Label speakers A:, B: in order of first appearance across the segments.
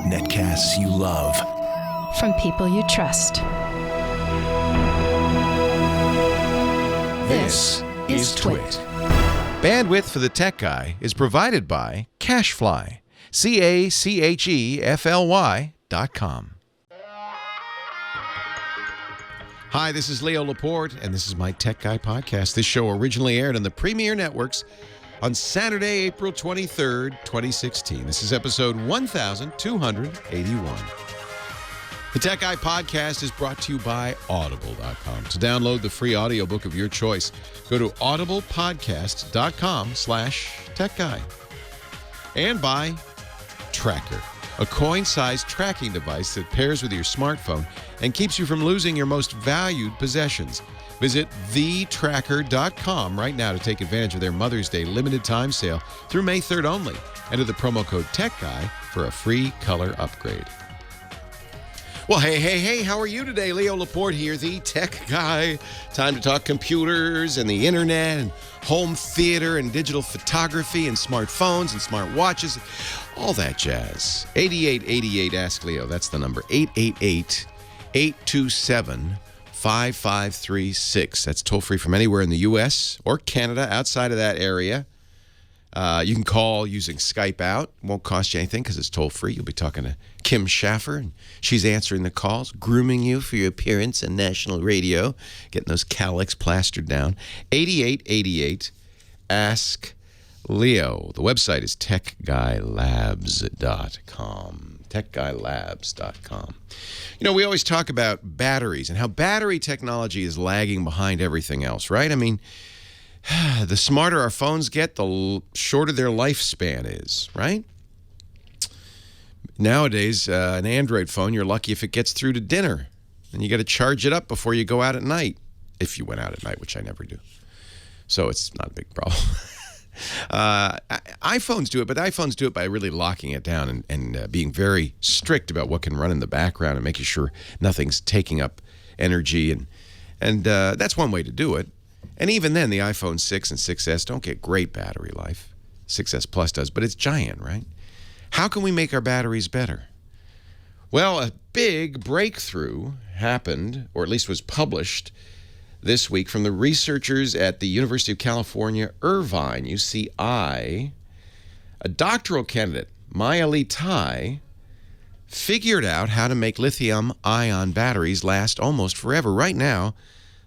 A: Netcasts you love.
B: From people you trust.
A: This is Twit.
C: Bandwidth for the Tech Guy is provided by Cachefly. CACHEFLY.com. Hi, this is Leo Laporte, and this is my Tech Guy podcast. This show originally aired on the Premier Networks on Saturday, April 23rd, 2016. This is episode 1281. The Tech Guy podcast is brought to you by Audible.com. To download the free audiobook of your choice, go to audiblepodcast.com/techguy. And by Tracker, a coin-sized tracking device that pairs with your smartphone and keeps you from losing your most valued possessions. Visit thetracker.com right now to take advantage of their Mother's Day limited time sale through May 3rd only. Enter the promo code TechGuy for a free color upgrade. Well, hey, how are you today? Leo Laporte here, the Tech Guy. Time to talk computers and the internet and home theater and digital photography and smartphones and smart watches, all that jazz. 8888 Ask Leo, that's the number. 888-827-5536. That's toll free from anywhere in the U.S. or Canada, outside of that area. You can call using Skype out. It won't cost you anything because it's toll-free. You'll be talking to Kim Schaffer, and she's answering the calls, grooming you for your appearance on national radio, getting those cowlicks plastered down. 8888 Ask Leo. The website is techguylabs.com. techguylabs.com. You know, we always talk about batteries and how battery technology is lagging behind everything else, right? I mean, the smarter our phones get, the shorter their lifespan is, right? Nowadays, an Android phone, you're lucky if it gets through to dinner. And you got to charge it up before you go out at night. If you went out at night, which I never do. So it's not a big problem. iPhones do it, but iPhones do it by really locking it down and being very strict about what can run in the background and making sure nothing's taking up energy. And that's one way to do it. And even then, the iPhone 6 and 6S don't get great battery life. 6S Plus does, but it's giant, right? How can we make our batteries better? Well, a big breakthrough happened, or at least was published this week from the researchers at the University of California, Irvine, UCI. A doctoral candidate, Maya Lee Tai, figured out how to make lithium-ion batteries last almost forever. Right now,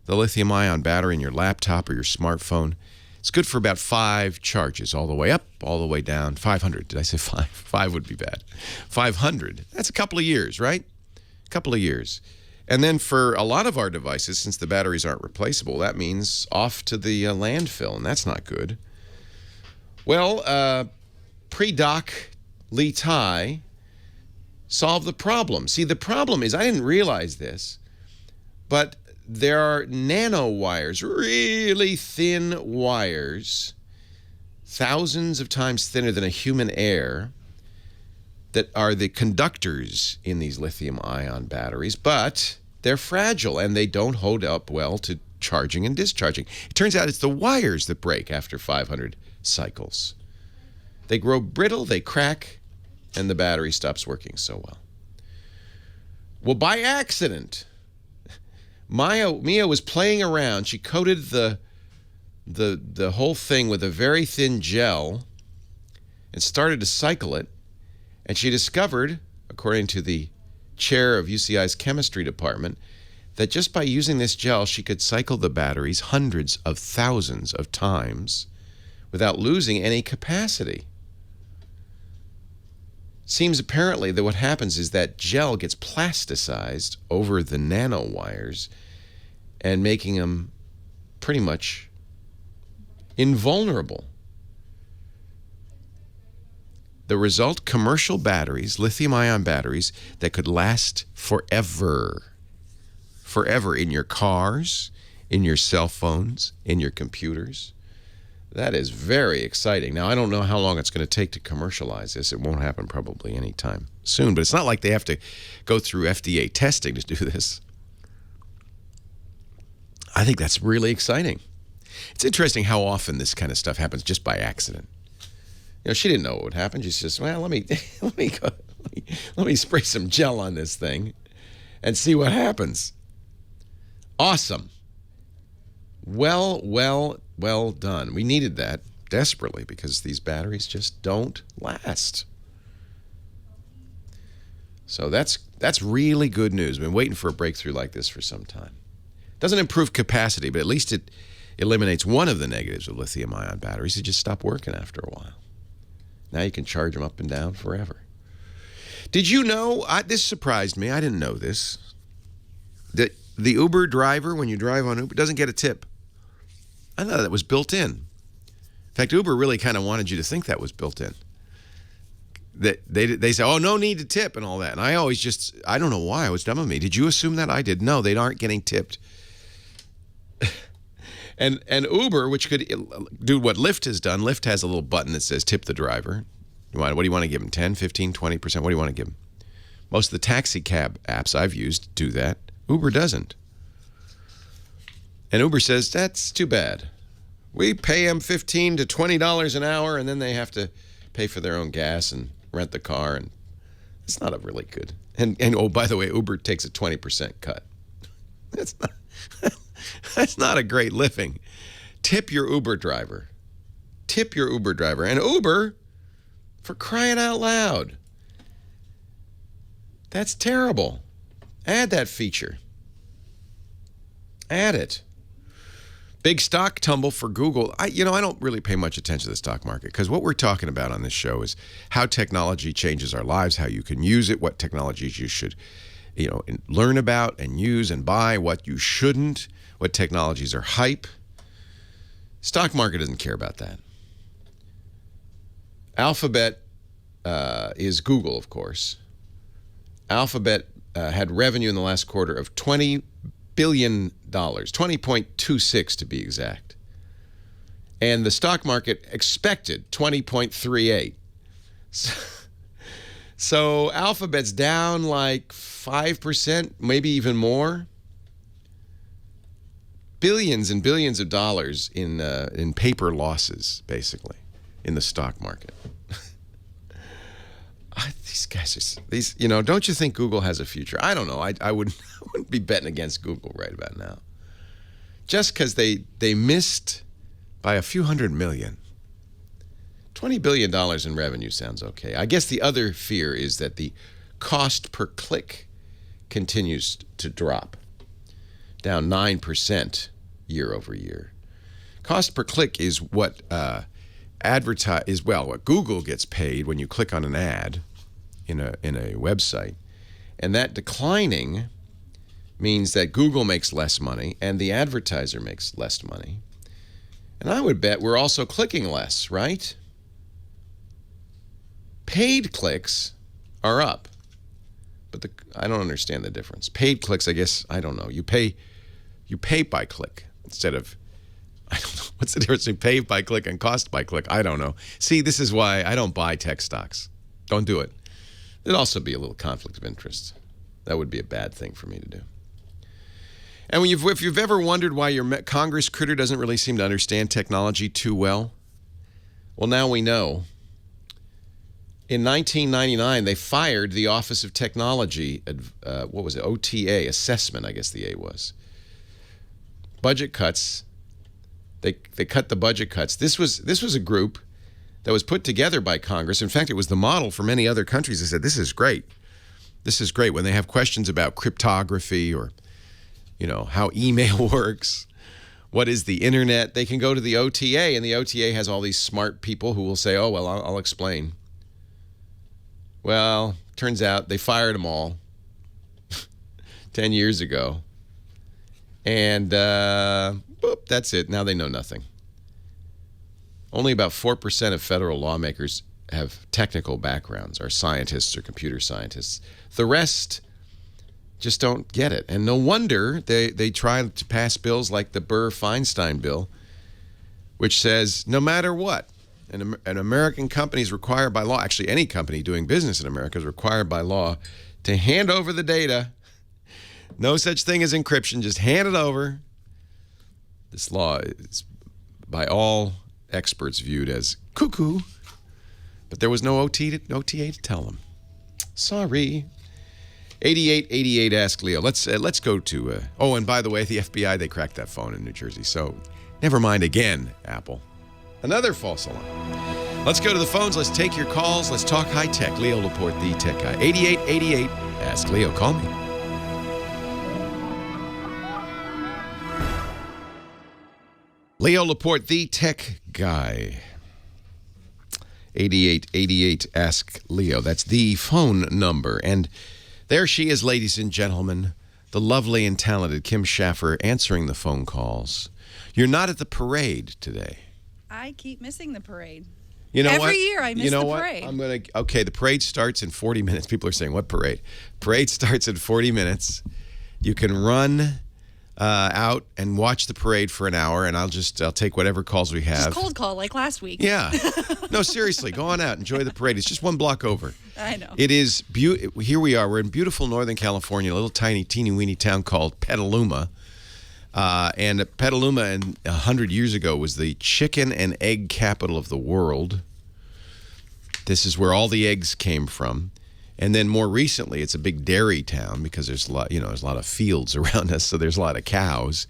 C: the lithium-ion battery in your laptop or your smartphone, it's good for about 5 charges, all the way up, all the way down. 500. Did I say 5? 5 would be bad. 500. That's a couple of years, right? A couple of years. And then for a lot of our devices, since the batteries aren't replaceable, that means off to the landfill, and that's not good. Well, pre-doc Lee Tai solved the problem. See, the problem is, I didn't realize this, but there are nanowires, really thin wires, thousands of times thinner than a human hair, that are the conductors in these lithium-ion batteries, but they're fragile and they don't hold up well to charging and discharging. It turns out it's the wires that break after 500 cycles. They grow brittle, they crack, and the battery stops working so well. Well, by accident, Mia was playing around. She coated the whole thing with a very thin gel and started to cycle it. And she discovered, according to the chair of UCI's chemistry department, that just by using this gel, she could cycle the batteries hundreds of thousands of times without losing any capacity. Seems apparently that what happens is that gel gets plasticized over the nanowires and making them pretty much invulnerable. The result, commercial batteries, lithium-ion batteries, that could last forever. Forever in your cars, in your cell phones, in your computers. That is very exciting. Now, I don't know how long it's going to take to commercialize this. It won't happen probably anytime soon, but it's not like they have to go through FDA testing to do this. I think that's really exciting. It's interesting how often this kind of stuff happens just by accident. She didn't know what would happen. She says, well, let me spray some gel on this thing and see what happens. Awesome. Well done. We needed that desperately because these batteries just don't last. So that's really good news. We've been waiting for a breakthrough like this for some time. Doesn't improve capacity, but at least it eliminates one of the negatives of lithium-ion batteries. They just stop working after a while. Now you can charge them up and down forever. Did you know, this surprised me, I didn't know this, that the Uber driver, when you drive on Uber, doesn't get a tip. I thought that was built in. In fact, Uber really kind of wanted you to think that was built in. That they say, oh, no need to tip and all that. And I always I don't know why, it was dumb of me. Did you assume that? I did. No, they aren't getting tipped. And Uber, which could do what Lyft has done, Lyft has a little button that says tip the driver. What do you want to give them? 10, 15, 20%? What do you want to give them? Most of the taxi cab apps I've used do that. Uber doesn't. And Uber says, that's too bad. We pay them $15 to $20 an hour, and then they have to pay for their own gas and rent the car. And it's not a really good. And oh, by the way, Uber takes a 20% cut. That's not a great living. Tip your Uber driver. Tip your Uber driver. And Uber, for crying out loud. That's terrible. Add that feature. Add it. Big stock tumble for Google. I don't really pay much attention to the stock market because what we're talking about on this show is how technology changes our lives, how you can use it, what technologies you should, learn about and use and buy, what you shouldn't, what technologies are hype. Stock market doesn't care about that. Alphabet is Google, of course. Alphabet had revenue in the last quarter of $20 billion, 20.26 to be exact. And the stock market expected 20.38. So Alphabet's down like 5%, maybe even more. Billions and billions of dollars in paper losses, basically, in the stock market. These guys are, don't you think Google has a future? I don't know. I wouldn't be betting against Google right about now. Just because they missed by a few hundred million. $20 billion in revenue sounds okay. I guess the other fear is that the cost per click continues to drop, down 9% year over year. Cost per click is what what Google gets paid when you click on an ad in a website, and that declining means that Google makes less money and the advertiser makes less money. And I would bet we're also clicking less, right? Paid clicks are up, but I don't understand the difference. Paid clicks, I guess, I don't know. You pay by click instead of, I don't know. What's the difference between pay by click and cost by click? I don't know. See, this is why I don't buy tech stocks. Don't do it. There'd also be a little conflict of interest. That would be a bad thing for me to do. And if you've ever wondered why your Congress critter doesn't really seem to understand technology too well, well, now we know. In 1999, they fired the Office of Technology, what was it, OTA, assessment, I guess the A was. Budget cuts. They cut the budget cuts. This was a group that was put together by Congress. In fact, it was the model for many other countries. They said, this is great. This is great. When they have questions about cryptography or, how email works, what is the internet, they can go to the OTA, and the OTA has all these smart people who will say, oh, well, I'll explain. Well, turns out they fired them all 10 years ago. And boop, that's it. Now they know nothing. Only about 4% of federal lawmakers have technical backgrounds, are scientists or computer scientists. The rest just don't get it. And no wonder they try to pass bills like the Burr-Feinstein bill, which says no matter what, an American company is required by law, actually any company doing business in America is required by law to hand over the data. No such thing as encryption, just hand it over. This law is by all experts viewed as cuckoo. But there was no OTA to tell them. Sorry. 8888 Ask Leo. Let's go to... oh, and by the way, the FBI, they cracked that phone in New Jersey. So never mind again, Apple. Another false alarm. Let's go to the phones. Let's take your calls. Let's talk high-tech. Leo Laporte, the tech guy. 8888 Ask Leo. Call me. Leo Laporte, the tech guy. 8888 Ask Leo. That's the phone number. And there she is, ladies and gentlemen, the lovely and talented Kim Schaffer answering the phone calls. You're not at the parade today.
A: I keep missing the parade.
C: You know
A: Every year I miss the parade.
C: Okay, the parade starts in 40 minutes. People are saying, what parade? Parade starts in 40 minutes. You can run out and watch the parade for an hour, and I'll take whatever calls we have.
A: Just cold call like last week.
C: Yeah. No, seriously, go on out. Enjoy the parade. It's just one block over.
A: I know.
C: It is here we are. We're in beautiful Northern California, a little tiny, teeny-weeny town called Petaluma. And Petaluma 100 years ago was the chicken and egg capital of the world. This is where all the eggs came from. And then more recently, it's a big dairy town because there's a lot, there's a lot of fields around us, so there's a lot of cows.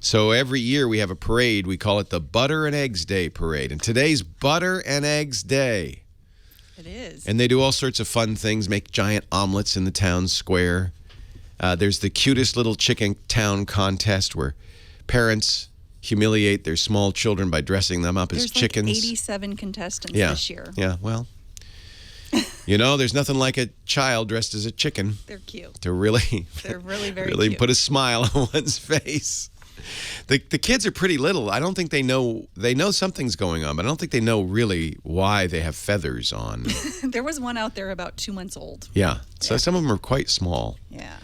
C: So every year we have a parade. We call it the Butter and Eggs Day Parade. And today's Butter and Eggs Day.
A: It is.
C: And they do all sorts of fun things, make giant omelets in the town square. There's the cutest little chicken town contest where parents humiliate their small children by dressing them up as chickens.
A: There's 87 contestants this year.
C: Yeah, well, there's nothing like a child dressed as a chicken.
A: They're cute.
C: They're really
A: very
C: really
A: cute.
C: Put a smile on one's face. The kids are pretty little. I don't think they know something's going on, but I don't think they know really why they have feathers on.
A: There was one out there about 2 months old.
C: Yeah. So some of them are quite small.
A: Yeah.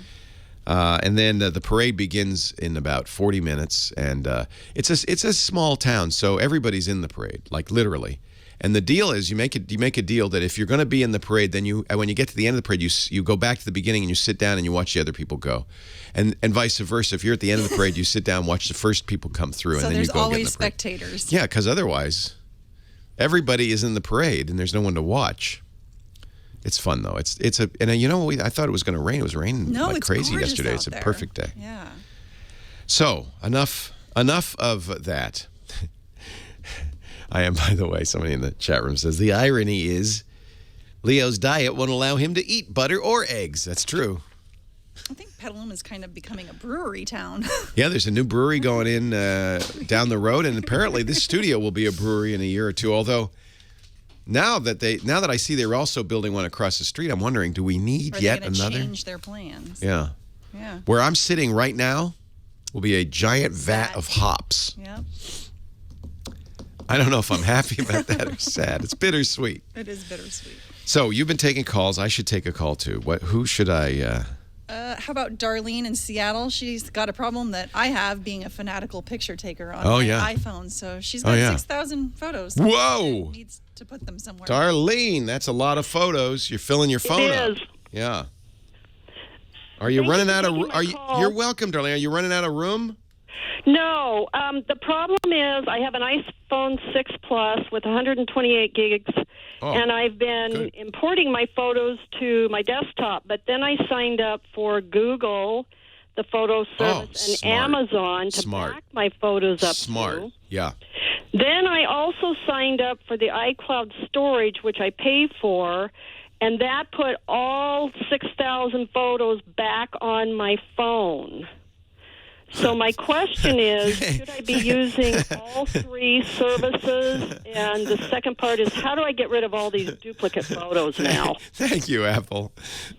C: And then the parade begins in about 40 minutes, and it's a small town, so everybody's in the parade, like literally. And the deal is you make a deal that if you're going to be in the parade, then when you get to the end of the parade, you go back to the beginning and you sit down and you watch the other people go, and vice versa. If you're at the end of the parade, you sit down, watch the first people come through, and then you go get in the parade.
A: So there's always spectators.
C: Yeah, because otherwise, everybody is in the parade and there's no one to watch. It's fun though. I thought it was going to rain. It was raining like crazy yesterday. It's a perfect day.
A: Yeah.
C: So enough of that. I am, by the way, somebody in the chat room says the irony is Leo's diet won't allow him to eat butter or eggs. That's true.
A: I think Petaluma is kind of becoming a brewery town.
C: Yeah, there's a new brewery going in down the road, and apparently this studio will be a brewery in a year or two. Although now that I see they're also building one across the street, I'm wondering, do we need yet another?
A: Change their plans.
C: Yeah.
A: Yeah.
C: Where I'm sitting right now will be a giant vat of hops.
A: Yeah.
C: I don't know if I'm happy about that or sad. It's bittersweet.
A: It is bittersweet.
C: So you've been taking calls. I should take a call too. Who should I?
A: How about Darlene in Seattle? She's got a problem that I have, being a fanatical picture taker on my iPhone. So she's got 6,000 photos.
C: Whoa!
A: Needs to put them somewhere.
C: Darlene, that's a lot of photos. You're filling your phone up. Yeah. Are you running out of? You're welcome, Darlene. Are you running out of room?
D: No. The problem is I have an iPhone 6 Plus with 128 gigs, and I've been importing my photos to my desktop, but then I signed up for Google, the photo service, and Amazon to back my photos up to.
C: Yeah.
D: Then I also signed up for the iCloud storage, which I pay for, and that put all 6,000 photos back on my phone. So my question is, should I be using all three services? And the second part is, how do I get rid of all these duplicate photos now?
C: Thank you, Apple.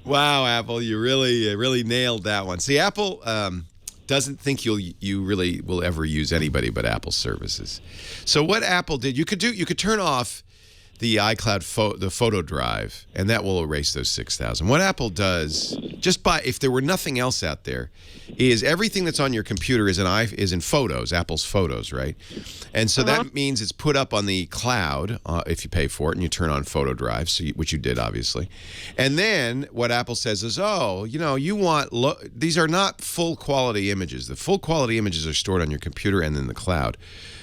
C: Wow, Apple, you really nailed that one. See, Apple doesn't think you really will ever use anybody but Apple services. So what Apple did, you could turn off the iCloud the photo drive, and that will erase those 6,000. What Apple does, if there were nothing else out there, is everything that's on your computer is in Photos, Apple's Photos, right? And so that means it's put up on the cloud if you pay for it and you turn on Photo Drive, which you did obviously. And then what Apple says is, you want these are not full quality images. The full quality images are stored on your computer and in the cloud.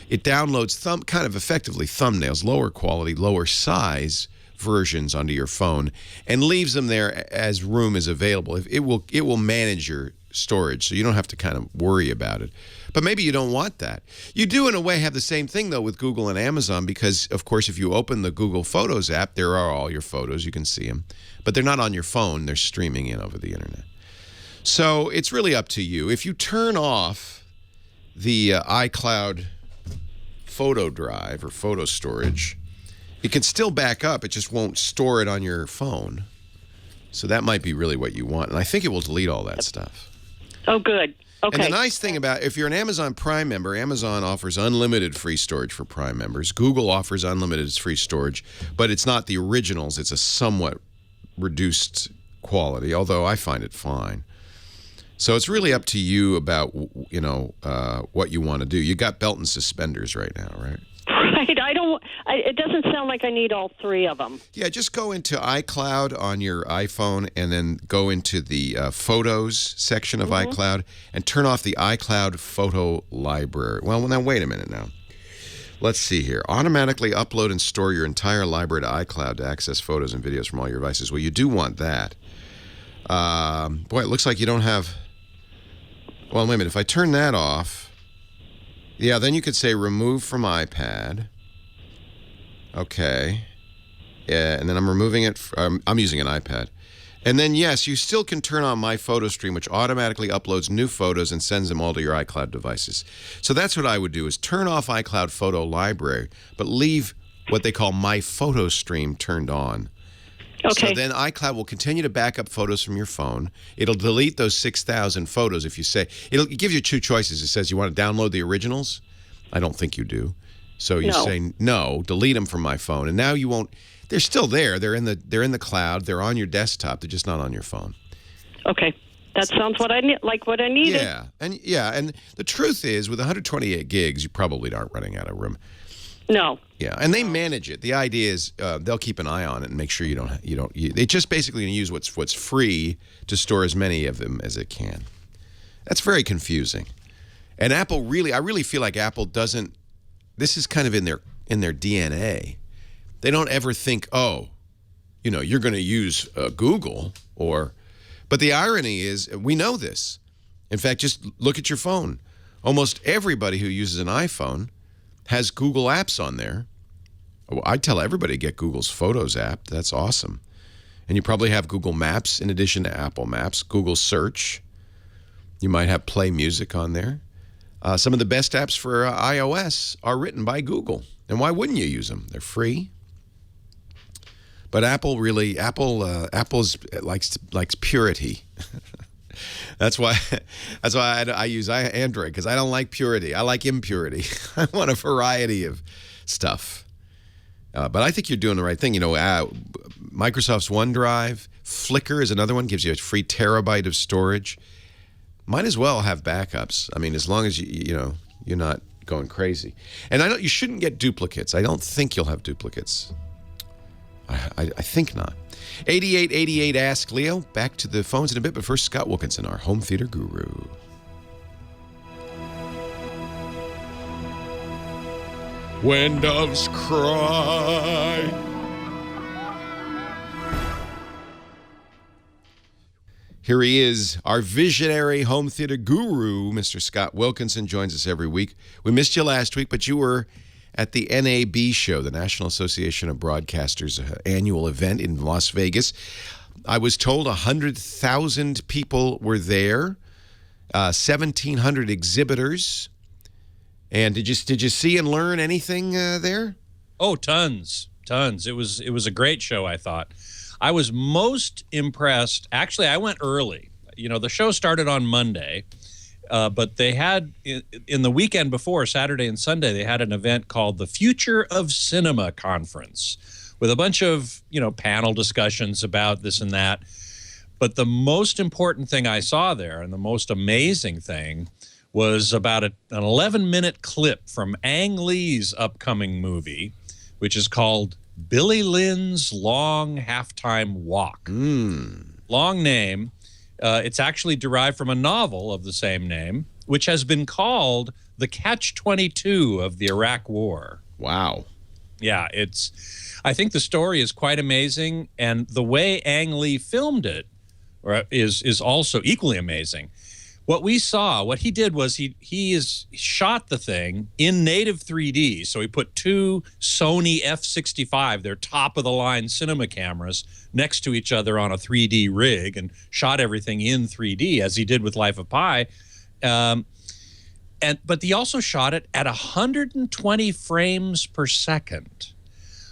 C: It downloads kind of effectively thumbnails, lower quality, lower size versions onto your phone and leaves them there as room is available. It will manage your storage, so you don't have to kind of worry about it. But maybe you don't want that. You do, in a way, have the same thing, though, with Google and Amazon because, of course, if you open the Google Photos app, there are all your photos. You can see them. But they're not on your phone. They're streaming in over the internet. So it's really up to you. If you turn off the iCloud photo drive or photo storage, it can still back up. It just won't store it on your phone. So that might be really what you want. And I think it will delete all that stuff.
D: Oh, good. Okay.
C: And the nice thing about, if you're an Amazon Prime member, Amazon offers unlimited free storage for Prime members. Google offers unlimited free storage, but it's not the originals. It's a somewhat reduced quality, although I find it fine. So it's really up to you about, what you want to do. You got belt and suspenders right now, right?
D: Right. It doesn't sound like I need all three of them.
C: Yeah, just go into iCloud on your iPhone and then go into the Photos section of iCloud and turn off the iCloud photo library. Well, now, wait a minute now. Let's see here. Automatically upload and store your entire library to iCloud to access photos and videos from all your devices. Well, you do want that. Boy, it looks like you don't have... Well, wait a minute. If I turn that off... Yeah, then you could say remove from iPad. Okay. Yeah, and then I'm removing it. I'm using an iPad. And then, yes, you still can turn on My Photo Stream, which automatically uploads new photos and sends them all to your iCloud devices. So that's what I would do, is turn off iCloud Photo Library, but leave what they call My Photo Stream turned on.
D: Okay.
C: So then iCloud will continue to back up photos from your phone. It'll delete those 6,000 photos if you say... It gives you two choices. It says you want to download the originals. I don't think you do. So you say, no, delete them from my phone. And now you won't... They're still there. They're in the cloud. They're on your desktop. They're just not on your phone.
D: Okay. That sounds what I needed.
C: Yeah. And the truth is, with 128 gigs, you probably aren't running out of room.
D: No.
C: Yeah, and they manage it. The idea is they'll keep an eye on it and make sure you don't. They just basically use what's free to store as many of them as it can. That's very confusing. And Apple I really feel like Apple doesn't. This is kind of in their DNA. They don't ever think, you're going to use Google But the irony is, we know this. In fact, just look at your phone. Almost everybody who uses an iPhone has Google apps on there. I tell everybody to get Google's Photos app. That's awesome. And you probably have Google Maps in addition to Apple Maps, Google Search. You might have Play Music on there. Some of the best apps for iOS are written by Google. And why wouldn't you use them? They're free. But Apple likes purity. That's why I use Android, because I don't like purity. I like impurity. I want a variety of stuff. But I think you're doing the right thing. Microsoft's OneDrive, Flickr is another one, gives you a free terabyte of storage. Might as well have backups. I mean, as long as you're not going crazy. And you shouldn't get duplicates. I don't think you'll have duplicates. I think not. 8888 Ask Leo. Back to the phones in a bit, but first, Scott Wilkinson, our home theater guru. When doves cry. Here he is, our visionary home theater guru, Mr. Scott Wilkinson, joins us every week. We missed you last week, but you were at the NAB show, the National Association of Broadcasters annual event in Las Vegas. I was told 100,000 people were there, 1,700 exhibitors. And did you see and learn anything there?
E: Oh, tons. It was a great show, I thought. I was most impressed. Actually, I went early. The show started on Monday, but they had, in the weekend before, Saturday and Sunday, they had an event called the Future of Cinema Conference with a bunch of, panel discussions about this and that. But the most important thing I saw there, and the most amazing thing, was about an 11-minute clip from Ang Lee's upcoming movie, which is called Billy Lynn's Long Halftime Walk. Long name. It's actually derived from a novel of the same name, which has been called the Catch-22 of the Iraq War.
C: Wow.
E: Yeah, I think the story is quite amazing, and the way Ang Lee filmed it is also equally amazing. What we saw, what he did was he shot the thing in native 3D. So he put two Sony F65, their top-of-the-line cinema cameras, next to each other on a 3D rig and shot everything in 3D, as he did with Life of Pi. But he also shot it at 120 frames per second,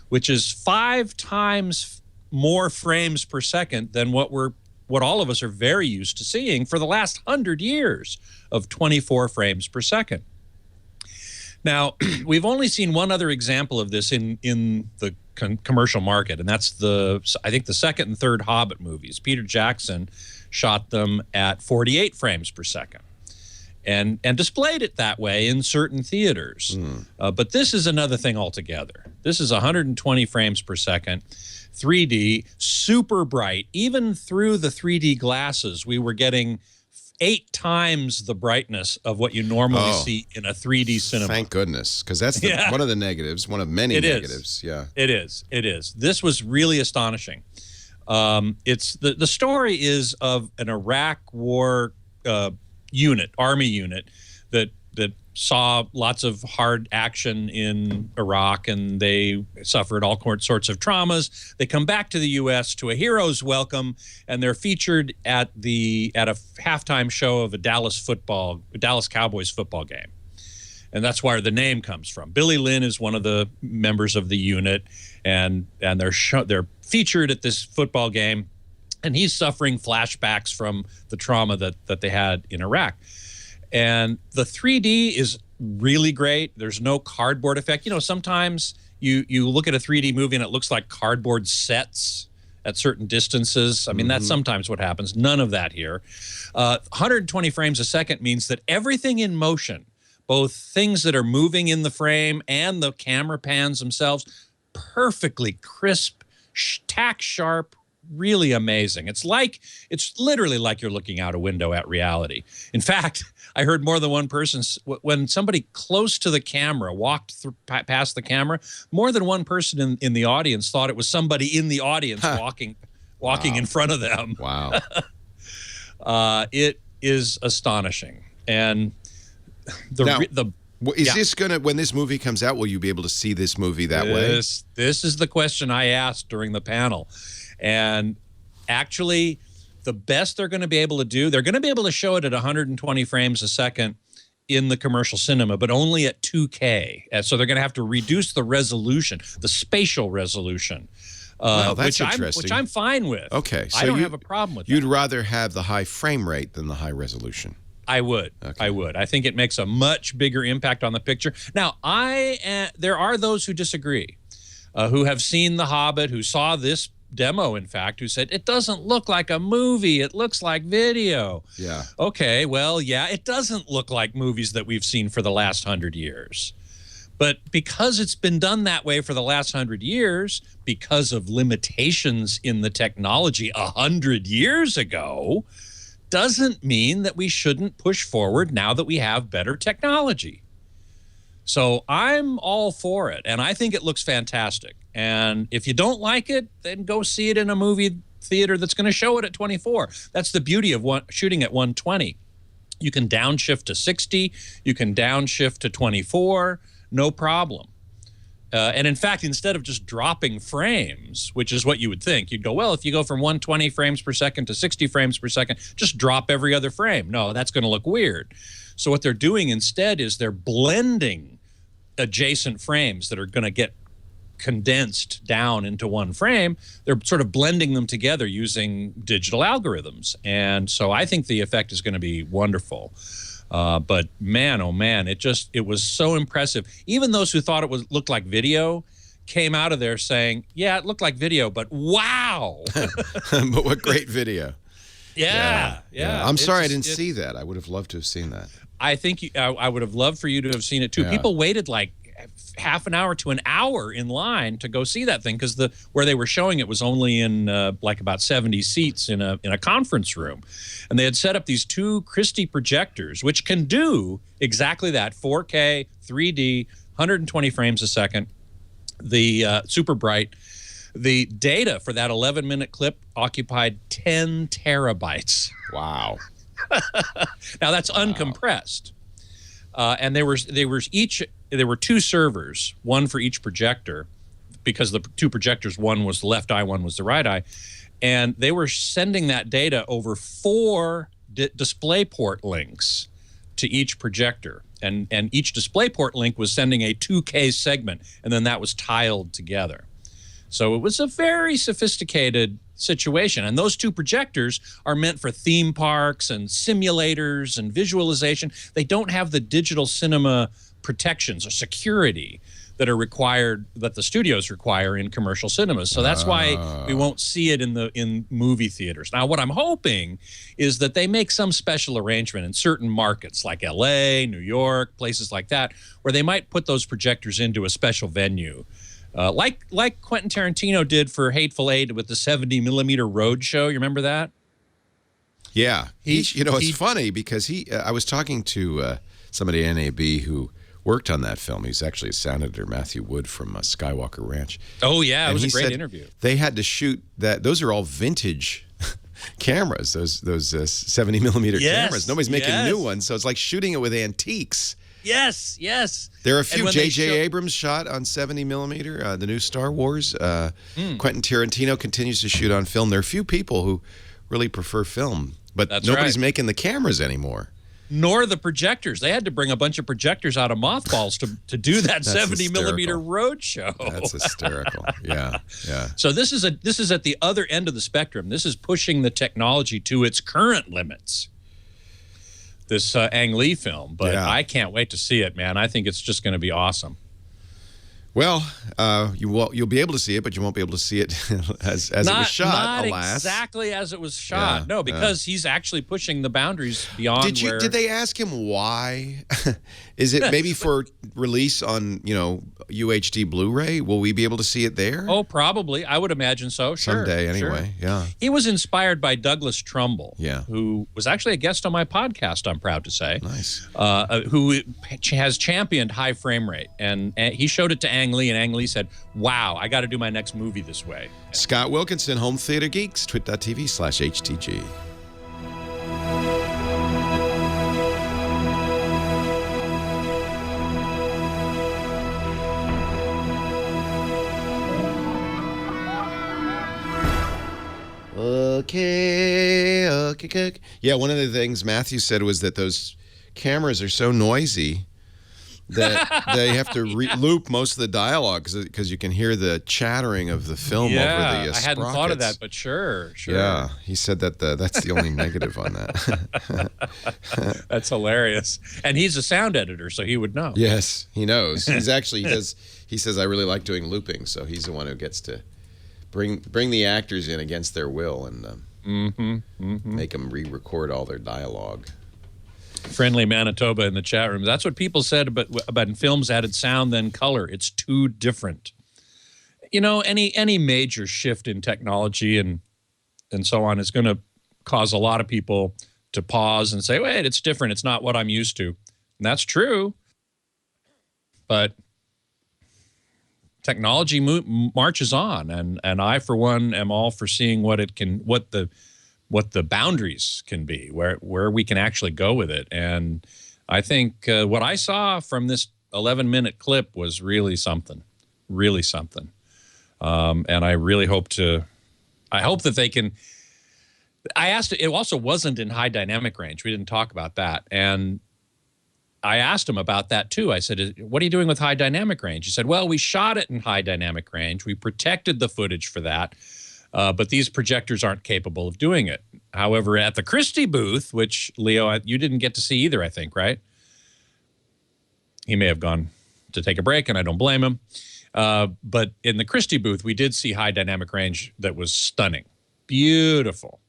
E: which is 5 times more frames per second than what all of us are very used to seeing for the last 100 years of 24 frames per second. Now, we've only seen one other example of this in the commercial market, and that's I think the second and third Hobbit movies. Peter Jackson shot them at 48 frames per second and displayed it that way in certain theaters. But this is another thing altogether. This is 120 frames per second. 3D, super bright. Even through the 3D glasses, we were getting 8 times the brightness of what you normally see in a 3D cinema.
C: Thank goodness, because that's one of the negatives, one of many negatives. Yeah, it is.
E: It is. This was really astonishing. It's the story is of an Iraq War army unit that saw lots of hard action in Iraq, and they suffered all sorts of traumas. They come back to the U.S. to a hero's welcome, and they're featured at a halftime show of a Dallas Cowboys football game. And that's where the name comes from. Billy Lynn is one of the members of the unit, and they're featured at this football game, and he's suffering flashbacks from the trauma that they had in Iraq. And the 3D is really great. There's no cardboard effect. You know, sometimes you look at a 3D movie and it looks like cardboard sets at certain distances. I mean, that's sometimes what happens. None of that here. 120 frames a second means that everything in motion, both things that are moving in the frame and the camera pans themselves, perfectly crisp, tack sharp, really amazing. It's literally like you're looking out a window at reality. In fact, I heard more than one person, when somebody close to the camera walked past the camera, more than one person in the audience thought it was somebody in the audience walking in front of them.
C: Wow.
E: It is astonishing. And
C: is this gonna, when this movie comes out, will you be able to see this movie that way?
E: This is the question I asked during the panel. And actually, the best they're going to be able to do, they're going to be able to show it at 120 frames a second in the commercial cinema, but only at 2K. And so they're going to have to reduce the resolution, the spatial resolution,
C: well, that's interesting.
E: Which I'm fine with.
C: Okay, so
E: I don't have a problem with that.
C: You'd rather have the high frame rate than the high resolution.
E: I would.
C: Okay.
E: I would. I think it makes a much bigger impact on the picture. Now, there are those who disagree, who have seen The Hobbit, who saw this demo, in fact, who said, it doesn't look like a movie, it looks like video.
C: Yeah.
E: Okay, well, yeah, it doesn't look like movies that we've seen for the last 100 years. But because it's been done that way for the last 100 years, because of limitations in the technology 100 years ago, doesn't mean that we shouldn't push forward now that we have better technology. So I'm all for it, and I think it looks fantastic. And if you don't like it, then go see it in a movie theater that's going to show it at 24. That's the beauty of shooting at 120. You can downshift to 60. You can downshift to 24. No problem. And in fact, instead of just dropping frames, which is what you would think, you'd go, well, if you go from 120 frames per second to 60 frames per second, just drop every other frame. No, that's going to look weird. So what they're doing instead is they're blending adjacent frames that are going to get condensed down into one frame. They're sort of blending them together using digital algorithms. And so I think the effect is going to be wonderful. But man, oh man, it was so impressive. Even those who thought it looked like video came out of there saying, yeah, it looked like video, but wow.
C: But what great video.
E: Yeah.
C: I'm sorry I didn't see that. I would have loved to have seen that.
E: I think I would have loved for you to have seen it too. Yeah. People waited like half an hour to an hour in line to go see that thing because where they were showing it was only in like about 70 seats in a conference room, and they had set up these 2 Christie projectors which can do exactly that: 4K, 3D, 120 frames a second. the super bright. The data for that 11-minute clip occupied 10 terabytes.
C: Wow.
E: Now that's uncompressed, and there were two servers, one for each projector, because the two projectors, one was the left eye, one was the right eye, and they were sending that data over 4 DisplayPort links to each projector, and each DisplayPort link was sending a 2K segment, and then that was tiled together. So it was a very sophisticated situation. And those two projectors are meant for theme parks and simulators and visualization. They don't have the digital cinema protections or security that are required, that the studios require in commercial cinemas. So that's why we won't see it in movie theaters. Now, what I'm hoping is that they make some special arrangement in certain markets like LA, New York, places like that, where they might put those projectors into a special venue. Like Quentin Tarantino did for Hateful Eight with the 70-millimeter road show. You remember that?
C: Yeah. It's funny because I was talking to somebody at NAB who worked on that film. He's actually a sound editor, Matthew Wood from Skywalker Ranch.
E: Oh, yeah. It was a great interview.
C: They had to shoot that. Those are all vintage cameras, those 70-millimeter cameras. Nobody's making new ones, so it's like shooting it with antiques.
E: Yes, yes.
C: There are a few J.J. Abrams shot on 70-millimeter, the new Star Wars. Quentin Tarantino continues to shoot on film. There are a few people who really prefer film, but nobody's making the cameras anymore.
E: Nor the projectors. They had to bring a bunch of projectors out of mothballs to do that 70-millimeter road show.
C: That's hysterical. Yeah, yeah.
E: So this is at the other end of the spectrum. This is pushing the technology to its current limits. This Ang Lee film, but I can't wait to see it, man. I think it's just going to be awesome.
C: Well, you'll be able to see it, but you won't be able to see it as it was shot, alas.
E: Not exactly as it was shot. No, because he's actually pushing the boundaries beyond
C: Did they ask him why? Is it maybe for release on, UHD Blu-ray? Will we be able to see it there?
E: Oh, probably. I would imagine so. Sure.
C: Someday, anyway.
E: Sure.
C: Yeah.
E: He was inspired by Douglas Trumbull,
C: yeah,
E: who was actually a guest on my podcast, I'm proud to say.
C: Nice.
E: Who has championed high frame rate. And he showed it to Ang Lee, and Ang Lee said, wow, I got to do my next movie this way.
C: Scott Wilkinson, Home Theater Geeks, twit.tv/HTG. Okay. Yeah, one of the things Matthew said was that those cameras are so noisy that they have to loop most of the dialogue because you can hear the chattering of the film over the
E: I hadn't thought of that, but sure.
C: Yeah, he said that that's the only negative on that.
E: That's hilarious. And he's a sound editor, so he would know.
C: Yes, he knows. He says, I really like doing looping, so he's the one who gets to bring the actors in against their will and make them re-record all their dialogue.
E: Friendly Manitoba in the chat room. That's what people said about in films added sound then color. It's too different. Any major shift in technology and so on is going to cause a lot of people to pause and say, wait, it's different. It's not what I'm used to. And that's true. But technology marches on, and I, for one, am all for seeing what the boundaries can be, where we can actually go with it. And I think what I saw from this 11-minute clip was really something, really something. And I really hope that they can. I asked, it also wasn't in high dynamic range. We didn't talk about that. And I asked him about that too. I said, what are you doing with high dynamic range? He said, well, we shot it in high dynamic range. We protected the footage for that. But these projectors aren't capable of doing it. However, at the Christie booth, which, Leo, you didn't get to see either, I think, right? He may have gone to take a break, and I don't blame him. But in the Christie booth, we did see high dynamic range that was stunning. Beautiful.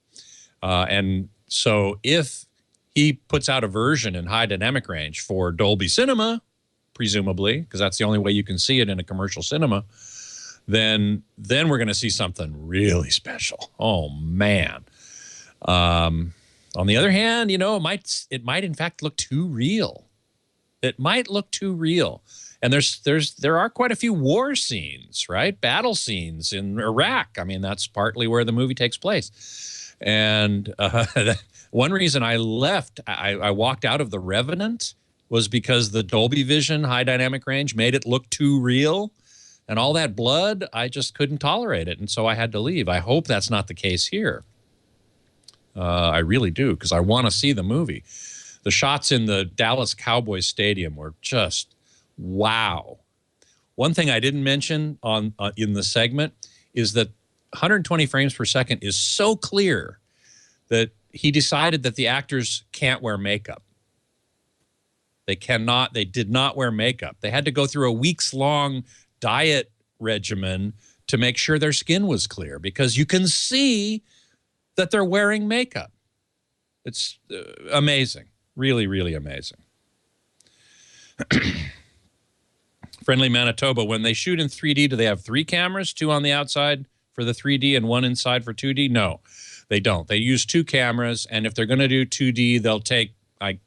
E: And so if he puts out a version in high dynamic range for Dolby Cinema, presumably, because that's the only way you can see it in a commercial cinema, then we're going to see something really special. Oh, man. On the other hand, it might in fact look too real. It might look too real. And there are quite a few war scenes, right? Battle scenes in Iraq. I mean, that's partly where the movie takes place. And one reason I left, I walked out of The Revenant, was because the Dolby Vision high dynamic range made it look too real. And all that blood, I just couldn't tolerate it. And so I had to leave. I hope that's not the case here. I really do, because I want to see the movie. The shots in the Dallas Cowboys Stadium were just wow. One thing I didn't mention in the segment is that 120 frames per second is so clear that he decided that the actors can't wear makeup. They did not wear makeup. They had to go through a weeks-long diet regimen to make sure their skin was clear, because you can see that they're wearing makeup. It's amazing. Really, really amazing. Friendly Manitoba, when they shoot in 3D, do they have 3 cameras, 2 on the outside for the 3D and 1 inside for 2D? No, they don't. They use 2 cameras, and if they're going to do 2D, they'll take,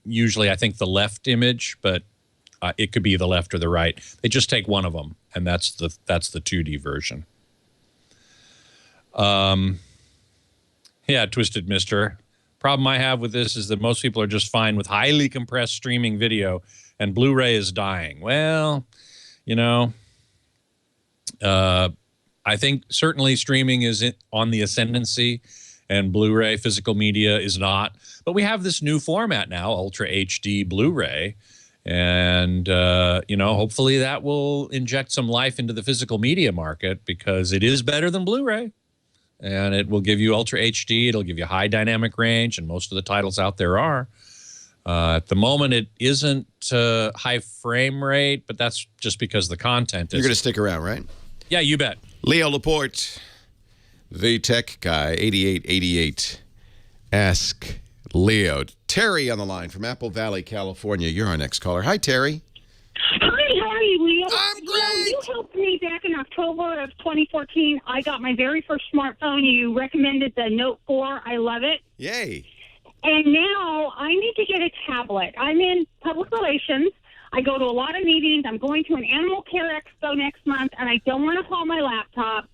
E: usually I think the left image, but it could be the left or the right. They just take one of them, and that's the 2D version. Yeah, Twisted Mister. Problem I have with this is that most people are just fine with highly compressed streaming video, and Blu-ray is dying. Well, you know, I think certainly streaming is on the ascendancy, and Blu-ray, physical media, is not. But we have this new format now, Ultra HD Blu-ray, and, you know, hopefully that will inject some life into the physical media market, because it is better than Blu-ray. And it will give you Ultra HD. It'll give you high dynamic range, and most of the titles out there are. At the moment, it isn't high frame rate, but that's just because the content is.
C: You're going to stick around, right?
E: Yeah, you bet.
C: Leo Laporte, the tech guy, 8888. Ask Leo. Terry on the line from Apple Valley, California. You're our next caller. Hi, Terry.
F: Hi, how are you, Leo?
C: I'm great.
F: You helped me back in October of 2014. I got my very first smartphone. You recommended the Note 4. I love it.
C: Yay.
F: And now I need to get a tablet. I'm in public relations. I go to a lot of meetings. I'm going to an animal care expo next month, and I don't want to haul my laptop.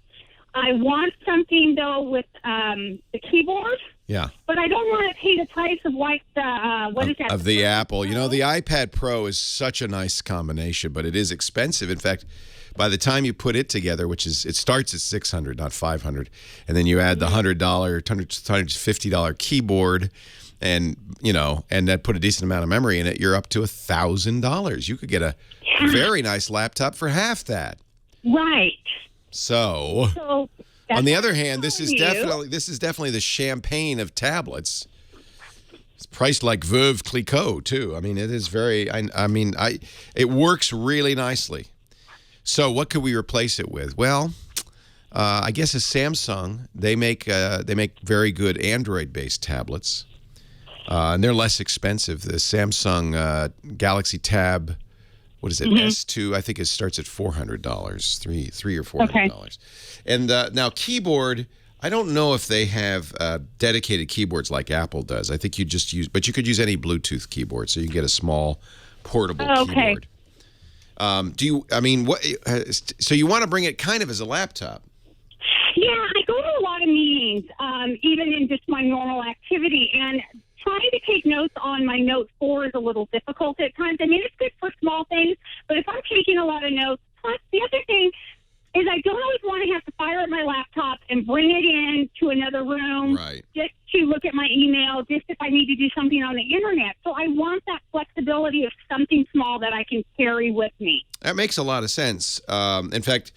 F: I want something, though, with the keyboard.
C: Yeah.
F: But I don't want to pay the price of, like,
C: Of the Apple. You know, the iPad Pro is such a nice combination, but it is expensive. In fact, by the time you put it together, which is, it starts at $600, not $500, and then you add the $150 keyboard, and, you know, and that put a decent amount of memory in it, you're up to $1,000. You could get a very nice laptop for half that.
F: Right.
C: So on the other hand, this is definitely the champagne of tablets. It's priced like Veuve Clicquot too. I mean, it is very. It works really nicely. So what could we replace it with? Well, I guess a Samsung. They make very good Android-based tablets, and they're less expensive. The Samsung Galaxy Tab. What is it? S2, I think it starts at $400, $300 or $400. Okay. And now keyboard, I don't know if they have dedicated keyboards like Apple does. I think you just use, but you could use any Bluetooth keyboard, so you can get a small portable keyboard. So you want to bring it kind of as a laptop?
F: Yeah, I go to a lot of meetings, even in just my normal activity, and trying to take notes on my Note 4 is a little difficult at times. I mean, it's good for small things, but if I'm taking a lot of notes, plus the other thing is I don't always want to have to fire up my laptop and bring it in to another room just to look at my email, just if I need to do something on the internet. So I want that flexibility of something small that I can carry with me.
C: That makes a lot of sense. In fact,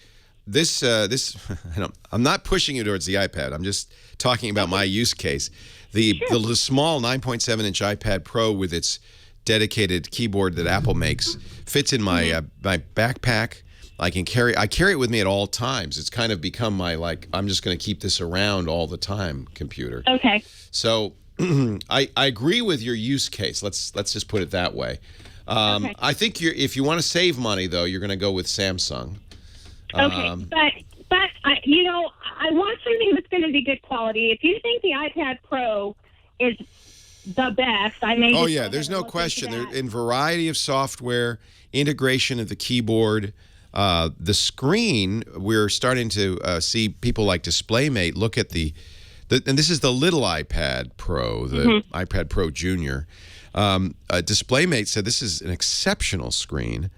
C: this I'm not pushing you towards the iPad. I'm just talking about my use case. The small 9.7-inch iPad Pro with its dedicated keyboard that Apple makes fits in my my backpack. I carry it with me at all times. It's kind of become my, like, I'm just going to keep this around all the time computer. Okay. So I agree with your use case. Let's just put it that way. Okay. I think if you want to save money, though, you're going to go with Samsung.
F: Okay, but I want something that's going to be good quality. If you think the iPad Pro is the best. I may.
C: Oh yeah, there's no question. They're in variety of software, integration of the keyboard. The screen, we're starting to see people like DisplayMate look at and this is the little iPad Pro, the iPad Pro Junior. DisplayMate said this is an exceptional screen,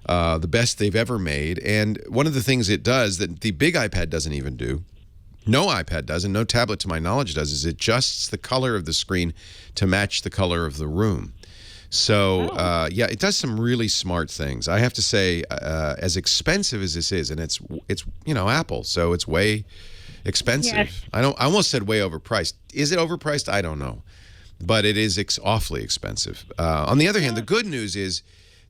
C: the best they've ever made. And one of the things it does that the big iPad doesn't even do, no iPad does, and no tablet to my knowledge does, is it adjusts the color of the screen to match the color of the room. So, yeah, it does some really smart things. I have to say, as expensive as this is, and it's Apple, so it's way expensive. Yes. I almost said way overpriced. Is it overpriced? I don't know. But it is awfully expensive. On the other hand, the good news is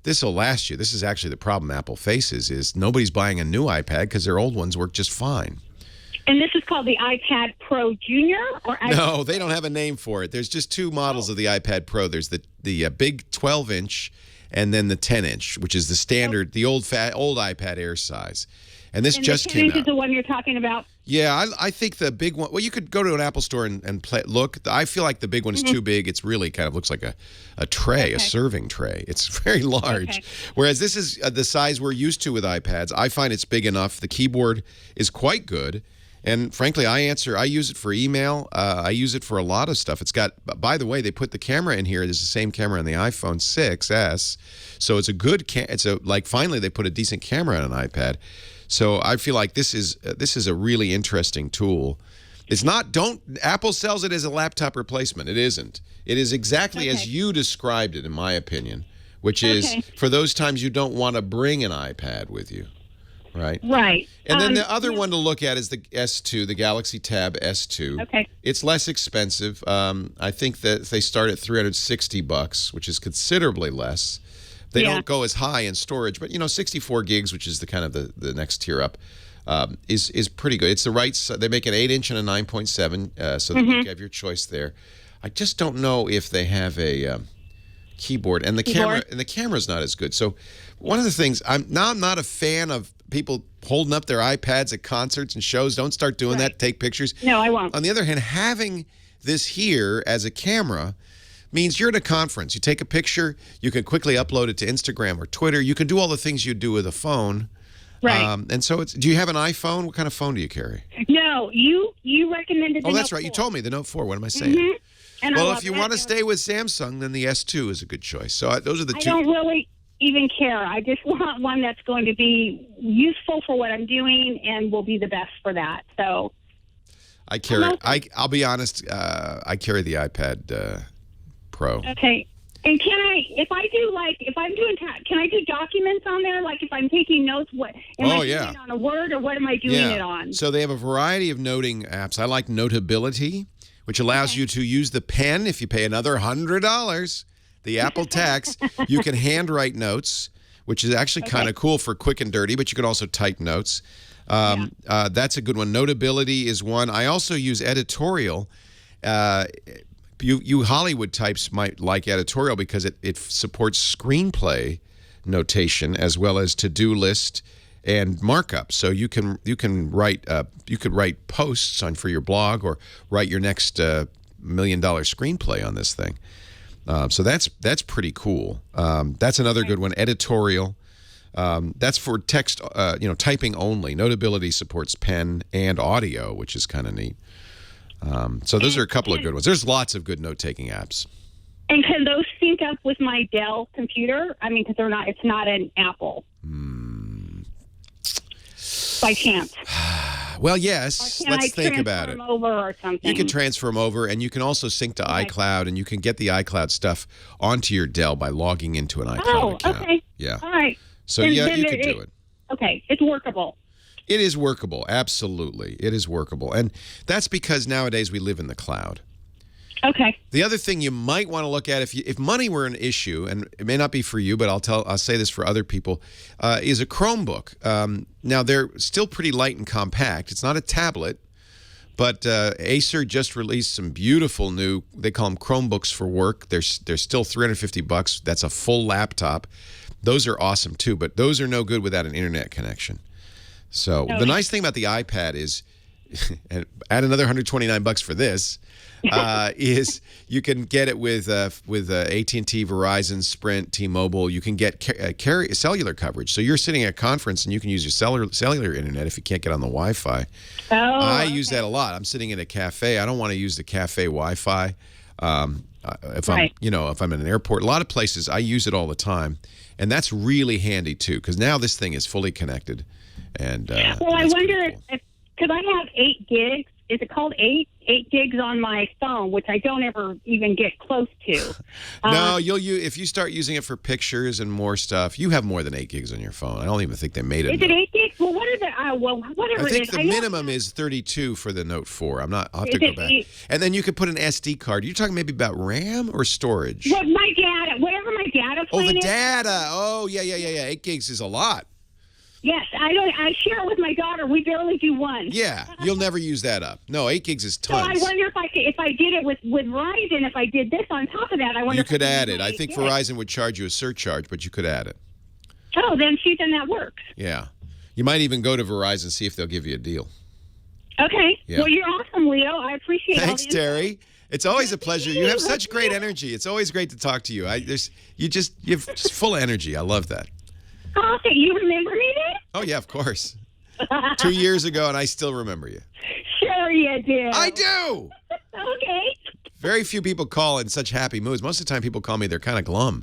C: this will last you. This is actually the problem Apple faces, is nobody's buying a new iPad because their old ones work just fine.
F: And this is called the iPad Pro Junior?
C: No, they don't have a name for it. There's just two models of the iPad Pro. There's the big 12-inch and then the 10-inch, which is the standard, the old iPad Air size. And this just came out.
F: The 10-inch is the one you're talking about?
C: Yeah, I think the big one, well, you could go to an Apple store and look. I feel like the big one is too big. It's really kind of looks like a tray, a serving tray. It's very large. Okay. Whereas this is the size we're used to with iPads. I find it's big enough. The keyboard is quite good. And frankly, I use it for email. I use it for a lot of stuff. It's got, by the way, they put the camera in here. There's the same camera on the iPhone 6s. So it's a good, finally they put a decent camera on an iPad. So I feel like this is a really interesting tool. It's not, Apple sells it as a laptop replacement. It isn't. It is exactly as you described it, in my opinion, which is for those times you don't want to bring an iPad with you. Right.
F: Right.
C: And then the other one to look at is the S2, the Galaxy Tab S2.
F: Okay.
C: It's less expensive. I think that they start at $360, which is considerably less. They don't go as high in storage, but 64 gigs, which is the kind of the next tier up, is pretty good. It's the right. They make an 8-inch and a 9.7, so that you have your choice there. I just don't know if they have a keyboard, and the camera's not as good. So one of the things I'm not a fan of people holding up their iPads at concerts and shows. Don't start doing that. Take pictures.
F: No, I won't.
C: On the other hand, having this here as a camera means you're at a conference. You take a picture. You can quickly upload it to Instagram or Twitter. You can do all the things you do with a phone.
F: Right.
C: And so do you have an iPhone? What kind of phone do you carry?
F: No, you recommended the Note 4.
C: Oh, that's right. You told me the Note 4. What am I saying?
F: And
C: well, if you want to stay with Samsung, then the S2 is a good choice. So those are the two.
F: I don't really even care. I just want one that's going to be useful for what I'm doing and will be the best for that. So
C: I carry. I'll be honest. I carry the iPad Pro.
F: Okay. And can I'm doing, can I do documents on there? Like if I'm taking notes, what am I doing it on a Word or what am I doing it on?
C: So they have a variety of noting apps. I like Notability, which allows you to use the pen. If you pay another $100, the Apple tax, you can handwrite notes, which is actually kind of cool for quick and dirty, but you can also type notes. That's a good one. Notability is one. I also use Editorial. You Hollywood types might like Editorial because it supports screenplay notation as well as to-do list and markup. So you can write posts for your blog or write your next $1 million screenplay on this thing. So that's pretty cool. That's another good one. Editorial. That's for text, typing only. Notability supports pen and audio, which is kind of neat. So those are a couple of good ones. There's lots of good note-taking apps.
F: And can those sync up with my Dell computer? I mean, because it's not an Apple. By chance.
C: Well, yes. Let's think about it.
F: Over or something.
C: You can transfer them over, and you can also sync to iCloud, and you can get the iCloud stuff onto your Dell by logging into an iCloud account.
F: Okay.
C: Yeah.
F: All right.
C: So, you could do it.
F: Okay. It's workable.
C: It is workable. Absolutely. It is workable. And that's because nowadays we live in the cloud.
F: Okay.
C: The other thing you might want to look at, if money were an issue, and it may not be for you, but I'll say this for other people, is a Chromebook. Now, they're still pretty light and compact. It's not a tablet, but Acer just released some beautiful new, they call them Chromebooks for work. They're still $350. That's a full laptop. Those are awesome, too, but those are no good without an internet connection. So the nice thing about the iPad is and add another $129 for this, is you can get it with AT&T, Verizon, Sprint, T-Mobile. You can get cellular coverage. So you're sitting at a conference and you can use your cellular internet if you can't get on the Wi-Fi.
F: Oh,
C: I use that a lot. I'm sitting in a cafe. I don't want to use the cafe Wi-Fi. If I'm in an airport, a lot of places I use it all the time, and that's really handy too because now this thing is fully connected. And
F: well, I wonder if because I have 8 gigs. Is it called 8 gigs on my phone, which I don't ever even get close to?
C: No, if you start using it for pictures and more stuff, you have more than 8 gigs on your phone. I don't even think they made it.
F: Is it 8 gigs? Well, what are the whatever
C: I think
F: it is.
C: the minimum is 32 for the Note 4. I'll have to go back. And then you could put an SD card. You're talking maybe about RAM or storage?
F: Well, my data, whatever my data plan
C: Oh, the
F: is.
C: data. Oh, yeah. 8 gigs is a lot.
F: Yes, I share it with my daughter. We barely do one.
C: Yeah, you'll never use that up. No, 8 gigs is tons.
F: So I wonder if I did it with Verizon, if I did this on top of that, I wonder.
C: You could add it. I think Verizon would charge you a surcharge, but you could add it.
F: Oh, then that works.
C: Yeah. You might even go to Verizon and see if they'll give you a deal.
F: Okay.
C: Yeah.
F: Well, you're awesome, Leo. I appreciate it.
C: Thanks, Terry. It's always a pleasure. You have such great energy. It's always great to talk to you. You're just full of energy. I love that.
F: Oh, okay. You remember me then?
C: Oh, yeah, of course. 2 years ago, and I still remember you.
F: Sure you do.
C: I do.
F: Okay.
C: Very few people call in such happy moods. Most of the time people call me, they're kind of glum.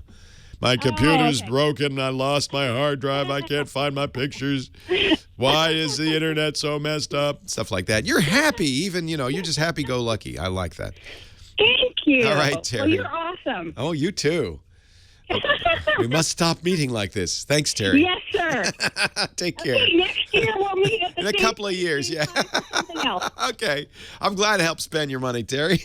C: My computer's broken. I lost my hard drive. I can't find my pictures. Why is the internet so messed up? Stuff like that. You're happy. Even, you're just happy-go-lucky. I like that.
F: Thank you.
C: All right, Terry.
F: Well, you're awesome.
C: Oh, you too. We must stop meeting like this. Thanks, Terry.
F: Yes, sir.
C: Take care.
F: Okay, next year we'll meet at the
C: In a couple of years, yeah.
F: Something else.
C: Okay. I'm glad to help spend your money, Terry.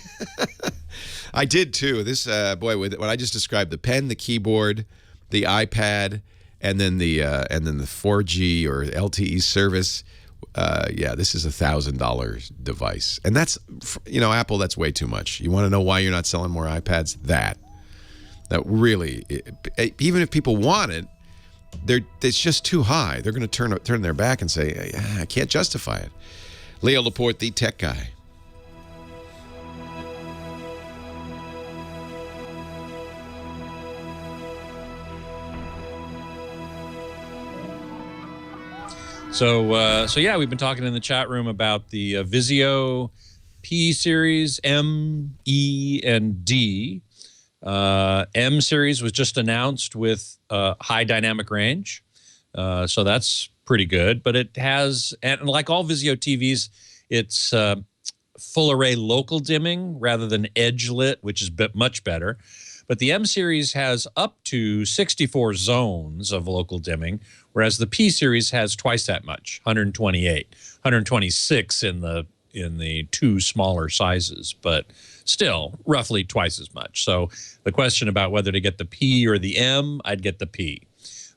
C: I did too. This boy, with what I just described, the pen, the keyboard, the iPad, and then the 4G or LTE service. This is $1,000 device. And that's, Apple, that's way too much. You want to know why you're not selling more iPads? That really, even if people want it, it's just too high. They're going to turn their back and say, I can't justify it. Leo Laporte, the tech guy.
E: So yeah, we've been talking in the chat room about the Vizio P series, M, E, and D. M series was just announced with high dynamic range, so that's pretty good. But it has, and like all Vizio TVs, it's full array local dimming rather than edge lit, which is much better. But the M series has up to 64 zones of local dimming, whereas the P series has twice that much, 128, 126 in the two smaller sizes, but still roughly twice as much. So the question about whether to get the P or the M, I'd get the P.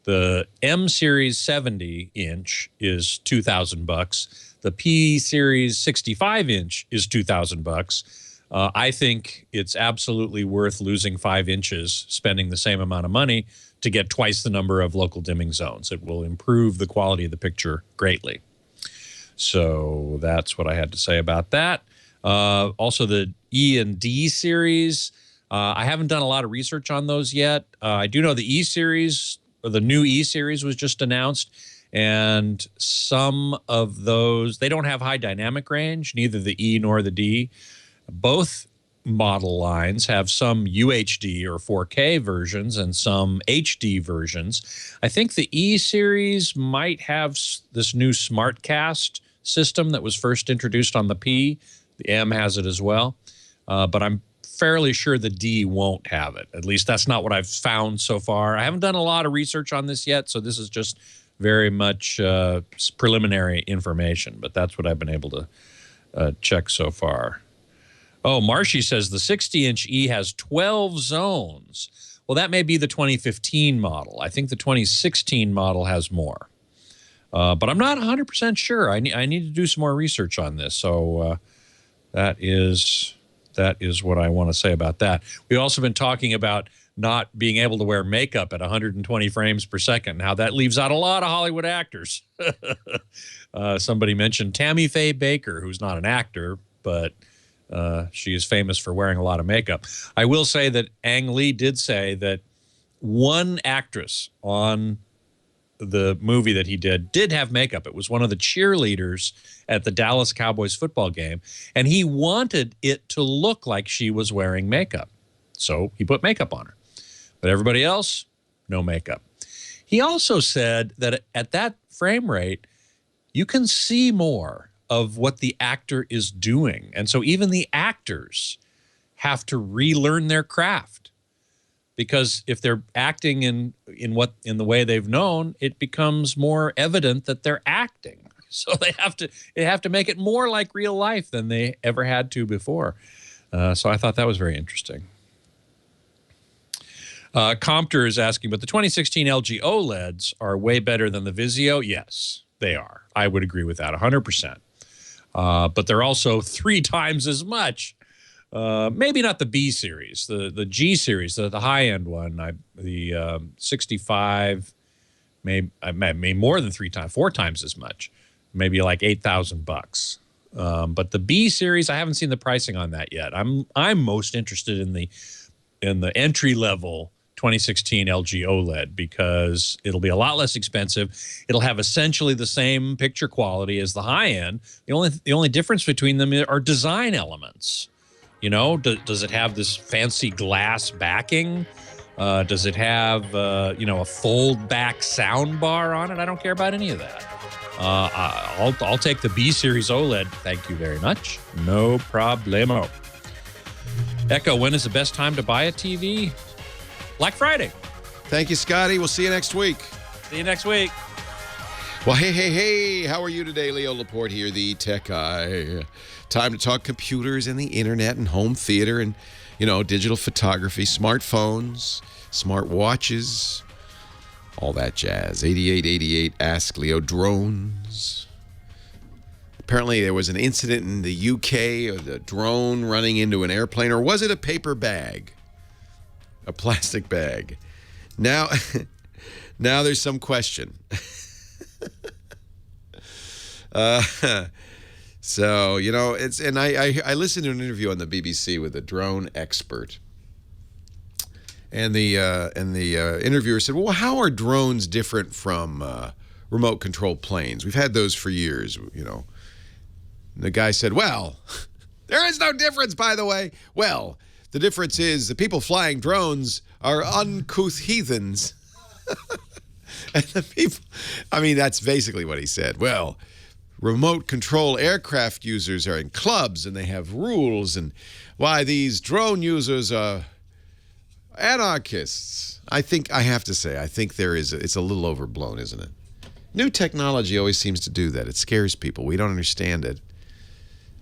E: The M series 70-inch is $2,000. The P series 65-inch is $2,000. I think it's absolutely worth losing 5 inches, spending the same amount of money to get twice the number of local dimming zones. It will improve the quality of the picture greatly. So that's what I had to say about that. Also, the E and D series, I haven't done a lot of research on those yet. I do know the E series, or the new E series was just announced, and some of those, they don't have high dynamic range, neither the E nor the D. Both model lines have some UHD or 4K versions and some HD versions. I think the E series might have this new SmartCast system that was first introduced on the P. The M has it as well, but I'm fairly sure the D won't have it. At least that's not what I've found so far. I haven't done a lot of research on this yet, so this is just very much preliminary information, but that's what I've been able to check so far. Oh, Marshy says the 60-inch E has 12 zones. Well, that may be the 2015 model. I think the 2016 model has more. But I'm not 100% sure. I need to do some more research on this. So that is what I want to say about that. We've also been talking about not being able to wear makeup at 120 frames per second. Now, that leaves out a lot of Hollywood actors. Somebody mentioned Tammy Faye Baker, who's not an actor, but she is famous for wearing a lot of makeup. I will say that Ang Lee did say that one actress on the movie that he did have makeup. It was one of the cheerleaders at the Dallas Cowboys football game, and he wanted it to look like she was wearing makeup. So he put makeup on her. But everybody else, no makeup. He also said that at that frame rate, you can see more of what the actor is doing. And so even the actors have to relearn their craft. Because if they're acting in the way they've known, it becomes more evident that they're acting. So they have to make it more like real life than they ever had to before. So I thought that was very interesting. Compter is asking, but the 2016 LG OLEDs are way better than the Vizio? Yes, they are. I would agree with that 100%. But they're also 3 times as much. Maybe not the B series, the G series, the high-end one, the 65, may more than 4 times as much, maybe like $8,000. But the B series, I haven't seen the pricing on that yet. I'm most interested in the entry-level 2016 LG OLED because it'll be a lot less expensive. It'll have essentially the same picture quality as the high-end. The only difference between them are design elements. You know, does it have this fancy glass backing? Does it have, a fold-back sound bar on it? I don't care about any of that. I'll take the B Series OLED. Thank you very much. No problemo. Echo, when is the best time to buy a TV? Black Friday.
C: Thank you, Scotty. We'll see you next week.
E: See you next week.
C: Well, hey. How are you today? Leo Laporte here, the tech guy. Time to talk computers and the internet and home theater and, digital photography, smartphones, smart watches, all that jazz. 8888 Ask Leo. Drones. Apparently there was an incident in the UK of the drone running into an airplane, or was it a paper bag? A plastic bag. Now there's some question. So, I listened to an interview on the BBC with a drone expert. And the interviewer said, well, how are drones different from remote control planes? We've had those for years, And the guy said, well, there is no difference, by the way. Well, the difference is the people flying drones are uncouth heathens. And the people, that's basically what he said. Well, remote control aircraft users are in clubs and they have rules, and why these drone users are anarchists. I think it's a little overblown, isn't it? New technology always seems to do that. It scares people. We don't understand it.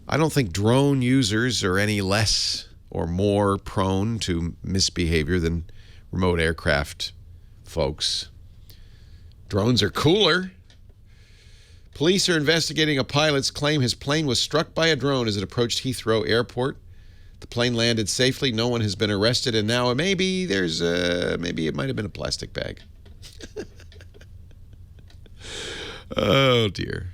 C: I don't think drone users are any less or more prone to misbehavior than remote aircraft folks. Drones are cooler. Police are investigating a pilot's claim his plane was struck by a drone as it approached Heathrow Airport. The plane landed safely. No one has been arrested, and now maybe it might have been a plastic bag. Oh, dear.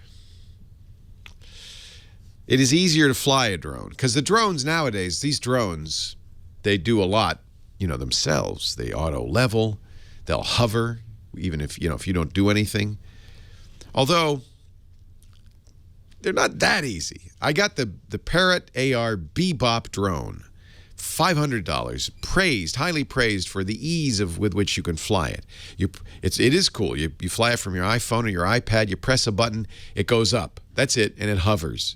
C: It is easier to fly a drone because the drones nowadays, these drones, they do a lot, themselves. They auto level, they'll hover, even if you don't do anything. Although they're not that easy. I got the Parrot AR Bebop drone, $500, highly praised for the ease with which you can fly it. It is cool. You fly it from your iPhone or your iPad. You press a button, it goes up. That's it, and it hovers.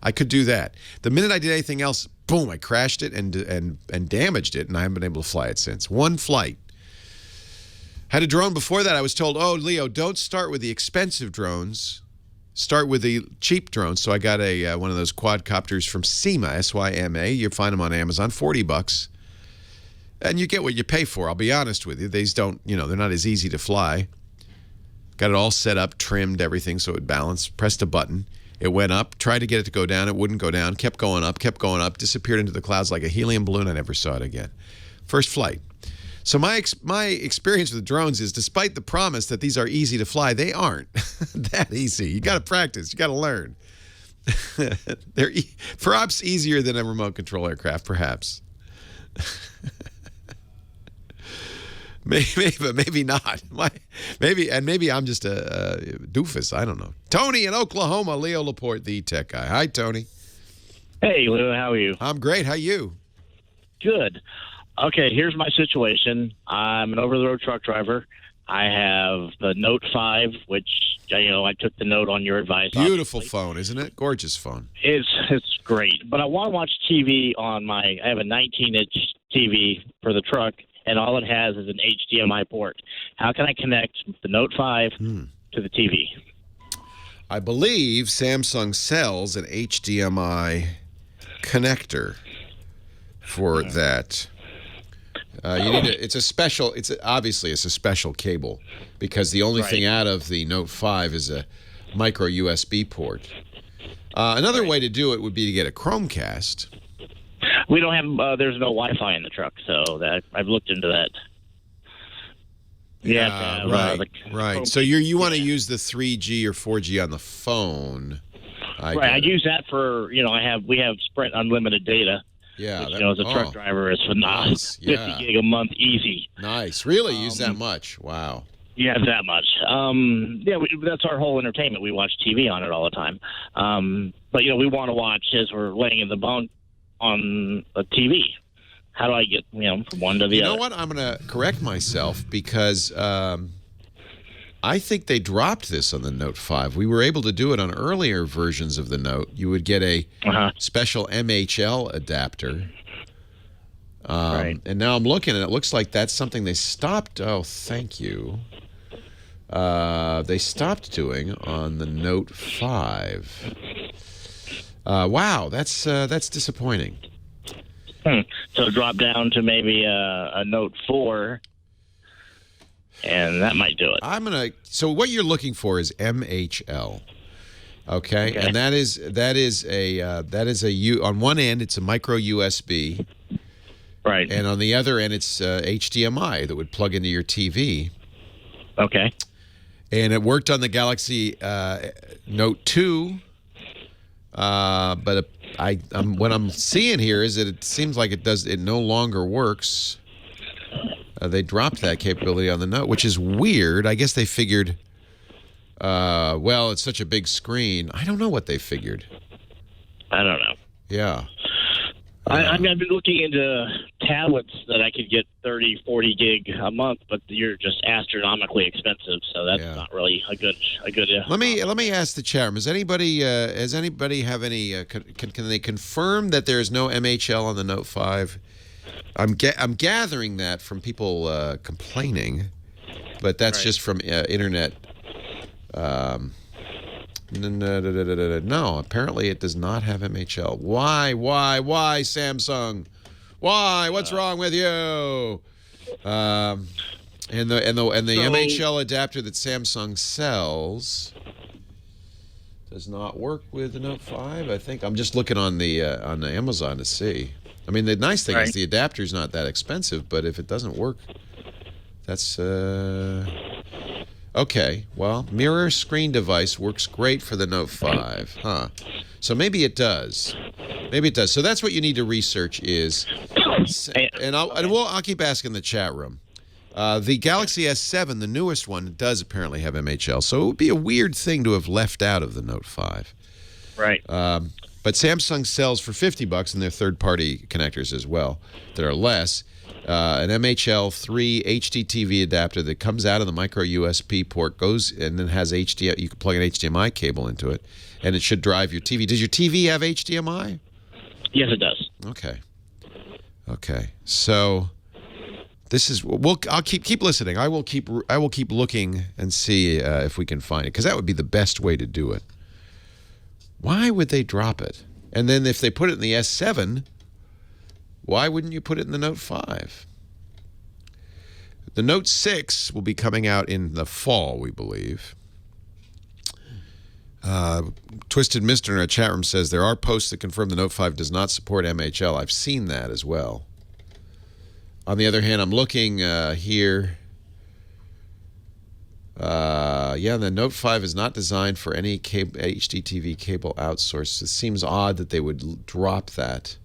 C: I could do that. The minute I did anything else, boom, I crashed it and damaged it, and I haven't been able to fly it since. One flight. Had a drone before that. I was told, oh, Leo, don't start with the expensive drones. Start with the cheap drones. So I got one of those quadcopters from Syma, S-Y-M-A. You find them on Amazon, $40. And you get what you pay for. I'll be honest with you. These don't, they're not as easy to fly. Got it all set up, trimmed, everything so it would balance. Pressed a button. It went up. Tried to get it to go down. It wouldn't go down. Kept going up. Disappeared into the clouds like a helium balloon. I never saw it again. First flight. So my experience with drones is, despite the promise that these are easy to fly, they aren't that easy. You got to practice. You got to learn. They're perhaps easier than a remote control aircraft, perhaps. Maybe, but maybe not. Maybe I'm just a doofus. I don't know. Tony in Oklahoma, Leo Laporte, the tech guy. Hi, Tony.
G: Hey, Leo, how are you?
C: I'm great. How you?
G: Good. Okay, here's my situation. I'm an over-the-road truck driver. I have the Note 5, which, I took the note on your advice.
C: Beautiful
G: obviously.
C: phone, isn't it? Gorgeous phone.
G: It's great. But I want to watch TV on I have a 19-inch TV for the truck, and all it has is an HDMI port. How can I connect the Note 5 to the TV?
C: I believe Samsung sells an HDMI connector for that. You need it's obviously a special cable, because the only thing out of the Note 5 is a micro USB port. Another way to do it would be to get a Chromecast.
G: We don't have there's no Wi-Fi in the truck, so I've looked into that.
C: Yeah, right. So you want to use the 3G or 4G on the phone.
G: I use that for, we have Sprint unlimited data.
C: Yeah,
G: which, as a truck driver is phenomenal.
C: Nice.
G: 50 gig a month, easy.
C: Nice. Really? Use that much? Wow.
G: Yeah, that much. That's our whole entertainment. We watch TV on it all the time. But we want to watch as we're laying in the bunk on a TV. How do I get from one to the other?
C: You know what? I'm going to correct myself, because I think they dropped this on the Note 5. We were able to do it on earlier versions of the Note. You would get a special MHL adapter. And now I'm looking, and it looks like that's something they stopped. Oh, thank you. They stopped doing on the Note 5. Wow, that's disappointing.
G: So drop down to maybe a Note 4. And that might do it.
C: So what you're looking for is MHL, okay? And that is on one end it's a micro USB,
G: right?
C: And on the other end it's HDMI that would plug into your TV.
G: Okay.
C: And it worked on the Galaxy Note 2, but what I'm seeing here is that it seems like it no longer works. They dropped that capability on the Note, which is weird. I guess they figured, it's such a big screen. I don't know what they figured.
G: I don't know.
C: Yeah.
G: I've been looking into tablets that I could get 30, 40 gig a month, but you're just astronomically expensive, so that's not really a good.
C: Let me ask the chat room. Has anybody have any? Can they confirm that there is no MHL on the Note 5? I'm gathering that from people complaining, but that's just from internet. No, apparently it does not have MHL. Why, Samsung? Why? What's wrong with you? And the MHL adapter that Samsung sells does not work with the Note 5. I think I'm just looking on the Amazon to see. I mean, the nice thing is the adapter's not that expensive, but if it doesn't work, that's okay. Well, mirror screen device works great for the Note 5, huh? So maybe it does. So that's what you need to research is, and I'll keep asking the chat room. The Galaxy S7, the newest one, does apparently have MHL, so it would be a weird thing to have left out of the Note 5.
G: Right.
C: But Samsung sells for $50 in their third-party connectors as well that are less. An MHL 3 HDTV adapter that comes out of the micro USB port, goes and then has HDMI. You can plug an HDMI cable into it, and it should drive your TV. Does your TV have HDMI?
G: Yes, it does.
C: Okay. So this is. I'll keep listening. I will keep looking and see if we can find it, because that would be the best way to do it. Why would they drop it? And then if they put it in the S7, why wouldn't you put it in the Note 5? The Note 6 will be coming out in the fall, we believe. Twisted Mister in our chat room says there are posts that confirm the Note 5 does not support MHL. I've seen that as well. On the other hand, I'm looking here. The Note 5 is not designed for any HDTV cable outsource. It seems odd that they would drop that.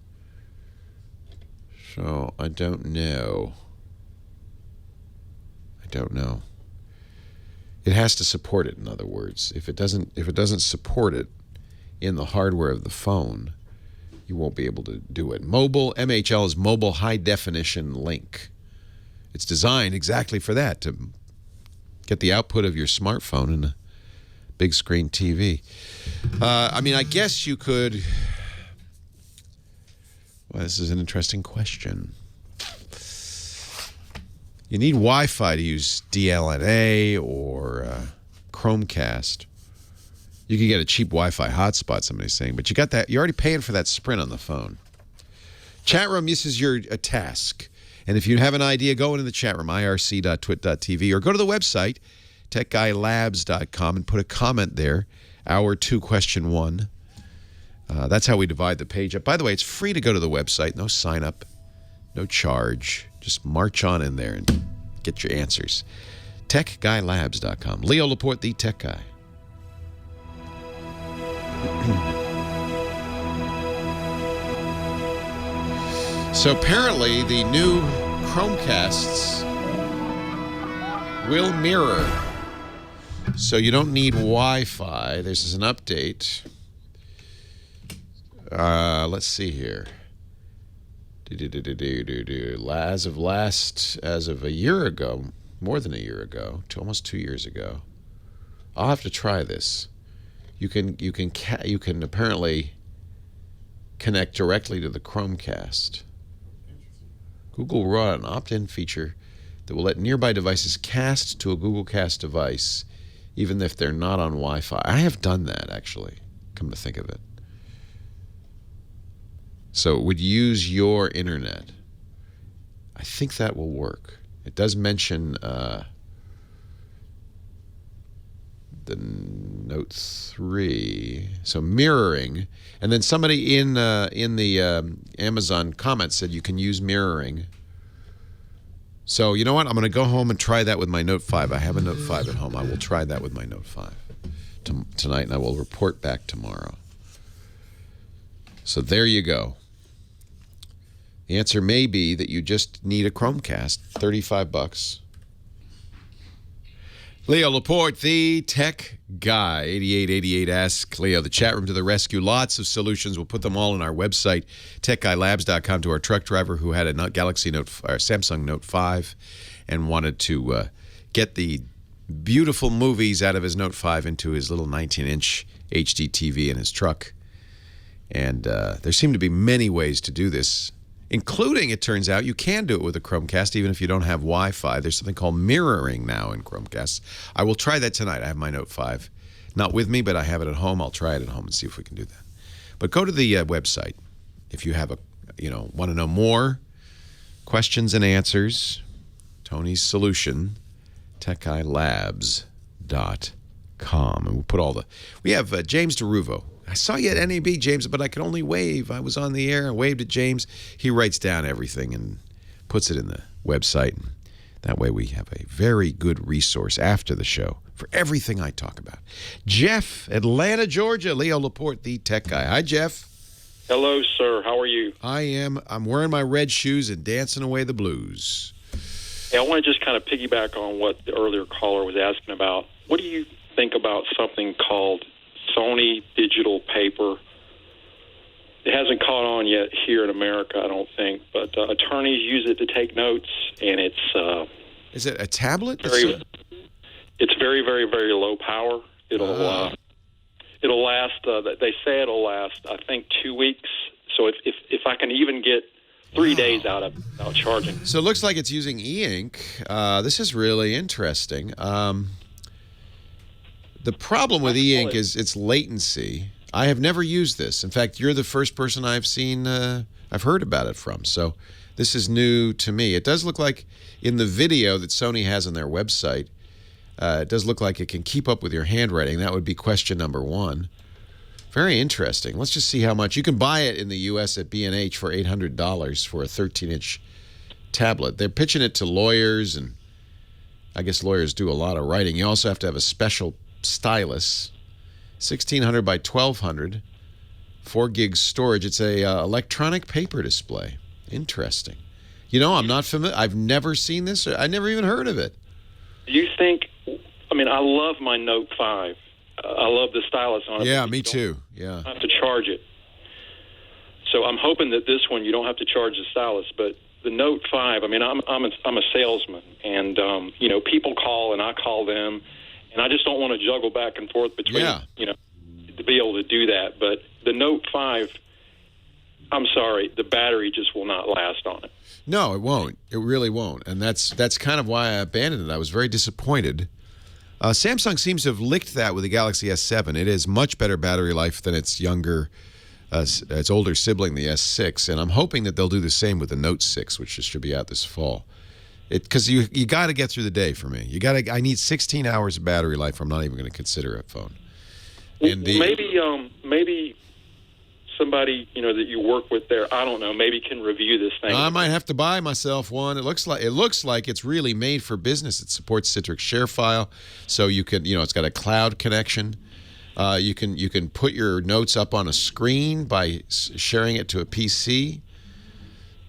C: So I don't know. It has to support it, in other words. If it doesn't support it in the hardware of the phone, you won't be able to do it. MHL is Mobile High Definition Link. It's designed exactly for that, to get the output of your smartphone in a big screen TV. I guess you could... Well, this is an interesting question. You need Wi-Fi to use DLNA or Chromecast. You can get a cheap Wi-Fi hotspot, somebody's saying, but you got that. You're already paying for that Sprint on the phone. Chat room, this is your task. And if you have an idea, go into the chat room, irc.twit.tv, or go to the website, techguylabs.com, and put a comment there. Hour 2, question 1. That's how we divide the page up. By the way, it's free to go to the website. No sign up, no charge. Just march on in there and get your answers. techguylabs.com. Leo Laporte, the Tech Guy. So apparently the new Chromecasts will mirror. So you don't need Wi-Fi. This is an update. Let's see here. As of a year ago, more than a year ago, almost 2 years ago. I'll have to try this. You can apparently connect directly to the Chromecast. Google rolled out an opt-in feature that will let nearby devices cast to a Google Cast device, even if they're not on Wi-Fi. I have done that, actually, come to think of it. So it would use your internet. I think that will work. It does mention the Note 3. So mirroring. And then somebody in the Amazon comments said you can use mirroring. So you know what? I'm going to go home and try that with my Note 5. I have a Note 5 at home. I will try that with my Note 5 tonight, and I will report back tomorrow. So there you go. The answer may be that you just need a Chromecast, $35. Leo Laporte, the Tech Guy, 8888 Ask Leo. The chat room to the rescue. Lots of solutions. We'll put them all on our website, techguylabs.com, to our truck driver who had a Samsung Note 5 and wanted to get the beautiful movies out of his Note 5 into his little 19-inch HD TV in his truck. And there seem to be many ways to do this, including, it turns out, you can do it with a Chromecast even if you don't have Wi-Fi. There's something called mirroring now in Chromecasts. I will try that tonight. I have my Note 5. Not with me, but I have it at home. I'll try it at home and see if we can do that. But go to the website if you have want to know more questions and answers. Tony's solution, techguylabs.com. And we'll put we have James DeRuvo. I saw you at NAB, James, but I could only wave. I was on the air and waved at James. He writes down everything and puts it in the website. That way we have a very good resource after the show for everything I talk about. Jeff, Atlanta, Georgia. Leo Laporte, the Tech Guy. Hi, Jeff.
H: Hello, sir. How are you?
C: I'm wearing my red shoes and dancing away the blues.
H: Hey, I want to just kind of piggyback on what the earlier caller was asking about. What do you think about something called Sony digital paper? It hasn't caught on yet here in America, I don't think, but attorneys use it to take notes, and it's...
C: Is it a tablet?
H: It's very, very, very low power. It'll last, they say it'll last, I think, 2 weeks. So if I can even get 3 days out of it without charging.
C: So it looks like it's using e-ink. This is really interesting. The problem with e-ink is its latency. I have never used this. In fact, you're the first person I've heard about it from. So this is new to me. It does look like in the video that Sony has on their website, it does look like it can keep up with your handwriting. That would be question number 1. Very interesting. Let's just see how much. You can buy it in the U.S. at B&H for $800 for a 13-inch tablet. They're pitching it to lawyers, and I guess lawyers do a lot of writing. You also have to have a special stylus. 1600 by 1200, 4 gigs storage. It's a electronic paper display. Interesting. You know, I'm not familiar. I've never seen this. I never even heard of it.
H: Do you think? I mean, I love my Note 5. I love the stylus on it.
C: Yeah, me too. Yeah.
H: I have to charge it. So I'm hoping that this one you don't have to charge the stylus, but the Note 5. I mean, I'm a salesman, and you know, people call and I call them, and I just don't want to juggle back and forth between you know, to be able to do that. But the Note 5, I'm sorry, the battery just will not last on it.
C: No, it won't. It really won't, and that's kind of why I abandoned it. I was very disappointed. Samsung seems to have licked that with the Galaxy S7. It has much better battery life than its older sibling, the S6, and I'm hoping that they'll do the same with the Note 6, which should be out this fall. Because you got to get through the day for me. I need 16 hours of battery life. I'm not even going to consider a phone. And
H: maybe somebody, you know, that you work with there, I don't know, maybe can review this thing.
C: I might have to buy myself one. It looks like it's really made for business. It supports Citrix ShareFile, so you can, you know, it's got a cloud connection. You can put your notes up on a screen by sharing it to a PC.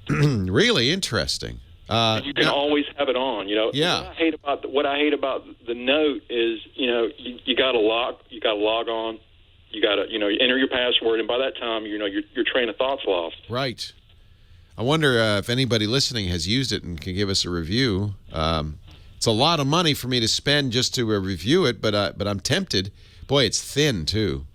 C: Really interesting.
H: And you can always have it on. You know,
C: yeah.
H: What I hate about the Note is, you know, you got to log on. You got to, you know, you enter your password, and by that time, you know, your train of thought's lost.
C: Right. I wonder if anybody listening has used it and can give us a review. It's a lot of money for me to spend just to review it, but I'm tempted. Boy, it's thin too.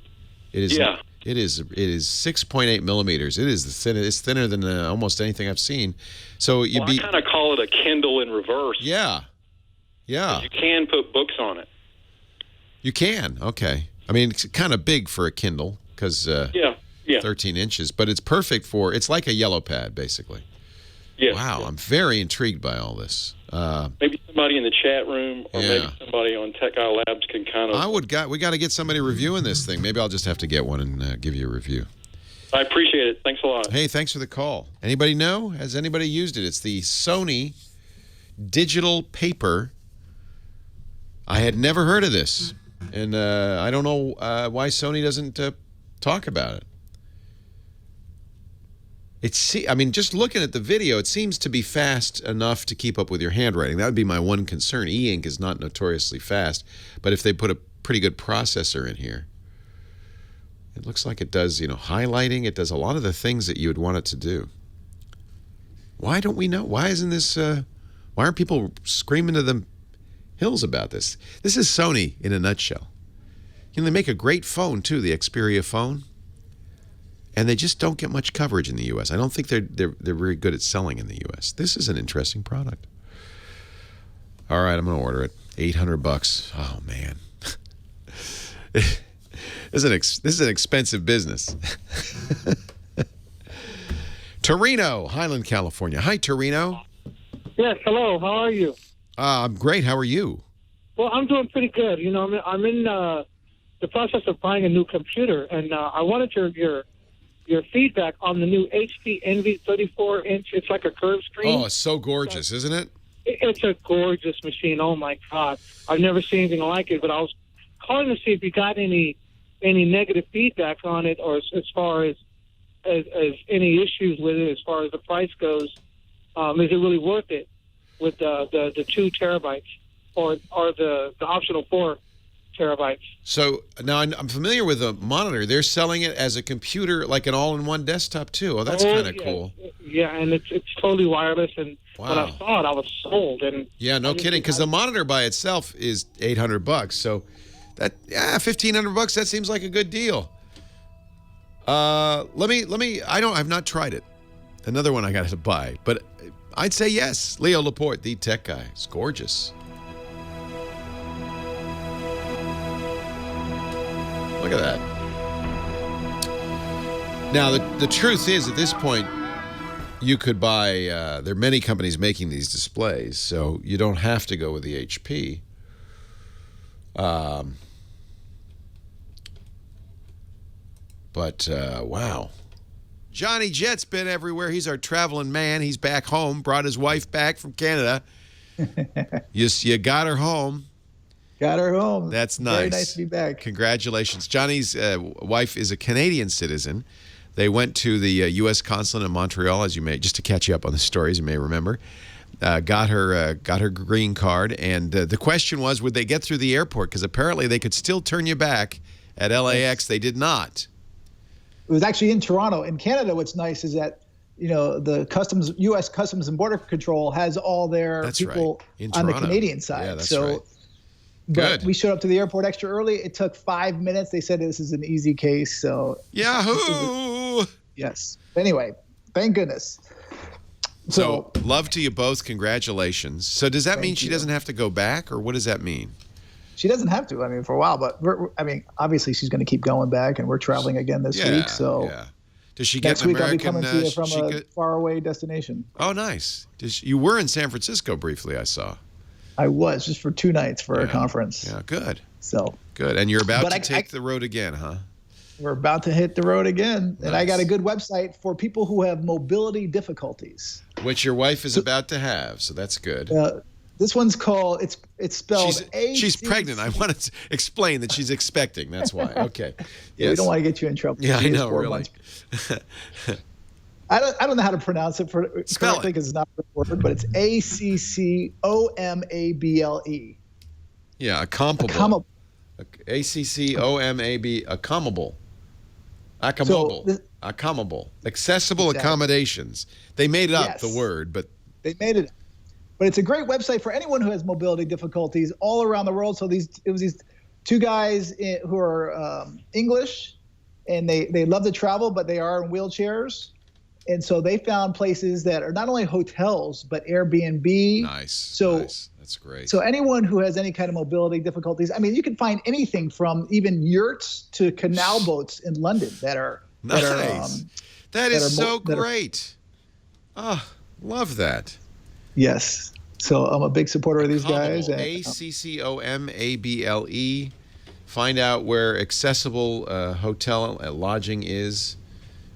C: It is. Yeah. It is 6.8 millimeters. It's thinner than almost anything I've seen. So I
H: kind of call it a Kindle in reverse.
C: Yeah. Yeah.
H: You can put books on it.
C: You can. Okay. I mean, it's kind of big for a Kindle because 13 inches, but it's perfect for. It's like a yellow pad, basically.
H: Yeah.
C: Wow, I'm very intrigued by all this.
H: Maybe somebody in the chat room, or maybe somebody on Tech Guy Labs can kind of.
C: We got to get somebody reviewing this thing. Maybe I'll just have to get one and give you a review.
H: I appreciate it. Thanks a lot.
C: Hey, thanks for the call. Anybody know? Has anybody used it? It's the Sony digital paper. I had never heard of this, and I don't know why Sony doesn't talk about it. I mean, just looking at the video, it seems to be fast enough to keep up with your handwriting. That would be my one concern. E-ink is not notoriously fast, but if they put a pretty good processor in here, it looks like it does, you know, highlighting. It does a lot of the things that you would want it to do. Why don't we know? Why isn't this? Why aren't people screaming to the hills about this? This is Sony in a nutshell. You know, they make a great phone too, the Xperia phone. And they just don't get much coverage in the U.S. I don't think they're very good at selling in the U.S. This is an interesting product. All right, I'm going to order it. $800. Oh man, this is an expensive business. Torino, Highland, California. Hi, Torino.
I: Yes, hello. How are you?
C: I'm great. How are you?
I: Well, I'm doing pretty good. You know, I'm in the process of buying a new computer, and I wanted your feedback on the new HP Envy 34-inch. It's like a curved screen.
C: Oh, it's so gorgeous, isn't it?
I: It's a gorgeous machine. Oh, my God. I've never seen anything like it, but I was calling to see if you got any negative feedback on it, or as far as any issues with it as far as the price goes. Is it really worth it with the 2 terabytes or the optional 4 terabytes?
C: So now I'm familiar with the monitor. They're selling it as a computer, like an all-in-one desktop too. Oh, that's kind of cool.
I: Yeah, and it's totally wireless. And
C: wow.
I: When I saw it, I was sold. And
C: yeah, no kidding. Because the monitor by itself is $800. So that $1,500. That seems like a good deal. Let me. I've not tried it. Another one I got to buy, but I'd say yes. Leo Laporte, the tech guy. It's gorgeous. Look at that. Now, the truth is, at this point, you could buy, there are many companies making these displays, so you don't have to go with the HP. But, wow. Johnny Jet's been everywhere. He's our traveling man. He's back home. Brought his wife back from Canada. You got her home.
J: Got her home.
C: That's nice.
J: Very nice to be back.
C: Congratulations. Johnny's wife is a Canadian citizen. They went to the U.S. consulate in Montreal, just to catch you up on the stories, you may remember. Got her green card, and the question was, would they get through the airport? Because apparently they could still turn you back at LAX. They did not.
J: It was actually in Toronto. In Canada, what's nice is that the U.S. Customs and Border Control has all their people on the Canadian side.
C: Yeah, that's right.
J: But we showed up to the airport extra early. It took 5 minutes. They said this is an easy case. So
C: Yahoo!
J: Yes. Anyway, thank goodness.
C: So love to you both. Congratulations. So does that mean she doesn't have to go back, or what does that mean?
J: She doesn't have to. I mean, for a while, but obviously she's going to keep going back, and we're traveling again this week. So
C: does she get
J: next week I'll be coming to you from a faraway destination.
C: Oh, nice. You were in San Francisco briefly, I saw.
J: I was, just for 2 nights for a conference.
C: Yeah, good.
J: So
C: good. And you're about to take the road again, huh?
J: We're about to hit the road again. Nice. And I got a good website for people who have mobility difficulties.
C: Which your wife is about to have, so that's good.
J: This one's called, it's spelled A.
C: She's pregnant. I want to explain that she's expecting. That's why. Okay.
J: Yeah, we don't want to get you in trouble.
C: Yeah, I know, really.
J: I don't know how to pronounce it correctly because it's not the word, but it's ACCOMABLE.
C: Yeah, accomable. ACCOMAB, accomable. Accomable. Accessible accommodations. They made up the word, but
J: they made it. But it's a great website for anyone who has mobility difficulties all around the world. So it was these 2 guys who are English, and they love to travel, but they are in wheelchairs. And so they found places that are not only hotels, but Airbnb.
C: Nice.
J: Nice.
C: That's great.
J: So anyone who has any kind of mobility difficulties, I mean, you can find anything from even yurts to canal boats in London that are
C: nice. That is so great. Love that.
J: Yes. So I'm a big supporter of these guys.
C: ACCOMABLE. Find out where accessible hotel lodging is.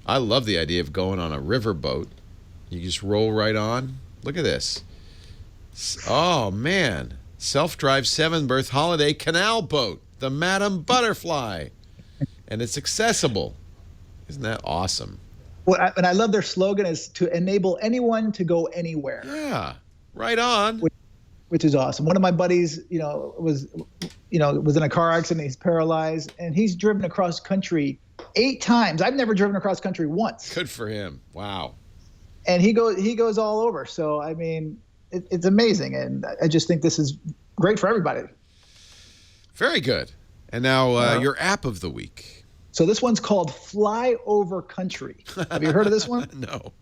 C: I love the idea of going on a riverboat. You just roll right on. Look at this. Oh, man. Self-drive 7-berth holiday canal boat. The Madam Butterfly. And it's accessible. Isn't that awesome?
J: Well, and I love their slogan is to enable anyone to go anywhere.
C: Yeah. Right on.
J: Which is awesome. One of my buddies, was in a car accident. He's paralyzed, and he's driven across country 8 times. I've never driven across country once.
C: Good for him. Wow.
J: And he goes all over. So I mean, it's amazing, and I just think this is great for everybody.
C: Very good. And now your app of the week.
J: So this one's called Flyover Country. Have you heard of this one?
C: No.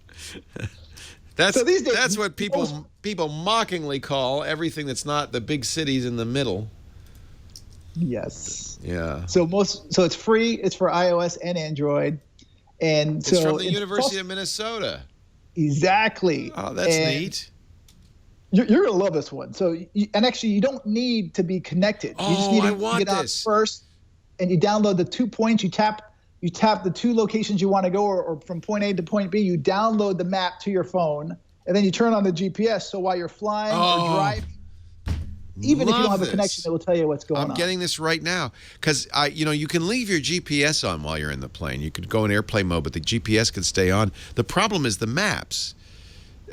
C: That's what people mockingly call everything that's not the big cities in the middle.
J: Yes.
C: Yeah.
J: So it's free. It's for iOS and Android, and
C: it's from the University of Minnesota.
J: Exactly.
C: Oh, that's neat.
J: You're gonna love this one. So, actually, you don't need to be connected. You just need to get on first, and you download the 2 points. You tap the 2 locations you want to go, or from point A to point B. You download the map to your phone, and then you turn on the GPS. So while you're flying or driving, even if you don't have a connection, it will tell you what's going on.
C: I'm getting this right now because you can leave your GPS on while you're in the plane. You could go in airplane mode, but the GPS can stay on. The problem is the maps.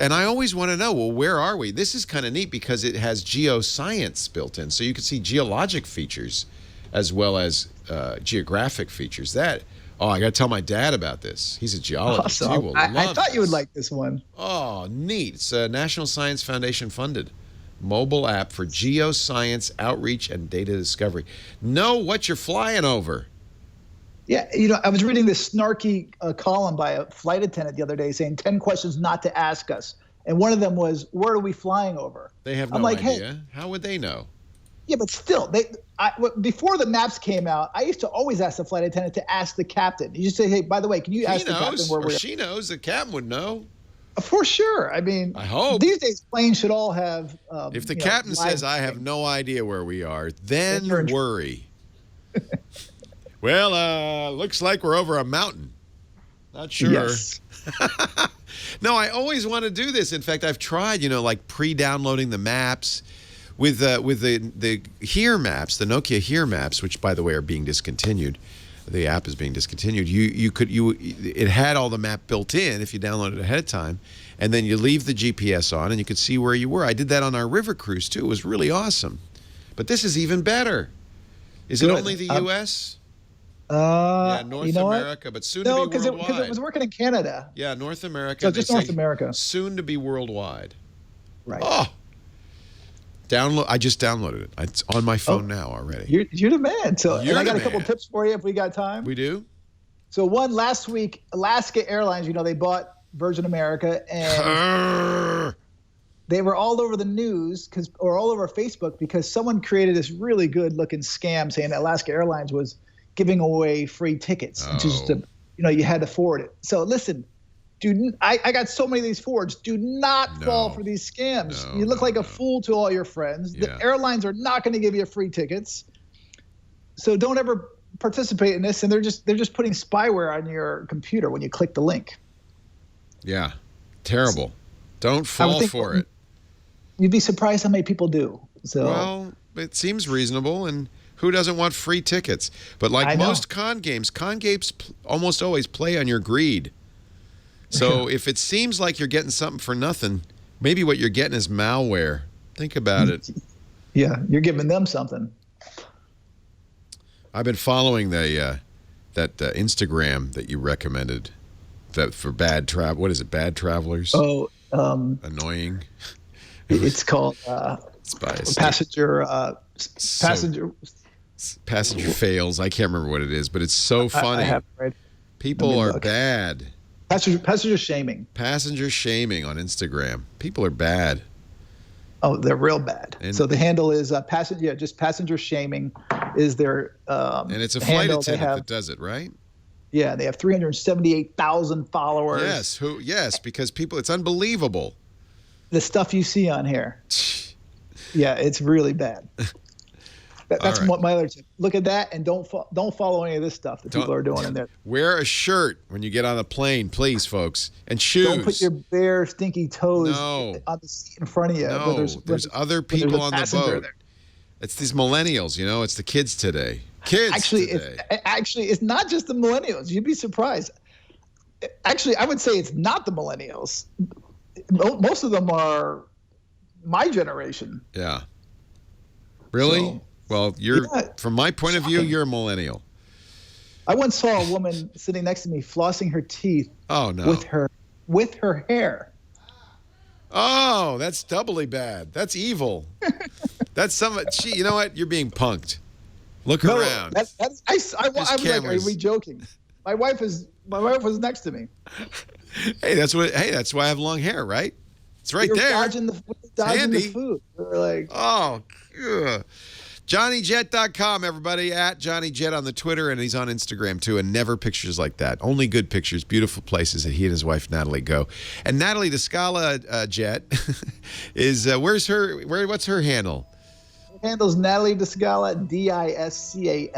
C: And I always want to know, well, where are we? This is kind of neat because it has geoscience built in, so you can see geologic features as well as geographic features. I got to tell my dad about this. He's a geologist.
J: Awesome.
C: He will love
J: I thought you would like this one.
C: Oh, neat. It's a National Science Foundation funded mobile app for geoscience outreach and data discovery. Know what you're flying over.
J: Yeah, I was reading this snarky column by a flight attendant the other day saying 10 questions not to ask us. And one of them was, where are we flying over?
C: They have no idea. Hey, how would they know?
J: Yeah, but still, before the maps came out, I used to always ask the flight attendant to ask the captain. You just say, hey, by the way, can you ask the captain where we're
C: She knows. The captain would know.
J: For sure. I mean,
C: I hope.
J: These days, planes should all have...
C: if the captain says, I have no idea where we are, then worry. Well, looks like we're over a mountain. Not sure.
J: Yes.
C: No, I always want to do this. In fact, I've tried, like pre-downloading the maps with the Here maps, the Nokia Here maps, which by the way are being discontinued. The app is being discontinued. It had all the map built in if you downloaded it ahead of time, and then you leave the GPS on and you could see where you were. I did that on our river cruise too. It was really awesome. But this is even better. Is it only the U.S.? North America, but soon to be worldwide. No,
J: because it was working in Canada.
C: Yeah, North America.
J: So just North America.
C: Soon to be worldwide.
J: Right.
C: Oh, I just downloaded it. It's on my phone now already.
J: You're the man. So I got a couple tips for you if we got time.
C: We do.
J: So one last week, Alaska Airlines. They bought Virgin America, and they were all over the news or all over Facebook because someone created this really good-looking scam saying that Alaska Airlines was giving away free tickets, which is you had to forward it. So listen. I got so many of these forwards. Do not fall for these scams. You look like a fool to all your friends. The airlines are not going to give you free tickets. So don't ever participate in this. And they're just putting spyware on your computer when you click the link.
C: Yeah. Terrible. Don't fall for it.
J: You'd be surprised how many people do.
C: Well, it seems reasonable, and who doesn't want free tickets? But like most con games almost always play on your greed. So if it seems like you're getting something for nothing, maybe what you're getting is malware. Think about it.
J: Yeah, you're giving them something.
C: I've been following that Instagram that you recommended that for bad travel. What is it? Bad travelers?
J: Oh,
C: annoying.
J: It's called passenger
C: fails. I can't remember what it is, but it's so funny.
J: I have it right.
C: People are bad.
J: Passenger shaming.
C: Passenger shaming on Instagram. People are bad.
J: Oh, they're real bad. So the handle is passenger shaming is their
C: and it's a flight attendant that does it, right?
J: Yeah, they have 378,000 followers.
C: Yes, because it's unbelievable.
J: The stuff you see on here. Yeah, it's really bad. That's what my other tip. Look at that and don't follow any of this stuff that people are doing in there.
C: Wear a shirt when you get on a plane, please, folks, and shoes.
J: Don't put your bare, stinky toes on the seat in front of you.
C: No, there's other people on the boat. It's these millennials, It's the kids today.
J: It's not just the millennials. You'd be surprised. Actually, I would say it's not the millennials. Most of them are my generation.
C: Yeah. Really? Well, from my point of view, you're a millennial.
J: I once saw a woman sitting next to me flossing her teeth.
C: Oh no!
J: With her hair.
C: Oh, that's doubly bad. That's evil. That's you know what? You're being punked. Look around.
J: I'm like, are we joking? My wife was next to me.
C: Hey, that's why I have long hair, right? It's right there.
J: Dodging the food. We're like,
C: oh, yeah. JohnnyJet.com, everybody. At JohnnyJet on the Twitter, and he's on Instagram too. And never pictures like that. Only good pictures, beautiful places that he and his wife Natalie go. And Natalie Descala Jet is what's her handle?
J: Her handle's Natalie Descala, Discala,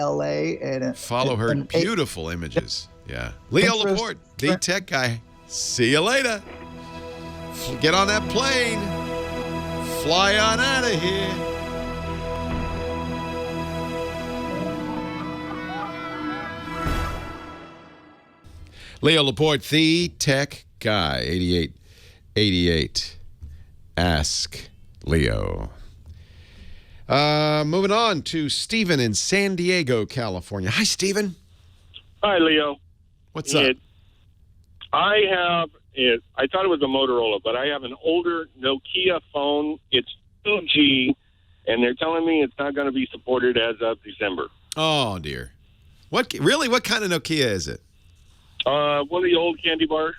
J: and
C: follow her beautiful images. Yeah, Leo Laporte, the tech guy. See you later. Get on that plane. Fly on out of here. Leo Laporte, the tech guy, 8888. Ask Leo. Moving on to Stephen in San Diego, California. Hi, Stephen.
K: Hi, Leo.
C: What's up?
K: I thought it was a Motorola, but I have an older Nokia phone. It's 2G, and they're telling me it's not going to be supported as of December.
C: Oh, dear. What kind of Nokia is it?
K: One of the old candy bars.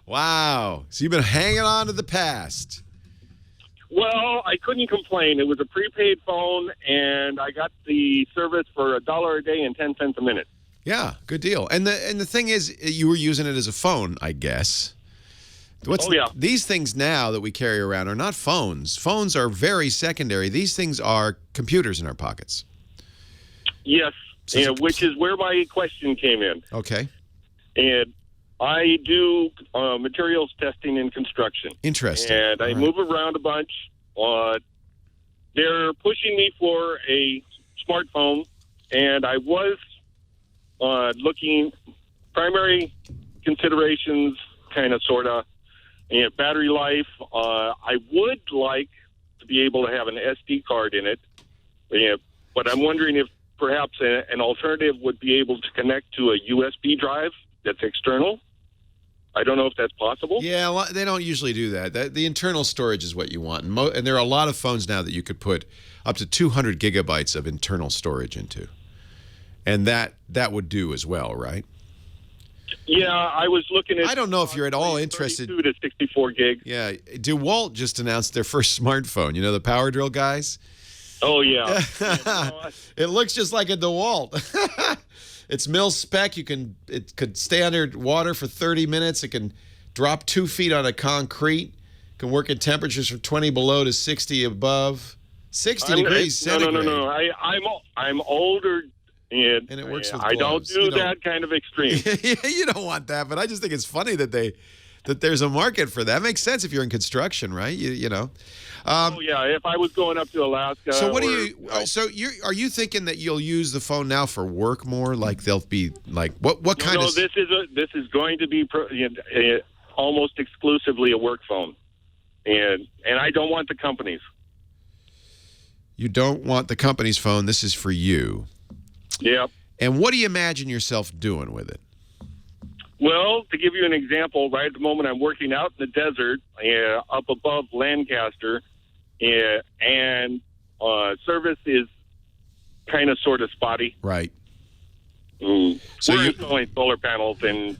C: Wow. So you've been hanging on to the past.
K: Well, I couldn't complain. It was a prepaid phone, and I got the service for $1 a day and 10 cents a minute.
C: Yeah, good deal. And the thing is, you were using it as a phone, I guess. These things now that we carry around are not phones. Phones are very secondary. These things are computers in our pockets.
K: Yes, which is where my question came in.
C: Okay.
K: And I do materials testing and construction.
C: Interesting.
K: And I move around a bunch. They're pushing me for a smartphone, and I was looking primary considerations, kind of, sort of, battery life. I would like to be able to have an SD card in it, but I'm wondering if perhaps an alternative would be able to connect to a USB drive that's external. I don't know if that's possible.
C: Yeah, they don't usually do that. The internal storage is what you want. And there are a lot of phones now that you could put up to 200 gigabytes of internal storage into. And that would do as well, right?
K: Yeah, I was looking at...
C: I don't know if you're at all interested...
K: 32 to 64 gig.
C: Yeah. DeWalt just announced their first smartphone. You know, the power drill guys?
K: Oh, yeah.
C: It looks just like a DeWalt. It's mil spec. It could stay under water for 30 minutes. It can drop 2 feet on a concrete. It can work at temperatures from 20 below to 60 above. 60 degrees centigrade.
K: No. I'm older, and
C: it works with
K: I don't do that kind of extreme.
C: You don't want that, but I just think it's funny that there's a market for that. It makes sense if you're in construction, right? You know.
K: Oh yeah, if I was going up to Alaska.
C: So what are you thinking that you'll use the phone now for work more? Like they'll be like what kind of?
K: No, this is going to be almost exclusively a work phone, and I don't want the company's.
C: You don't want the company's phone. This is for you.
K: Yep.
C: And what do you imagine yourself doing with it?
K: Well, to give you an example, right at the moment I'm working out in the desert up above Lancaster, and service is kind of sort of spotty.
C: Right.
K: So we're installing solar panels, and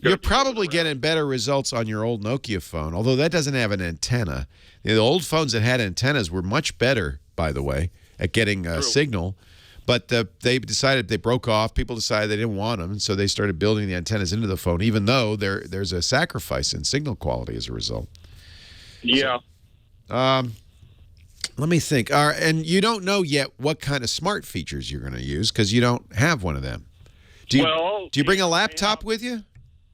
C: you're probably getting better results on your old Nokia phone, although that doesn't have an antenna. The old phones that had antennas were much better, by the way, at getting a signal. But they broke off. People decided they didn't want them, and so they started building the antennas into the phone, even though there's a sacrifice in signal quality as a result.
K: Yeah.
C: So, let me think. And you don't know yet what kind of smart features you're going to use because you don't have one of them. Do you bring a laptop with you?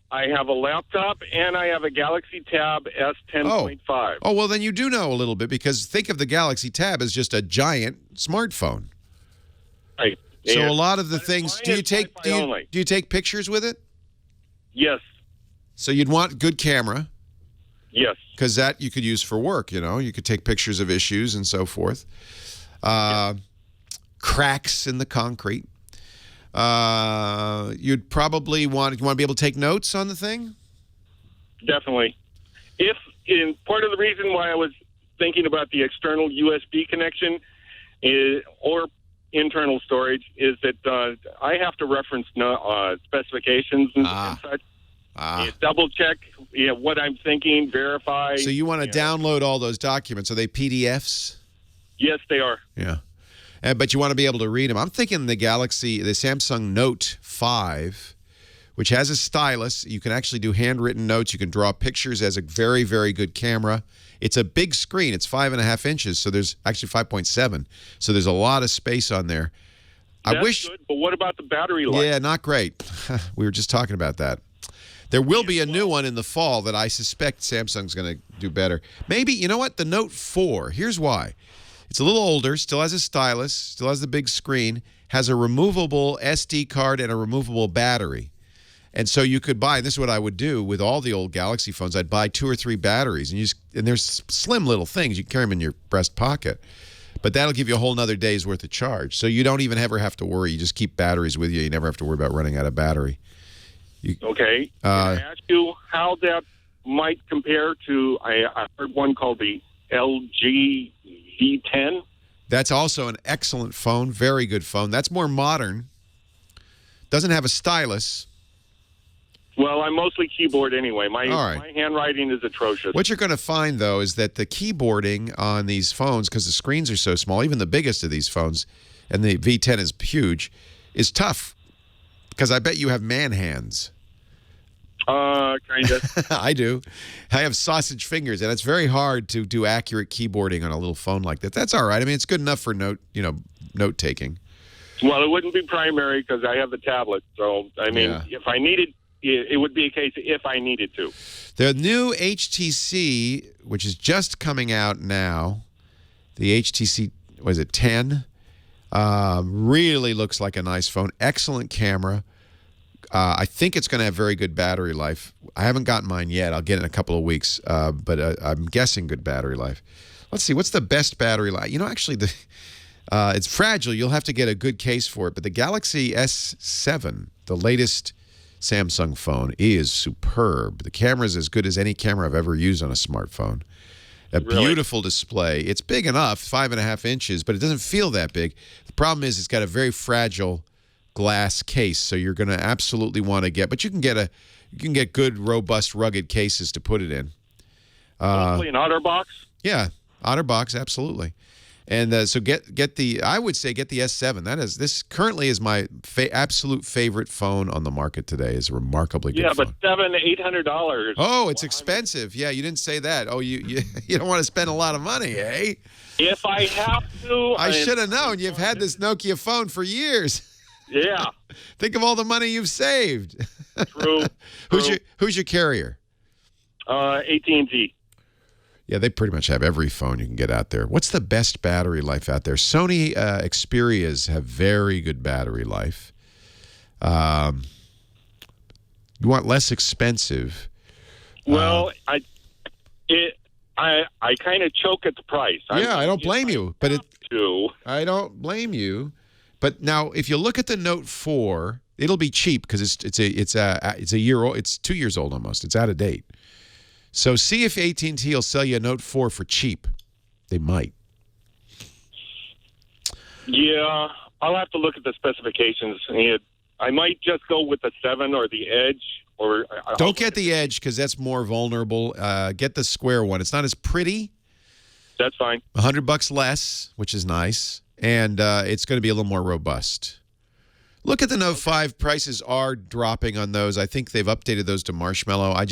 K: I have a laptop, and I have a Galaxy Tab S10.5.
C: Oh, well, then you do know a little bit, because think of the Galaxy Tab as just a giant smartphone.
K: Right.
C: So a lot of the things, do you take pictures with it?
K: Yes.
C: So you'd want good camera.
K: Yes.
C: Because that you could use for work, you know. You could take pictures of issues and so forth. Cracks in the concrete. You'd probably want to be able to take notes on the thing?
K: Definitely. Part of the reason why I was thinking about the external USB connection or internal storage is that I have to reference specifications and such. Double check what I'm thinking, verify.
C: So you want to download all those documents. Are they PDFs?
K: Yes, they are.
C: Yeah. But you want to be able to read them. I'm thinking the Samsung Note 5, which has a stylus. You can actually do handwritten notes. You can draw pictures. As a very, very good camera. It's a big screen. It's 5.5 inches, so there's actually 5.7. So there's a lot of space on there.
K: That's good, but what about the battery life?
C: Yeah, not great. We were just talking about that. There will be a new one in the fall that I suspect Samsung's going to do better. Maybe, you know what? The Note 4. Here's why. It's a little older, still has a stylus, still has the big screen, has a removable SD card and a removable battery. And so you could buy, and this is what I would do with all the old Galaxy phones, I'd buy 2 or 3 batteries, and there's slim little things. You can carry them in your breast pocket. But that'll give you a whole nother day's worth of charge. So you don't even ever have to worry. You just keep batteries with you. You never have to worry about running out of battery.
K: Okay. Can I ask you how that might compare to, I heard one called the LG V10?
C: That's also an excellent phone, very good phone. That's more modern. Doesn't have a stylus.
K: Well, I'm mostly keyboard anyway. My handwriting is atrocious.
C: What you're going to find, though, is that the keyboarding on these phones, because the screens are so small, even the biggest of these phones, and the V10 is huge, is tough. Because I bet you have man hands.
K: Kind of.
C: I do. I have sausage fingers, and it's very hard to do accurate keyboarding on a little phone like that. That's all right. I mean, it's good enough for note taking.
K: Well, it wouldn't be primary because I have the tablet. So, I mean, if I needed it would be a case if I needed to.
C: The new HTC, which is just coming out now, the HTC, was it 10? Really looks like a nice phone. Excellent camera. I think it's going to have very good battery life. I haven't gotten mine yet. I'll get it in a couple of weeks, but I'm guessing good battery life. Let's see. What's the best battery life? You know, actually, it's fragile. You'll have to get a good case for it. But the Galaxy S7, the latest Samsung phone, is superb. The camera is as good as any camera I've ever used on a smartphone. A beautiful display. It's big enough, 5.5 inches, but it doesn't feel that big. The problem is it's got a very fragile glass case, so you're going to absolutely want to get. But you can get good, robust, rugged cases to put it in.
K: Hopefully an OtterBox.
C: Yeah, OtterBox, absolutely. And so get the. I would say get the S7. This currently is my absolute favorite phone on the market today. Is a remarkably good phone.
K: Yeah, but $700-800.
C: Oh, it's expensive. Yeah, you didn't say that. Oh, you don't want to spend a lot of money, eh?
K: If I have to,
C: I should have known. You've had this Nokia phone for years.
K: Yeah.
C: Think of all the money you've saved.
K: True.
C: Who's your carrier?
K: AT&T.
C: Yeah, they pretty much have every phone you can get out there. What's the best battery life out there? Sony Xperias have very good battery life. You want less expensive.
K: Well, I kind of choke at the price.
C: I don't blame you, but I don't blame you. But now, if you look at the Note 4, it'll be cheap because it's a year old. It's 2 years old almost. It's out of date. So see if AT&T will sell you a Note 4 for cheap. They might.
K: Yeah, I'll have to look at the specifications. I might just go with the 7 or the Edge.
C: Don't get the Edge because that's more vulnerable. Get the square one. It's not as pretty.
K: That's fine.
C: $100 less, which is nice, and it's going to be a little more robust. Look at the Note 5. Prices are dropping on those. I think they've updated those to Marshmallow. I'm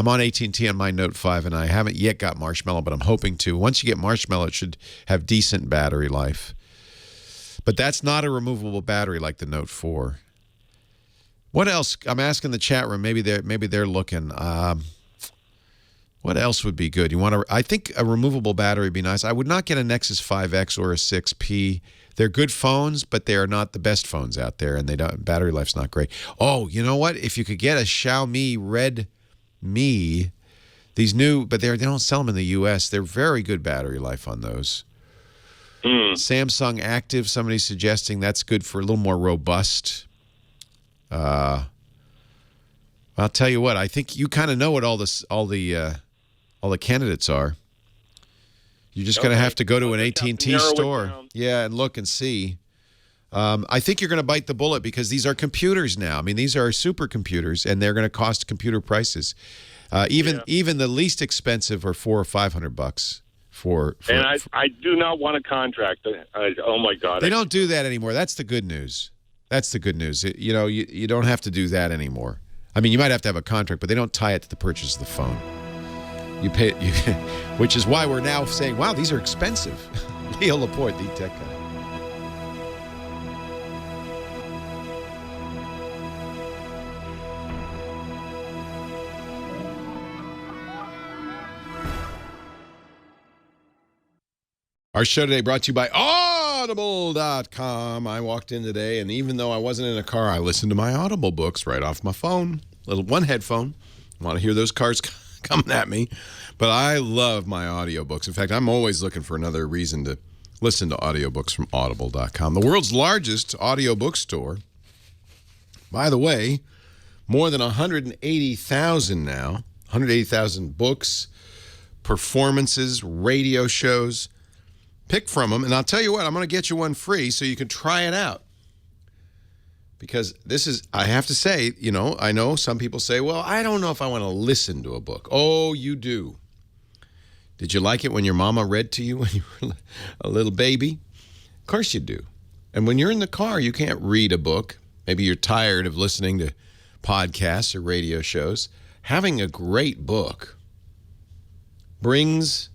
C: on AT&T on my Note 5, and I haven't yet got Marshmallow, but I'm hoping to. Once you get Marshmallow, it should have decent battery life. But that's not a removable battery like the Note 4. What else? I'm asking the chat room. Maybe they're looking. What else would be good? I think a removable battery would be nice. I would not get a Nexus 5X or a 6P. They're good phones, but they are not the best phones out there, and battery life's not great. Oh, you know what? If you could get a Xiaomi Redmi, these new, but they don't sell them in the U.S. They're very good battery life on those. Samsung Active, somebody's suggesting that's good for a little more robust. I'll tell you what. I think you kind of know what all the candidates are. You're just going to have to go to an AT&T store, and look and see. I think you're going to bite the bullet because these are computers now. I mean, these are supercomputers, and they're going to cost computer prices. Even the least expensive are $400 or $500
K: And I do not want a contract. Oh my God!
C: They don't do that anymore. That's the good news. That's the good news. You don't have to do that anymore. I mean, you might have to have a contract, but they don't tie it to the purchase of the phone. You pay, which is why we're now saying, wow, these are expensive. Leo Laporte, the tech guy. Our show today brought to you by Audible.com. I walked in today, and even though I wasn't in a car, I listened to my Audible books right off my phone. One headphone. I want to hear those cars coming at me. But I love my audiobooks. In fact, I'm always looking for another reason to listen to audiobooks from Audible.com. The world's largest audiobook store. By the way, more than 180,000 now. 180,000 books, performances, radio shows. Pick from them, and I'll tell you what, I'm going to get you one free so you can try it out. Because this is, I have to say, I know some people say, well, I don't know if I want to listen to a book. Oh, you do. Did you like it when your mama read to you when you were a little baby? Of course you do. And when you're in the car, you can't read a book. Maybe you're tired of listening to podcasts or radio shows. Having a great book brings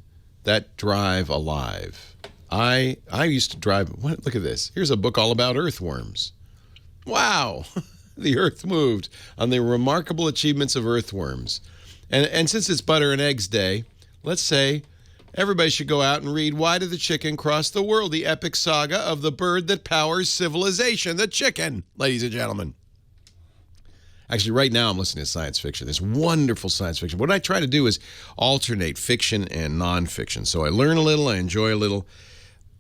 C: that drive alive. I used to drive. Look at this. Here's a book all about earthworms. Wow. the earth moved on the remarkable achievements of earthworms. And since it's Butter and Eggs Day, let's say everybody should go out and read Why Did the Chicken Cross the World? The epic saga of the bird that powers civilization, the chicken, ladies and gentlemen. Actually, right now I'm listening to science fiction. This wonderful science fiction. What I try to do is alternate fiction and nonfiction. So I learn a little, I enjoy a little,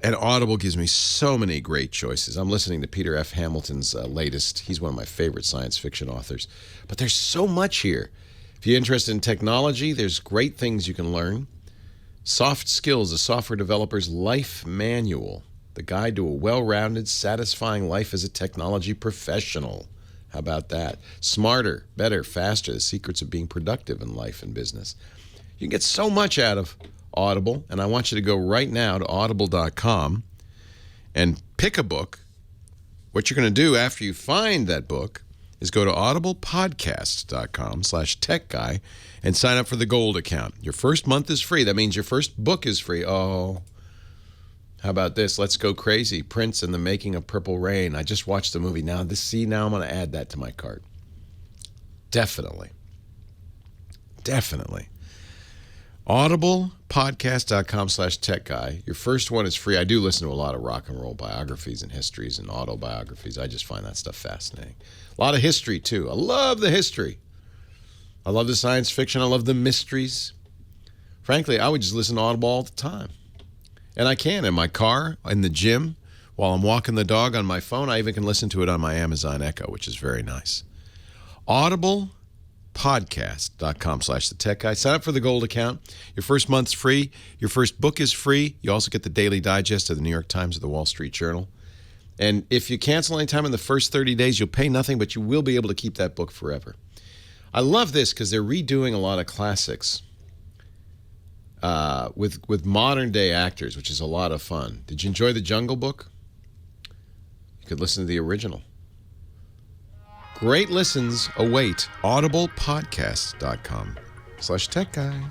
C: and Audible gives me so many great choices. I'm listening to Peter F. Hamilton's latest. He's one of my favorite science fiction authors. But there's so much here. If you're interested in technology, there's great things you can learn. Soft Skills, a software developer's life manual. The guide to a well-rounded, satisfying life as a technology professional. How about that? Smarter, better, faster, the secrets of being productive in life and business. You can get so much out of Audible, and I want you to go right now to audible.com and pick a book. What you're going to do after you find that book is go to audiblepodcasts.com/techguy and sign up for the Gold account. Your first month is free. That means your first book is free. Oh, how about this? Let's Go Crazy. Prince and the Making of Purple Rain. I just watched the movie. Now I'm going to add that to my cart. Definitely. audiblepodcast.com/techguy. Your first one is free. I do listen to a lot of rock and roll biographies and histories and autobiographies. I just find that stuff fascinating. A lot of history, too. I love the history. I love the science fiction. I love the mysteries. Frankly, I would just listen to Audible all the time. And I can in my car, in the gym, while I'm walking the dog on my phone. I even can listen to it on my Amazon Echo, which is very nice. audiblepodcast.com/thetechguy. Sign up for the Gold account. Your first month's free. Your first book is free. You also get the daily digest of the New York Times or the Wall Street Journal. And if you cancel any time in the first 30 days, you'll pay nothing, but you will be able to keep that book forever. I love this because they're redoing a lot of classics with modern-day actors, which is a lot of fun. Did you enjoy The Jungle Book? You could listen to the original. Great listens await. audiblepodcast.com/techguy.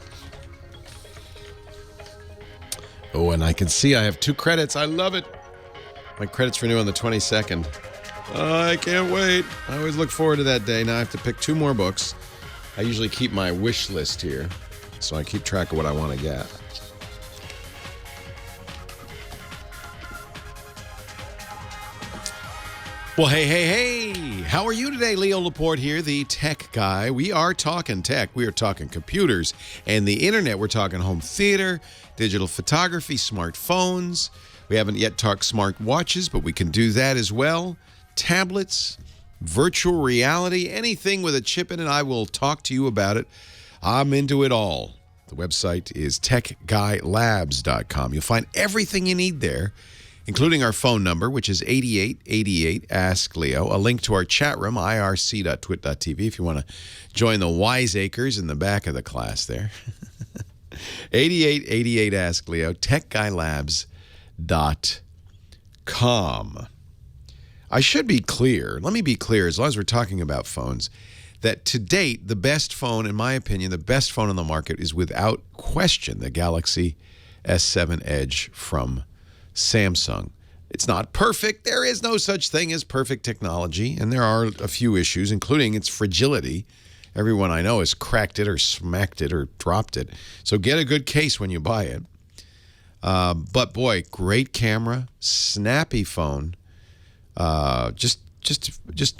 C: Oh, and I can see I have 2 credits. I love it. My credits renew on the 22nd. I can't wait. I always look forward to that day. Now I have to pick 2 more books. I usually keep my wish list here, so I keep track of what I want to get. Well, hey. How are you today? Leo Laporte here, the tech guy. We are talking tech. We are talking computers and the internet. We're talking home theater, digital photography, smartphones. We haven't yet talked smart watches, but we can do that as well. Tablets, virtual reality, anything with a chip in it, I will talk to you about it. I'm into it all. The website is techguylabs.com. You'll find everything you need there, including our phone number, which is 8888-ASK-LEO, a link to our chat room, irc.twit.tv, if you want to join the wiseacres in the back of the class there. 8888-ASK-LEO, techguylabs.com. I should be clear. Let me be clear, as long as we're talking about phones, that to date, the best phone, in my opinion, the best phone on the market is without question the Galaxy S7 Edge from Samsung. It's not perfect. There is no such thing as perfect technology, and there are a few issues, including its fragility. Everyone I know has cracked it or smacked it or dropped it. So get a good case when you buy it. But boy, great camera, snappy phone, just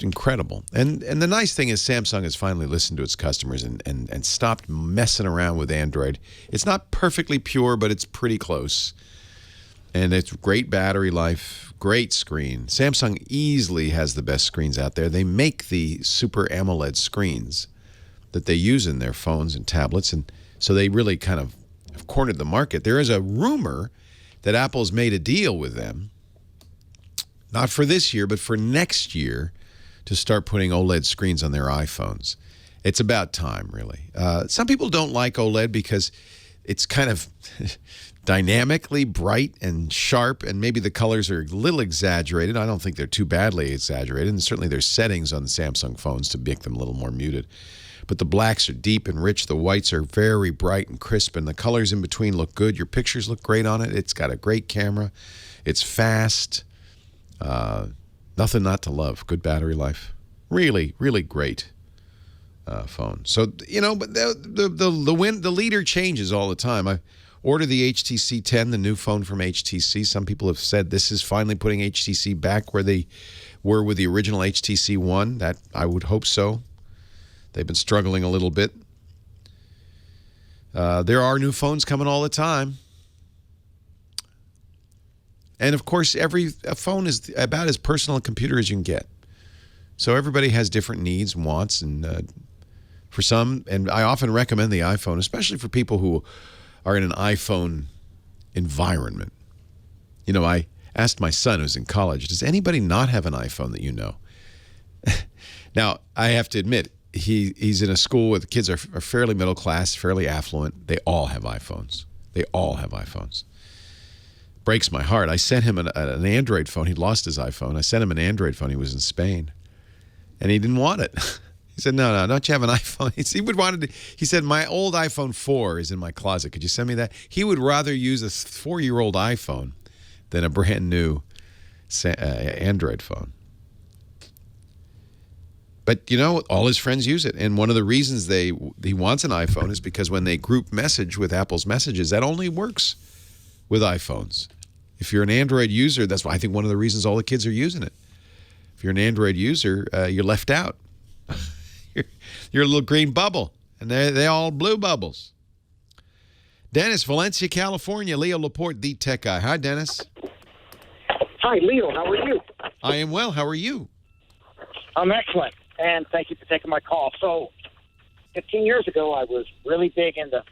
C: incredible. And the nice thing is Samsung has finally listened to its customers and stopped messing around with Android. It's not perfectly pure, but it's pretty close. And it's great battery life, great screen. Samsung easily has the best screens out there. They make the Super AMOLED screens that they use in their phones and tablets, and so they really kind of have cornered the market. There is a rumor that Apple's made a deal with them, not for this year, but for next year, to start putting OLED screens on their iPhones. It's about time, really. Some people don't like OLED because it's kind of dynamically bright and sharp, and maybe the colors are a little exaggerated. I don't think they're too badly exaggerated, and certainly there's settings on the Samsung phones to make them a little more muted. But the blacks are deep and rich. The whites are very bright and crisp, and the colors in between look good. Your pictures look great on it. It's got a great camera. It's fast. Nothing not to love. Good battery life. Really, really great phone. So, but the leader changes all the time. I ordered the HTC 10, the new phone from HTC. Some people have said this is finally putting HTC back where they were with the original HTC One. That I would hope so. They've been struggling a little bit. There are new phones coming all the time. And, of course, a phone is about as personal a computer as you can get. So everybody has different needs and wants. And for some, and I often recommend the iPhone, especially for people who are in an iPhone environment. I asked my son who's in college, does anybody not have an iPhone that you know? Now, I have to admit, he's in a school where the kids are fairly middle class, fairly affluent. They all have iPhones. They all have iPhones. Breaks my heart. I sent him an Android phone. He'd lost his iPhone. I sent him an Android phone. He was in Spain. And he didn't want it. He said, no, don't you have an iPhone? He said, my old iPhone 4 is in my closet. Could you send me that? He would rather use a 4-year-old iPhone than a brand new Android phone. But, all his friends use it. And one of the reasons he wants an iPhone is because when they group message with Apple's messages, that only works with iPhones. If you're an Android user, that's why I think one of the reasons all the kids are using it. If you're an Android user, you're left out. You're a little green bubble, and they all blue bubbles. Dennis, Valencia, California. Leo Laporte, the tech guy. Hi, Dennis.
L: Hi, Leo. How are you?
C: I am well. How are you?
L: I'm excellent, and thank you for taking my call. So, 15 years ago, I was really big into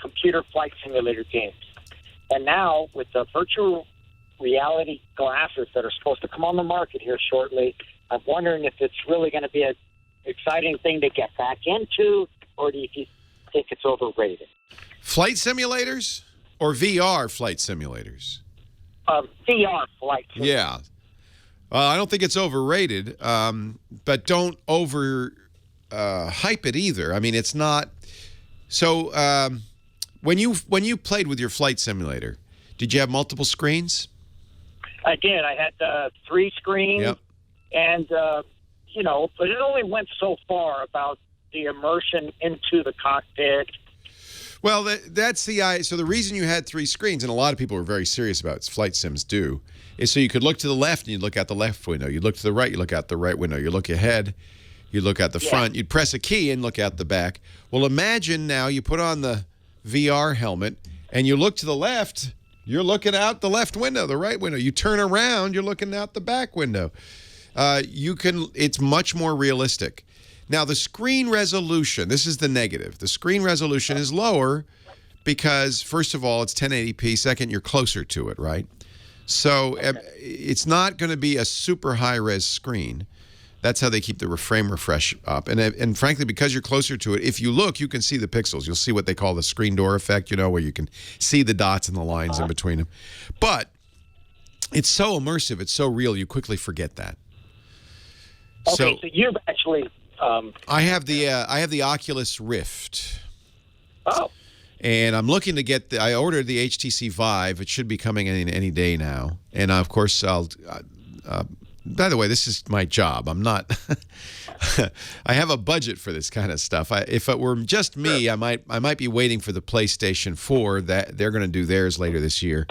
L: computer flight simulator games. And now, with the virtual reality glasses that are supposed to come on the market here shortly, I'm wondering if it's really going to be an exciting thing to get back into, or do you think it's overrated?
C: Flight simulators or VR flight simulators?
L: VR flight simulators.
C: Yeah. I don't think it's overrated, but don't hype it either. I mean, it's not. So when you played with your flight simulator, did you have multiple screens?
L: I did. I had 3 screens.
C: Yep.
L: And, but it only went so far about the immersion into the cockpit.
C: Well, that's so the reason you had 3 screens, and a lot of people were very serious about it, flight sims do, is so you could look to the left and you'd look out the left window. You look to the right, you look out the right window. You look ahead, you look out the front. You'd press a key and look out the back. Well, imagine now you put on the VR helmet and you look to the left, you're looking out the left window, the right window. You turn around, you're looking out the back window. It's much more realistic. Now, the screen resolution, this is the negative. The screen resolution is lower because, first of all, it's 1080p. Second, you're closer to it, right? So it's not going to be a super high-res screen. That's how they keep the frame refresh up. And frankly, because you're closer to it, if you look, you can see the pixels. You'll see what they call the screen door effect, where you can see the dots and the lines in between them. But it's so immersive, it's so real, you quickly forget that.
L: Okay, so you've actually...
C: I have the Oculus Rift.
L: Oh.
C: And I'm looking to get I ordered the HTC Vive. It should be coming any day now. And of course, by the way, this is my job. I'm not. I have a budget for this kind of stuff. If it were just me, I might be waiting for the PlayStation 4. That they're going to do theirs later this year.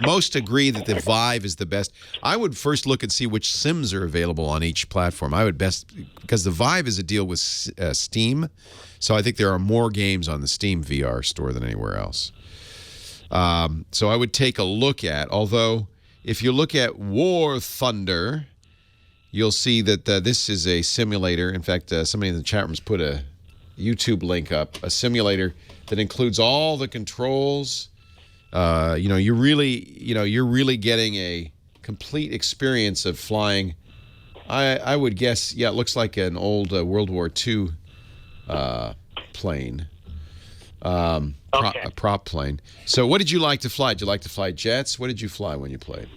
C: Most agree that the Vive is the best. I would first look and see which Sims are available on each platform. I would because the Vive is a deal with Steam, so I think there are more games on the Steam VR store than anywhere else. So I would take a look at, although if you look at War Thunder, you'll see that this is a simulator. In fact, somebody in the chat room's put a YouTube link up, a simulator that includes all the controls. You're really getting a complete experience of flying. I would guess, it looks like an old World War II plane, a prop plane. So what did you like to fly? Did you like to fly jets? What did you fly when you played?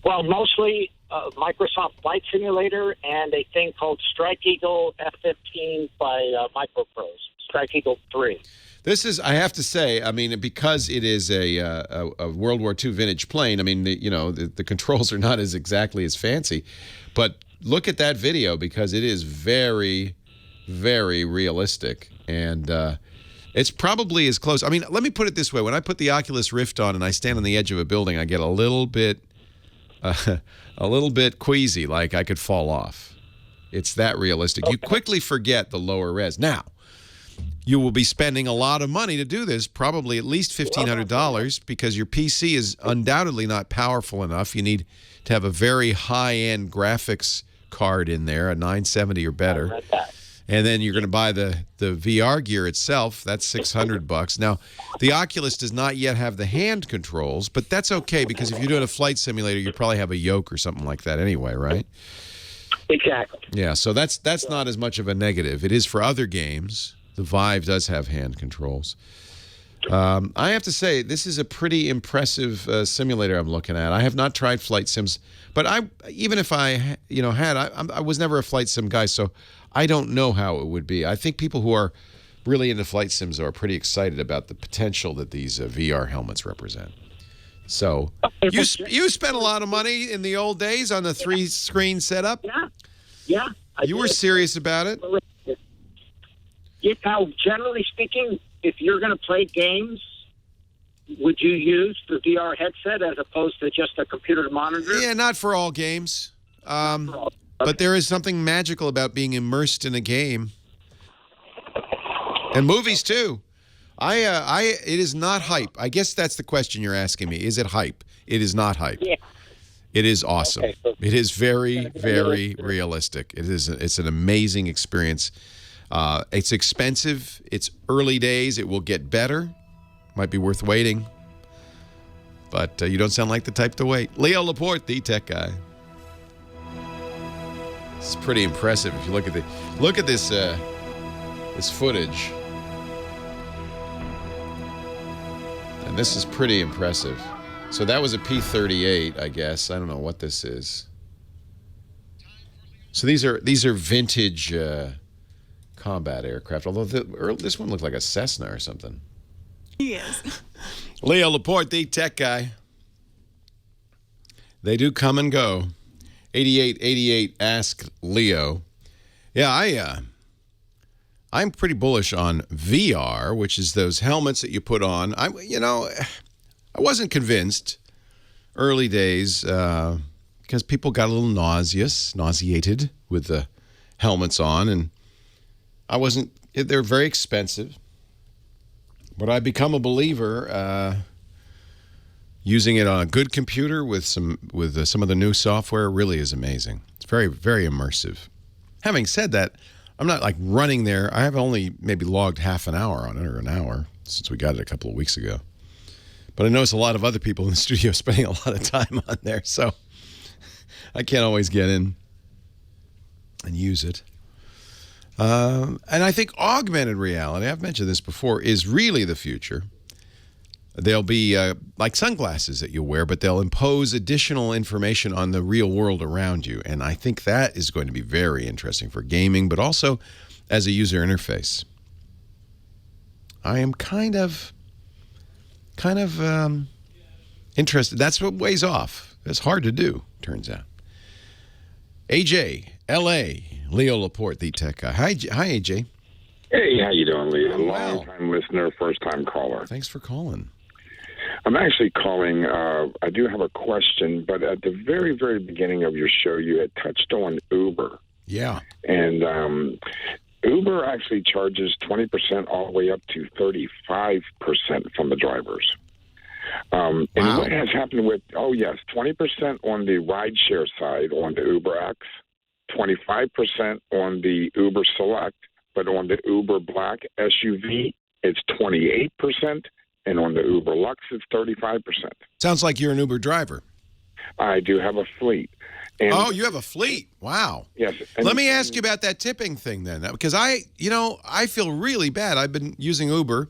L: Well, mostly Microsoft Flight Simulator and a thing called Strike Eagle F-15 by Microprose, Strike Eagle 3.
C: This is, I have to say, I mean, because it is a World War II vintage plane, I mean, the controls are not exactly as fancy, but look at that video because it is very, very realistic. And it's probably as close. I mean, let me put it this way. When I put the Oculus Rift on and I stand on the edge of a building, I get a little bit queasy, like I could fall off. It's that realistic. You quickly forget the lower res. Now, you will be spending a lot of money to do this, probably at least $1,500, because your PC is undoubtedly not powerful enough. You need to have a very high-end graphics card in there, a 970 or better. And then you're going to buy the VR gear itself. That's $600. Now, the Oculus does not yet have the hand controls, but that's okay because if you're doing a flight simulator, you probably have a yoke or something like that anyway, right?
L: Exactly.
C: Yeah, so that's not as much of a negative. It is for other games. The Vive does have hand controls. I have to say, this is a pretty impressive simulator I'm looking at. I have not tried flight sims, but even if I had, I was never a flight sim guy, so I don't know how it would be. I think people who are really into flight sims are pretty excited about the potential that these VR helmets represent. So you spent a lot of money in the old days on the 3-screen setup?
L: Yeah.
C: You were serious about it?
L: Now, generally speaking, if you're going to play games, would you use the VR headset as opposed to just a computer monitor?
C: Yeah, not for all games. But there is something magical about being immersed in a game. And movies, too. It is not hype. I guess that's the question you're asking me. Is it hype? It is not hype. Yeah. It is awesome. Okay, so it is very, very realistic. It's an amazing experience. It's expensive. It's early days. It will get better. Might be worth waiting. But you don't sound like the type to wait. Leo Laporte, the tech guy. It's pretty impressive if you look at this this footage. And this is pretty impressive. So that was a P-38, I guess. I don't know what this is. So these are vintage combat aircraft, although this one looked like a Cessna or something.
A: He is.
C: Leo Laporte, the tech guy. They do come and go. 8888 Ask Leo. Yeah, I'm pretty bullish on VR, which is those helmets that you put on. I wasn't convinced early days because people got a little nauseated with the helmets on, and I wasn't. They're very expensive, but I've become a believer. Using it on a good computer with some of the new software really is amazing. It's very, very immersive. Having said that, I'm not like running there. I have only maybe logged half an hour on it or an hour since we got it a couple of weeks ago. But I notice a lot of other people in the studio spending a lot of time on there, so I can't always get in and use it. And I think augmented reality, I've mentioned this before, is really the future. They'll be like sunglasses that you wear, but they'll impose additional information on the real world around you. And I think that is going to be very interesting for gaming, but also as a user interface. I am kind of interested. That's what weighs off. It's hard to do, turns out. AJ, LA, Leo Laporte, the tech guy. Hi, AJ.
M: Hey, how you doing, Leo? Long-time listener, first-time caller.
C: Thanks for calling.
M: I'm actually calling. I do have a question, but at the very, very beginning of your show, you had touched on Uber.
C: Yeah.
M: And Uber actually charges 20% all the way up to 35% from the drivers. And what has happened with, 20% on the rideshare side on the Uber X, 25% on the Uber Select, but on the Uber Black SUV, it's 28%. And on the Uber Lux, it's 35%.
C: Sounds like you're an Uber driver.
M: I do have a fleet. And
C: you have a fleet. Wow.
M: Yes.
C: Let me ask you about that tipping thing then, because I feel really bad. I've been using Uber,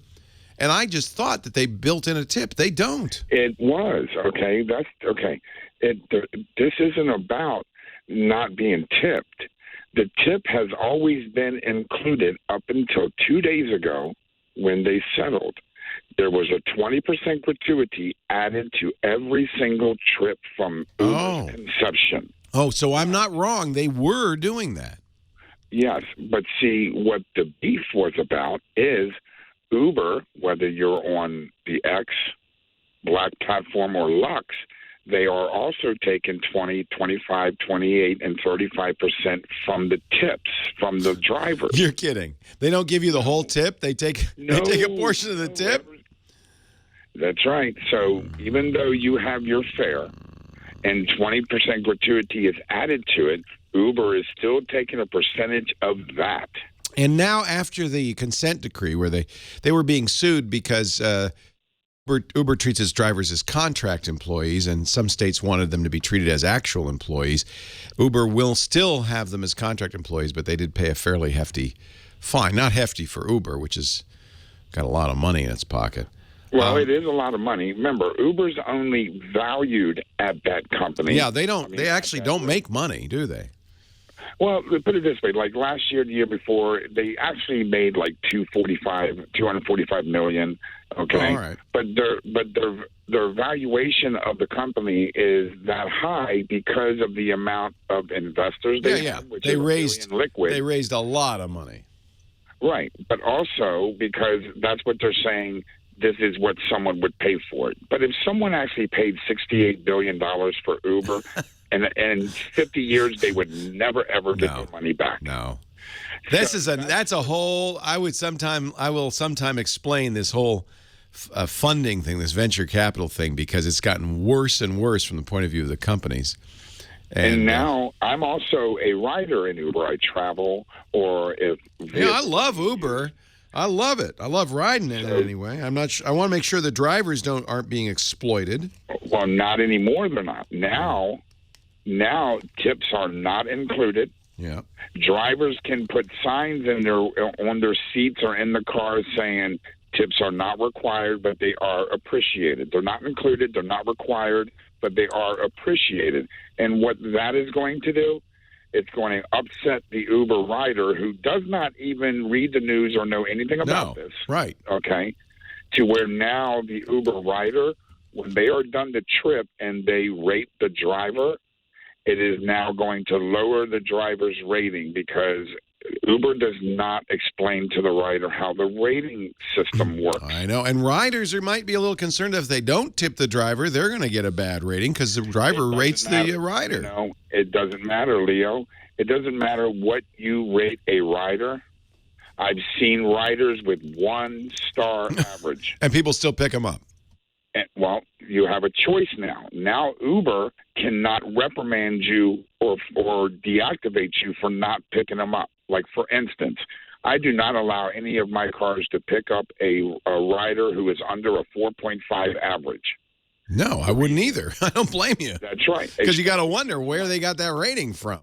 C: and I just thought that they built in a tip. They don't.
M: It was, okay. That's okay. This isn't about not being tipped. The tip has always been included up until 2 days ago when they settled. There was a 20% gratuity added to every single trip from Uber's conception.
C: Oh, so I'm not wrong. They were doing that.
M: Yes, but see, what the beef was about is Uber, whether you're on the X, Black platform, or Lux, they are also taking 20, 25, 28, and 35% from the tips from the drivers.
C: You're kidding. They don't give you the whole tip? They take a portion of the tip?
M: That's right. So even though you have your fare and 20% gratuity is added to it, Uber is still taking a percentage of that.
C: And now after the consent decree where they were being sued because Uber treats its drivers as contract employees, and some states wanted them to be treated as actual employees. Uber will still have them as contract employees, but they did pay a fairly hefty fine. Not hefty for Uber, which has got a lot of money in its pocket.
M: Well, it is a lot of money. Remember, Uber's only valued at that company.
C: Yeah, they don't. They actually don't make money, do they?
M: Well, put it this way: like last year, the year before, they actually made like $245 million. Okay,
C: all right.
M: But their valuation of the company is that high because of the amount of investors they have, which
C: they
M: is
C: raised
M: liquid.
C: They raised a lot of money.
M: Right, but also because that's what they're saying. This is what someone would pay for it. But if someone actually paid $68 billion for Uber, and in 50 years they would never ever get their money back.
C: No, that's a whole. I will sometime explain this whole funding thing, this venture capital thing, because it's gotten worse and worse from the point of view of the companies.
M: And now I'm also a rider in Uber. I travel, or if
C: I love Uber. I love it. I love riding in it anyway. I'm not. I want to make sure the drivers aren't being exploited.
M: Well, not anymore. They're not. Now tips are not included.
C: Yeah.
M: Drivers can put signs on their seats or in the cars saying tips are not required, but they are appreciated. They're not included. They're not required, but they are appreciated. And what that is going to do, it's going to upset the Uber rider who does not even read the news or know anything about this.
C: Right.
M: Okay. To where now the Uber rider, when they are done the trip and they rate the driver, it is now going to lower the driver's rating because Uber does not explain to the rider how the rating system works.
C: I know. And riders might be a little concerned if they don't tip the driver, they're going to get a bad rating because the driver rates the rider.
M: No, it doesn't matter, Leo. It doesn't matter what you rate a rider. I've seen riders with 1-star average.
C: And people still pick them up.
M: And, well, you have a choice now. Now Uber cannot reprimand you or deactivate you for not picking them up. Like, for instance, I do not allow any of my cars to pick up a rider who is under a 4.5 average.
C: No, I wouldn't either. I don't blame you.
M: That's right.
C: Because you got to wonder where they got that rating from.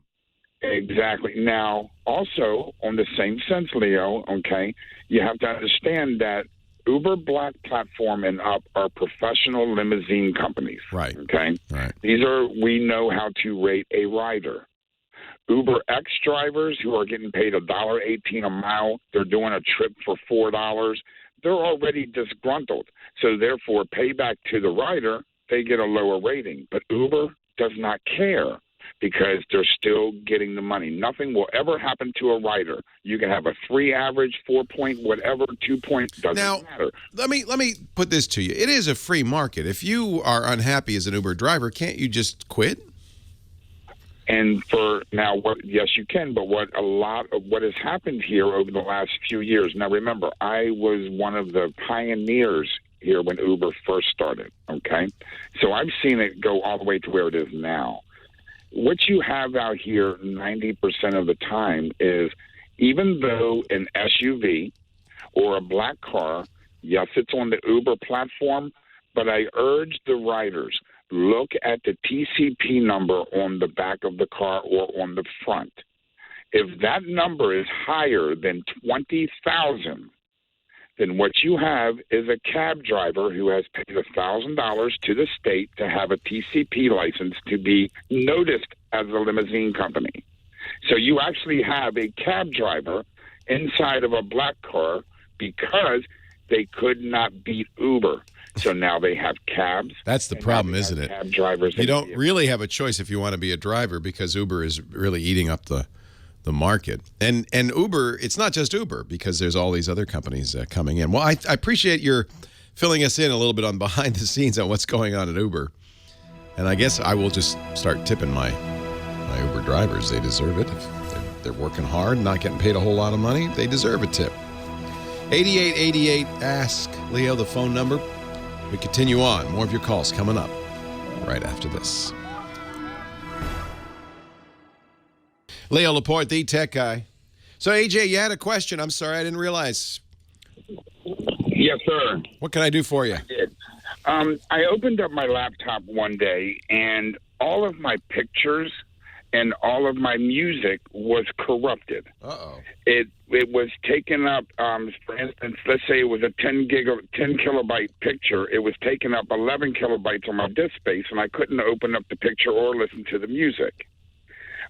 M: Exactly. Now, also, on the same sense, Leo, okay, you have to understand that Uber Black Platform and Up are professional limousine companies.
C: Right.
M: Okay.
C: Right.
M: We know how to rate a rider. Uber X drivers who are getting paid $1.18 a mile, they're doing a trip for $4. They're already disgruntled. So therefore, payback to the rider, they get a lower rating. But Uber does not care because they're still getting the money. Nothing will ever happen to a rider. You can have a 3 average, 4 point, whatever, 2 point, doesn't matter.
C: Let me put this to you. It is a free market. If you are unhappy as an Uber driver, can't you just quit?
M: And for now, yes, you can. But what has happened here over the last few years. Now, remember, I was one of the pioneers here when Uber first started. Okay, so I've seen it go all the way to where it is now. What you have out here 90% of the time is, even though an SUV or a black car, yes, it's on the Uber platform, but I urge the riders, look at the TCP number on the back of the car or on the front. If that number is higher than 20,000, then what you have is a cab driver who has paid $1,000 to the state to have a TCP license to be noticed as a limousine company. So you actually have a cab driver inside of a black car because they could not beat Uber. So now they have cabs.
C: That's the problem, isn't it?
M: Cab drivers.
C: You don't really have a choice if you want to be a driver because Uber is really eating up the market. And Uber, it's not just Uber because there's all these other companies coming in. Well, I appreciate your filling us in a little bit on behind the scenes on what's going on at Uber. And I guess I will just start tipping my Uber drivers. They deserve it. If they're working hard, not getting paid a whole lot of money, they deserve a tip. 8888 Ask Leo, the phone number. We continue on. More of your calls coming up right after this. Leo Laporte, the tech guy. So, AJ, you had a question. I'm sorry, I didn't realize.
M: Yes, sir.
C: What can I do for you?
M: I did. I opened up my laptop one day, and all of my pictures and all of my music was corrupted.
C: Uh-oh.
M: It was taken up, for instance, let's say it was a 10 kilobyte picture. It was taking up 11 kilobytes on my disk space, and I couldn't open up the picture or listen to the music.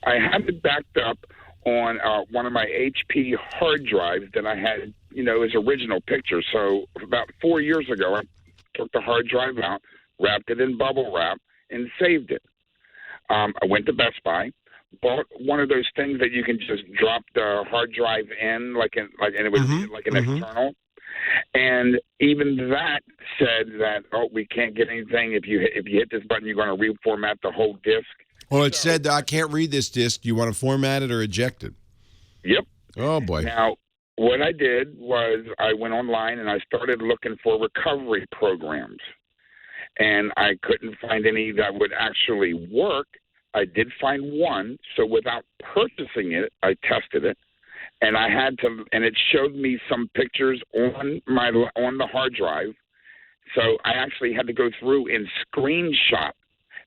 M: I had it backed up on one of my HP hard drives that I had, as original pictures. So about 4 years ago, I took the hard drive out, wrapped it in bubble wrap, and saved it. I went to Best Buy, bought one of those things that you can just drop the hard drive in, and it was like an external. And even that said that, we can't get anything. If you hit this button, you're going to reformat the whole disk.
C: Well, it said, I can't read this disk. Do you want to format it or eject it?
M: Yep.
C: Oh, boy.
M: Now, what I did was I went online and I started looking for recovery programs. And I couldn't find any that would actually work. I did find one. So without purchasing it, I tested it. And and it showed me some pictures on the hard drive. So I actually had to go through and screenshot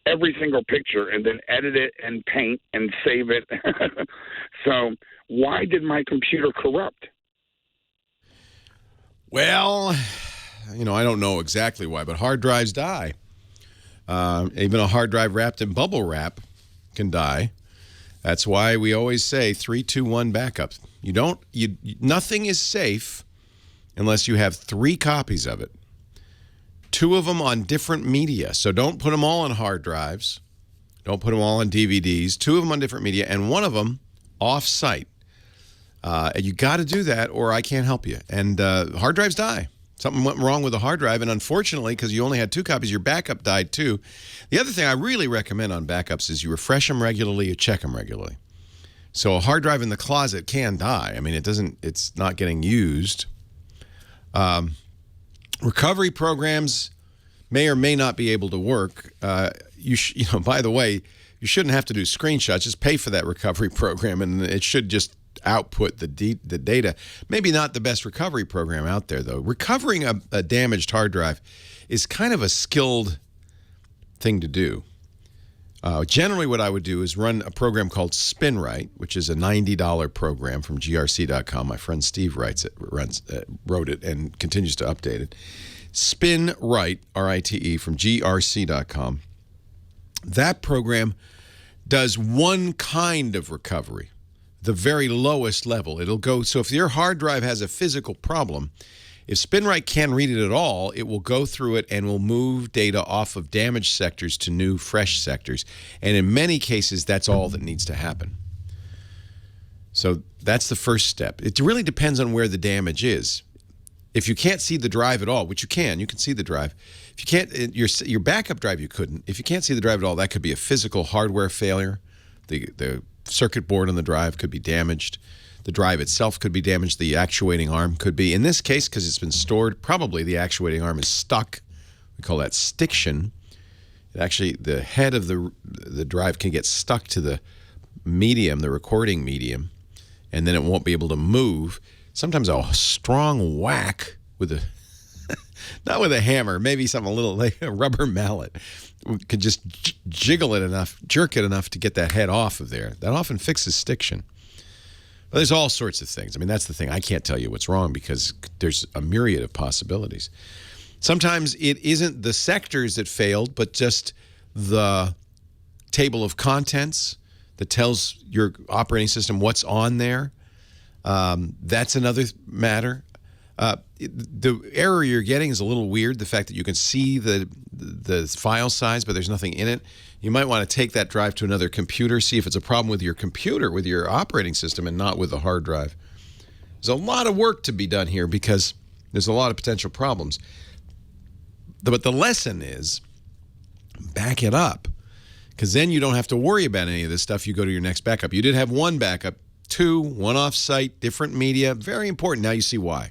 M: every single picture and then edit it and paint and save it. So why did my computer corrupt?
C: Well, I don't know exactly why, but hard drives die. Even a hard drive wrapped in bubble wrap can die. That's why we always say 3, 2, 1 backup. Nothing is safe unless you have 3 copies of it. 2 of them on different media. So don't put them all on hard drives. Don't put them all on DVDs. 2 of them on different media, and 1 of them off-site. You got to do that, or I can't help you. And hard drives die. Something went wrong with the hard drive, and unfortunately, because you only had 2 copies, your backup died too. The other thing I really recommend on backups is you refresh them regularly, you check them regularly. So a hard drive in the closet can die. I mean, it's not getting used. Recovery programs may or may not be able to work. By the way, you shouldn't have to do screenshots. Just pay for that recovery program, and it should just output the data. Maybe not the best recovery program out there, though. Recovering a damaged hard drive is kind of a skilled thing to do. Generally, what I would do is run a program called SpinRite, which is a $90 program from grc.com. My friend Steve wrote it and continues to update it. SpinRite, R-I-T-E, from grc.com. That program does one kind of recovery, the very lowest level. It'll go, so if your hard drive has a physical problem, if SpinRite can't read it at all, it will go through it and will move data off of damaged sectors to new, fresh sectors. And in many cases, that's all that needs to happen. So that's the first step. It really depends on where the damage is. If you can't see the drive at all, which you can see the drive. If you can't, your backup drive, you couldn't. If you can't see the drive at all, that could be a physical hardware failure. The circuit board on the drive could be damaged. The drive itself could be damaged. The actuating arm could be. In this case, because it's been stored, probably the actuating arm is stuck. We call that stiction. Actually, the head of the drive can get stuck to the medium, the recording medium, and then it won't be able to move. Sometimes a strong whack with a, not with a hammer, maybe something a little like a rubber mallet, could just jerk it enough to get that head off of there. That often fixes stiction. But there's all sorts of things. I mean, that's the thing. I can't tell you what's wrong because there's a myriad of possibilities. Sometimes it isn't the sectors that failed, but just the table of contents that tells your operating system what's on there. That's another matter. The error you're getting is a little weird. The fact that you can see the file size, but there's nothing in it. You might want to take that drive to another computer, see if it's a problem with your computer, with your operating system, and not with the hard drive. There's a lot of work to be done here because there's a lot of potential problems. But the lesson is back it up, because then you don't have to worry about any of this stuff. You go to your next backup. You did have one backup, two, one off-site, different media. Very important. Now you see why.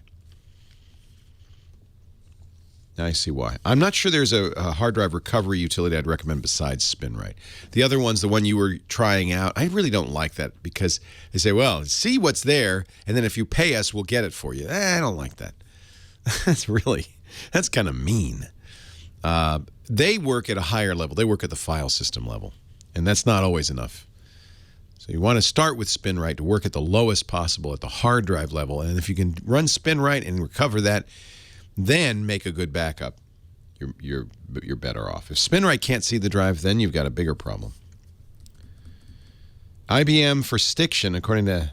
C: Now I see why. I'm not sure there's a hard drive recovery utility I'd recommend besides SpinRite. The other one's the one you were trying out. I really don't like that because they say, well, see what's there, and then if you pay us, we'll get it for you. I don't like that. That's kind of mean. They work at a higher level. They work at the file system level, and that's not always enough. So you want to start with SpinRite to work at the lowest possible at the hard drive level, and if you can run SpinRite and recover that, then make a good backup, you're better off. If SpinRite can't see the drive, then you've got a bigger problem. IBM for Stiction, according to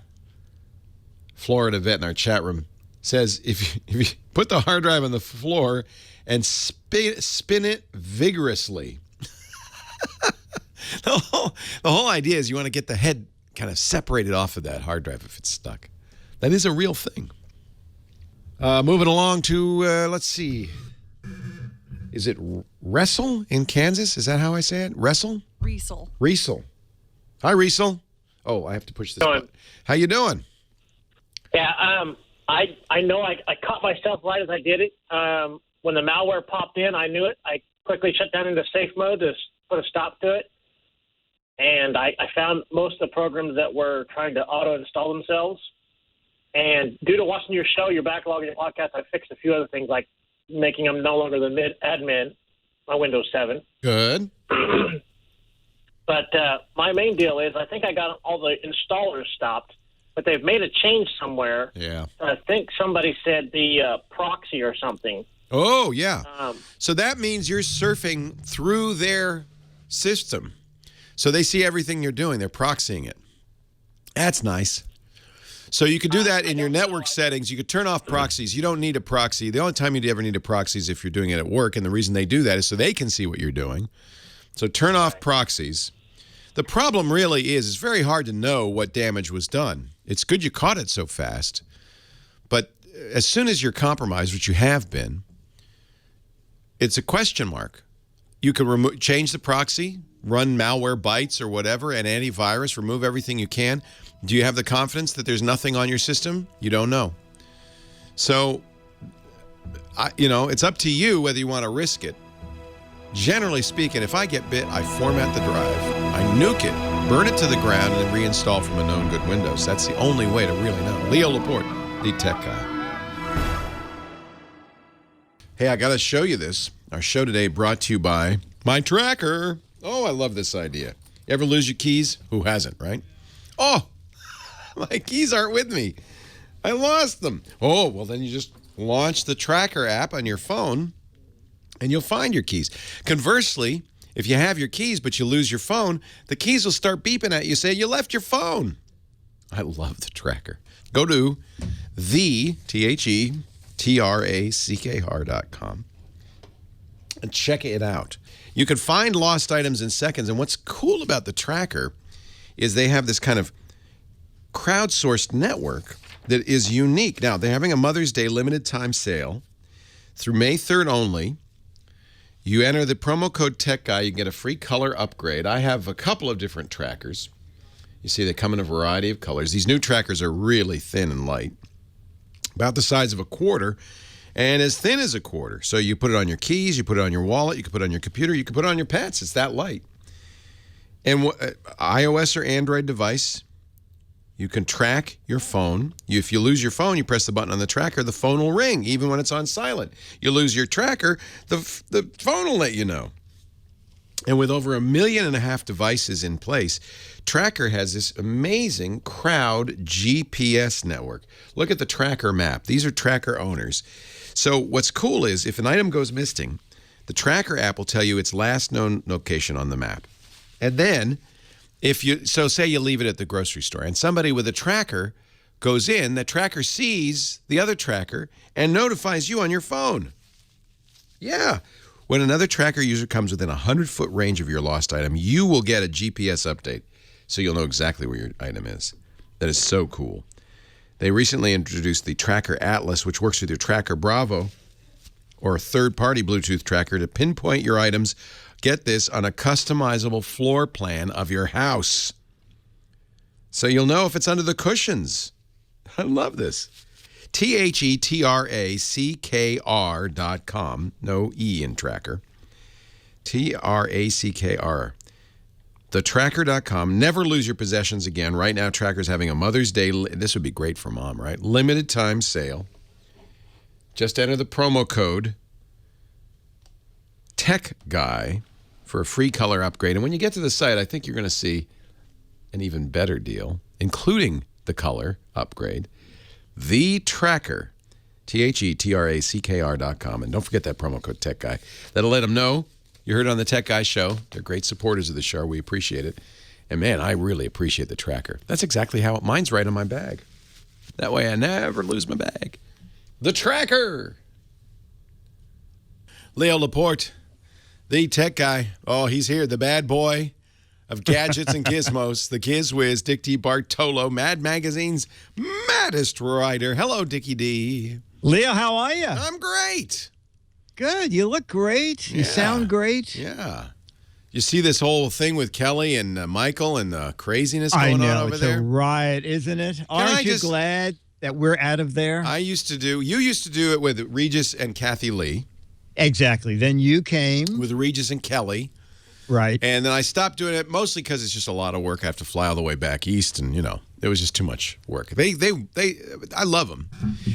C: Florida Vet in our chat room, says if you put the hard drive on the floor and spin it vigorously. The whole idea is you want to get the head kind of separated off of that hard drive if it's stuck. That is a real thing. Moving along to, let's see. Is it Wrestle in Kansas? Is that how I say it? Wrestle? Riesel. Hi, Riesel. Oh, I have to push this button. How you doing?
N: Yeah, I know I caught myself right as I did it. When the malware popped in, I knew it. I quickly shut down into safe mode to put a stop to it. And I found most of the programs that were trying to auto-install themselves. And due to watching your show, your backlog, and your podcast, I fixed a few other things, like making them no longer the admin on Windows 7.
C: Good.
N: But my main deal is I think I got all the installers stopped, but they've made a change somewhere.
C: Yeah.
N: I think somebody said the proxy or something.
C: Oh, yeah. So that means you're surfing through their system. So they see everything you're doing. They're proxying it. That's nice. So you could do that in your network settings. You could turn off proxies. You don't need a proxy. The only time you'd ever need a proxy is if you're doing it at work, and the reason they do that is so they can see what you're doing. So turn off proxies. The problem really is it's very hard to know what damage was done. It's good you caught it so fast, but as soon as you're compromised, which you have been, it's a question mark. You can change the proxy, run malware bytes or whatever, and antivirus, remove everything you can. Do you have the confidence that there's nothing on your system? You don't know. So, it's up to you whether you want to risk it. Generally speaking, if I get bit, I format the drive, I nuke it, burn it to the ground, and then reinstall from a known good Windows. That's the only way to really know. Leo Laporte, the tech guy. Hey, I got to show you this. Our show today brought to you by my tracker. Oh, I love this idea. You ever lose your keys? Who hasn't, right? Oh, my keys aren't with me. I lost them. Oh, well, then you just launch the tracker app on your phone, and you'll find your keys. Conversely, if you have your keys but you lose your phone, the keys will start beeping at you, say you left your phone. I love the tracker. Go to thetracker.com and check it out. You can find lost items in seconds, and what's cool about the tracker is they have this kind of crowdsourced network that is unique. Now, they're having a Mother's Day limited time sale through May 3rd only. You enter the promo code TechGuy, you get a free color upgrade. I have a couple of different trackers. You see, they come in a variety of colors. These new trackers are really thin and light, about the size of a quarter, and as thin as a quarter. So you put it on your keys, you put it on your wallet, you can put it on your computer, you can put it on your pets. It's that light. And iOS or Android device, you can track your phone. If you lose your phone, you press the button on the tracker, the phone will ring, even when it's on silent. You lose your tracker, the phone will let you know. And with over 1.5 million devices in place, Tracker has this amazing crowd GPS network. Look at the Tracker map. These are Tracker owners. So what's cool is if an item goes missing, the Tracker app will tell you its last known location on the map. And then, say you leave it at the grocery store, and somebody with a tracker goes in, the tracker sees the other tracker and notifies you on your phone. Yeah. When another tracker user comes within a 100-foot range of your lost item, you will get a GPS update, so you'll know exactly where your item is. That is so cool. They recently introduced the Tracker Atlas, which works with your Tracker Bravo or a third-party Bluetooth tracker to pinpoint your items, get this, on a customizable floor plan of your house. So you'll know if it's under the cushions. I love this. TheTrackr.com. No E in tracker. TRACKR. TheTrackr.com. Never lose your possessions again. Right now, Tracker's having a Mother's Day. This would be great for Mom, right? Limited time sale. Just enter the promo code Tech Guy for a free color upgrade. And when you get to the site, I think you're going to see an even better deal, including the color upgrade. The Tracker, TheTrackr.com. And don't forget that promo code Tech Guy. That'll let them know you heard it on the Tech Guy Show. They're great supporters of the show. We appreciate it. And man, I really appreciate the Tracker. That's exactly how mine's right on my bag. That way I never lose my bag. The Tracker. Leo Laporte, the Tech Guy. Oh, he's here. The bad boy of gadgets and gizmos. The Giz Whiz, Dick DeBartolo, Mad Magazine's maddest writer. Hello, Dickie D.
O: Leo, how are you?
C: I'm great.
O: Good. You look great. You sound great.
C: Yeah. You see this whole thing with Kelly and Michael and the craziness going on over there?
O: It's a riot, isn't it? Aren't you glad that we're out of there?
C: You used to do it with Regis and Kathy Lee.
O: Exactly. Then you came.
C: With Regis and Kelly.
O: Right.
C: And then I stopped doing it mostly because it's just a lot of work. I have to fly all the way back east, and it was just too much work. I love them.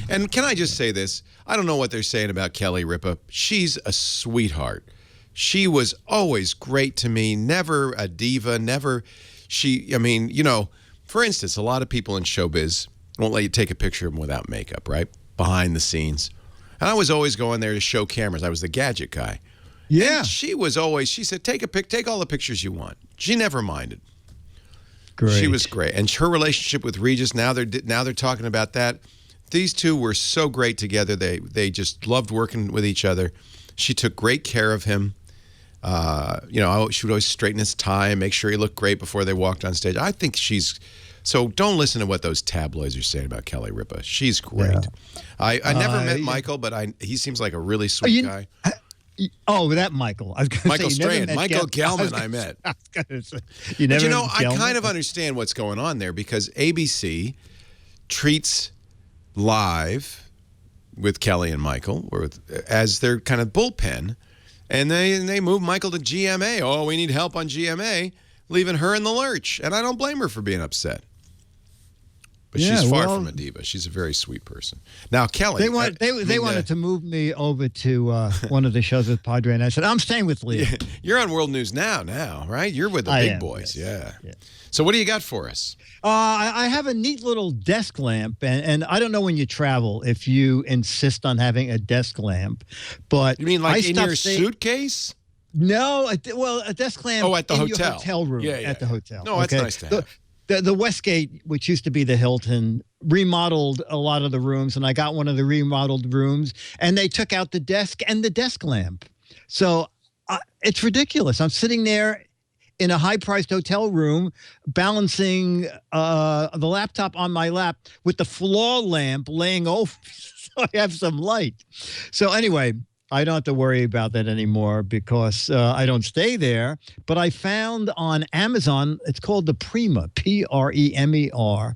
C: And can I just say this? I don't know what they're saying about Kelly Ripa. She's a sweetheart. She was always great to me. Never a diva. For instance, a lot of people in showbiz won't let you take a picture of them without makeup, right? Behind the scenes. And I was always going there to show cameras. I was the gadget guy.
O: Yeah.
C: And she said, take all the pictures you want. She never minded.
O: Great.
C: She was great. And her relationship with Regis, now they're talking about that. These two were so great together. They just loved working with each other. She took great care of him. She would always straighten his tie and make sure he looked great before they walked on stage. I think so don't listen to what those tabloids are saying about Kelly Ripa. She's great. Yeah. I never met Michael, but he seems like a really sweet guy.
O: That Michael. I was gonna
C: Michael
O: say,
C: Strand. Michael Gelman I met.
O: I
C: kind of understand what's going on there because ABC treats Live with Kelly and Michael as their kind of bullpen, and they move Michael to GMA. Oh, we need help on GMA, leaving her in the lurch. And I don't blame her for being upset. But she's far from a diva. She's a very sweet person. Now, Kelly.
O: They wanted to move me over to one of the shows with Padre, and I said, I'm staying with Leo.
C: You're on World News now, right? You're with the big boys. Yes. Yeah. So what do you got for us?
O: I have a neat little desk lamp, and I don't know when you travel if you insist on having a desk lamp. But
C: you mean like in your suitcase?
O: No, a desk lamp
C: at the
O: in
C: hotel.
O: Your hotel room at the hotel.
C: No, that's nice to have.
O: The Westgate, which used to be the Hilton, remodeled a lot of the rooms, and I got one of the remodeled rooms, and they took out the desk and the desk lamp. So it's ridiculous. I'm sitting there in a high-priced hotel room, balancing the laptop on my lap with the floor lamp laying over so I have some light. So anyway, I don't have to worry about that anymore because I don't stay there. But I found on Amazon, it's called the Prima, Premer,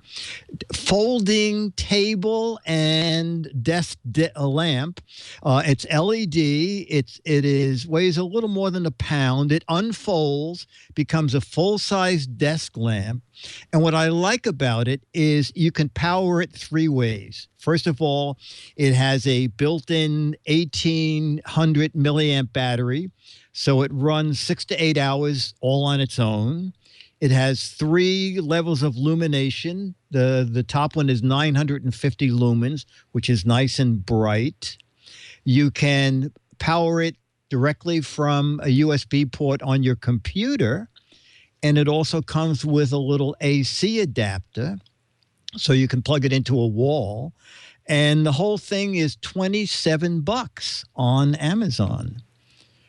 O: folding table and desk lamp. It's LED. It weighs a little more than a pound. It unfolds, becomes a full-size desk lamp. And what I like about it is you can power it three ways. First of all, it has a built-in 1,800 milliamp battery, so it runs 6 to 8 hours all on its own. It has 3 levels of illumination. The top one is 950 lumens, which is nice and bright. You can power it directly from a USB port on your computer, and it also comes with a little AC adapter. So you can plug it into a wall. And the whole thing is $27 on Amazon.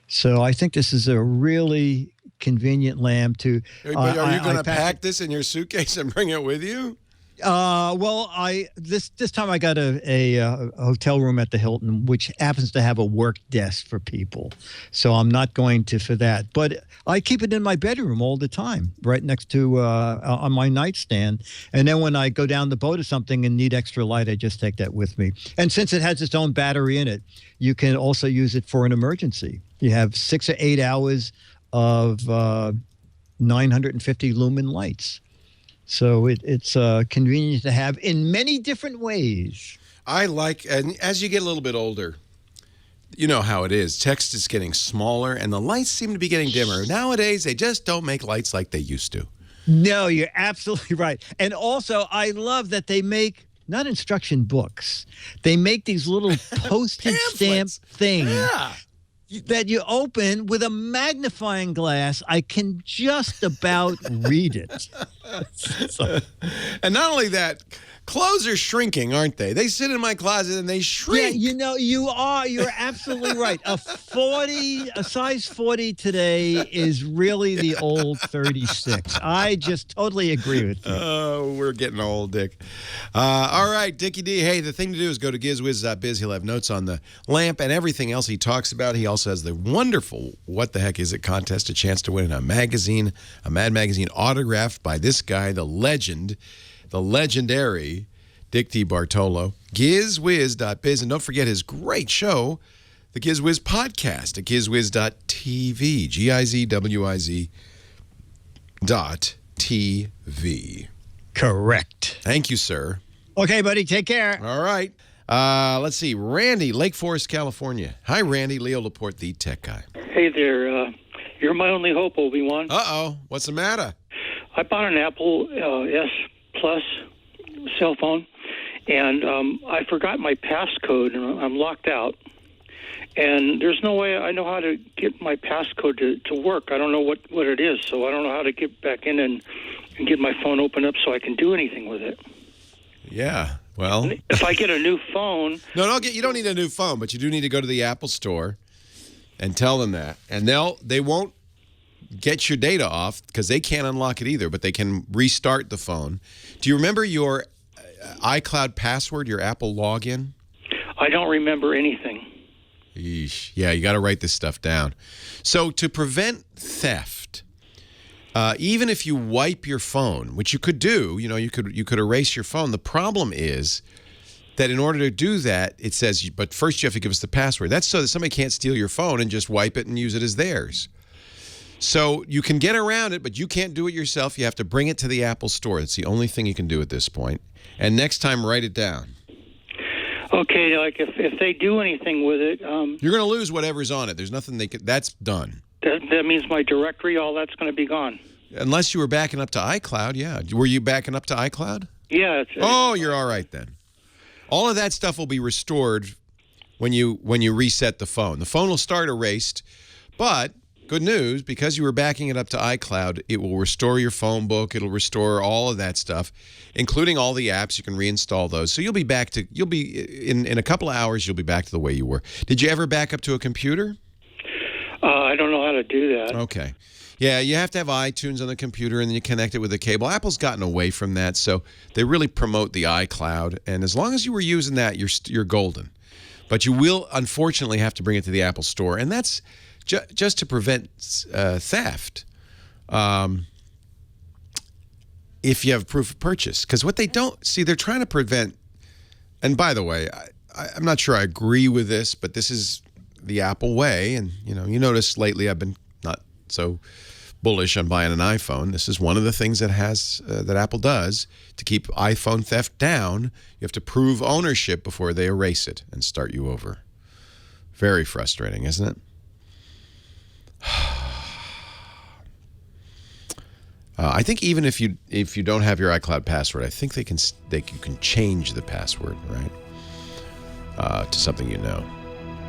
O: So I think this is a really convenient lamp to.
C: But are you going to pack this in your suitcase and bring it with you?
O: Well, this time I got a hotel room at the Hilton, which happens to have a work desk for people. So I'm not going to for that. But I keep it in my bedroom all the time, right next to on my nightstand. And then when I go down the boat or something and need extra light, I just take that with me. And since it has its own battery in it, you can also use it for an emergency. You have 6 or 8 hours of 950 lumen lights. So it's convenient to have in many different ways.
C: I like, and as you get a little bit older, you know how it is. Text is getting smaller, and the lights seem to be getting dimmer. Nowadays, they just don't make lights like they used to.
O: No, you're absolutely right. And also, I love that they make, not instruction books, they make these little postage stamp things.
C: Yeah.
O: That you open with a magnifying glass. I can just about read it.
C: And not only that, clothes are shrinking, aren't they? They sit in my closet and they shrink.
O: Yeah, you're absolutely right. A size 40 today is really the old 36. I just totally agree with you.
C: Oh, we're getting old, Dick. All right, Dickie D. Hey, the thing to do is go to gizwiz.biz. He'll have notes on the lamp and everything else he talks about. He also has the wonderful What the Heck Is It contest, a chance to win a magazine, a Mad Magazine autographed by this guy, the legend, the legendary Dick DeBartolo. Gizwiz.biz. And don't forget his great show, the GizWiz podcast at gizwiz.tv. GIZWIZ.tv.
O: Correct.
C: Thank you, sir.
O: Okay, buddy. Take care.
C: All right. Let's see. Randy, Lake Forest, California. Hi, Randy. Leo Laporte, the tech guy.
P: Hey there. You're my only hope, Obi-Wan.
C: Uh-oh. What's the matter?
P: I bought an Apple S Plus cell phone, and I forgot my passcode, and I'm locked out. And there's no way I know how to get my passcode to work. I don't know what it is, so I don't know how to get back in and get my phone open up so I can do anything with it.
C: Yeah, well...
P: If I get a new phone...
C: No, you don't need a new phone, but you do need to go to the Apple Store and tell them that. And they won't get your data off because they can't unlock it either, but they can restart the phone. Do you remember your iCloud password, your Apple login?
P: I don't remember anything.
C: Eesh. Yeah, you got to write this stuff down. So to prevent theft, even if you wipe your phone, which you could do, you could erase your phone. The problem is that in order to do that, it says, but first you have to give us the password. That's so that somebody can't steal your phone and just wipe it and use it as theirs. So you can get around it, but you can't do it yourself. You have to bring it to the Apple Store. It's the only thing you can do at this point. And next time, write it down.
P: Okay, like if they do anything with it...
C: You're going to lose whatever's on it. There's nothing they could... That's done.
P: That means my directory, all that's going to be gone.
C: Unless you were backing up to iCloud, yeah. Were you backing up to iCloud?
P: Yeah.
C: Oh, you're all right then. All of that stuff will be restored when you reset the phone. The phone will start erased, but... Good news, because you were backing it up to iCloud, it will restore your phone book. It'll restore all of that stuff, including all the apps. You can reinstall those. So you'll be in a couple of hours, you'll be back to the way you were. Did you ever back up to a computer?
P: I don't know how to do that.
C: Okay. Yeah, you have to have iTunes on the computer, and then you connect it with a cable. Apple's gotten away from that, so they really promote the iCloud. And as long as you were using that, you're golden. But you will, unfortunately, have to bring it to the Apple Store, and that's... just to prevent theft, if you have proof of purchase. Because what they don't see, they're trying to prevent, and by the way, I'm not sure I agree with this, but this is the Apple way. And, you notice lately I've been not so bullish on buying an iPhone. This is one of the things that Apple does to keep iPhone theft down. You have to prove ownership before they erase it and start you over. Very frustrating, isn't it? I think even if you don't have your iCloud password, I think you can change the password, right? To something you know.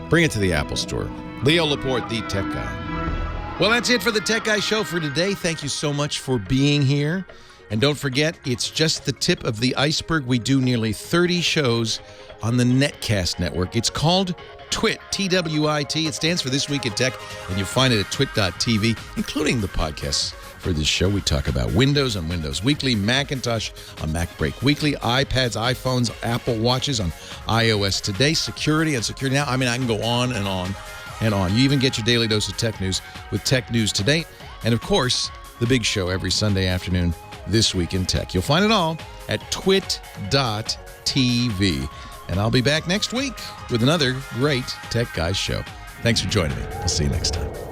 C: Bring it to the Apple Store. Leo Laporte, the tech guy. Well, that's it for the Tech Guy Show for today. Thank you so much for being here. And don't forget, it's just the tip of the iceberg. We do nearly 30 shows on the Netcast network. It's called TWIT, T-W-I-T. It stands for This Week in Tech, and you'll find it at twit.tv, including the podcasts for this show. We talk about Windows on Windows Weekly, Macintosh on Mac Break Weekly, iPads, iPhones, Apple Watches on iOS Today, security on Security Now. I mean, I can go on and on and on. You even get your daily dose of tech news with Tech News Today. And, of course, the big show every Sunday afternoon, This Week in Tech. You'll find it all at twit.tv. And I'll be back next week with another great Tech Guys show. Thanks for joining me. I'll see you next time.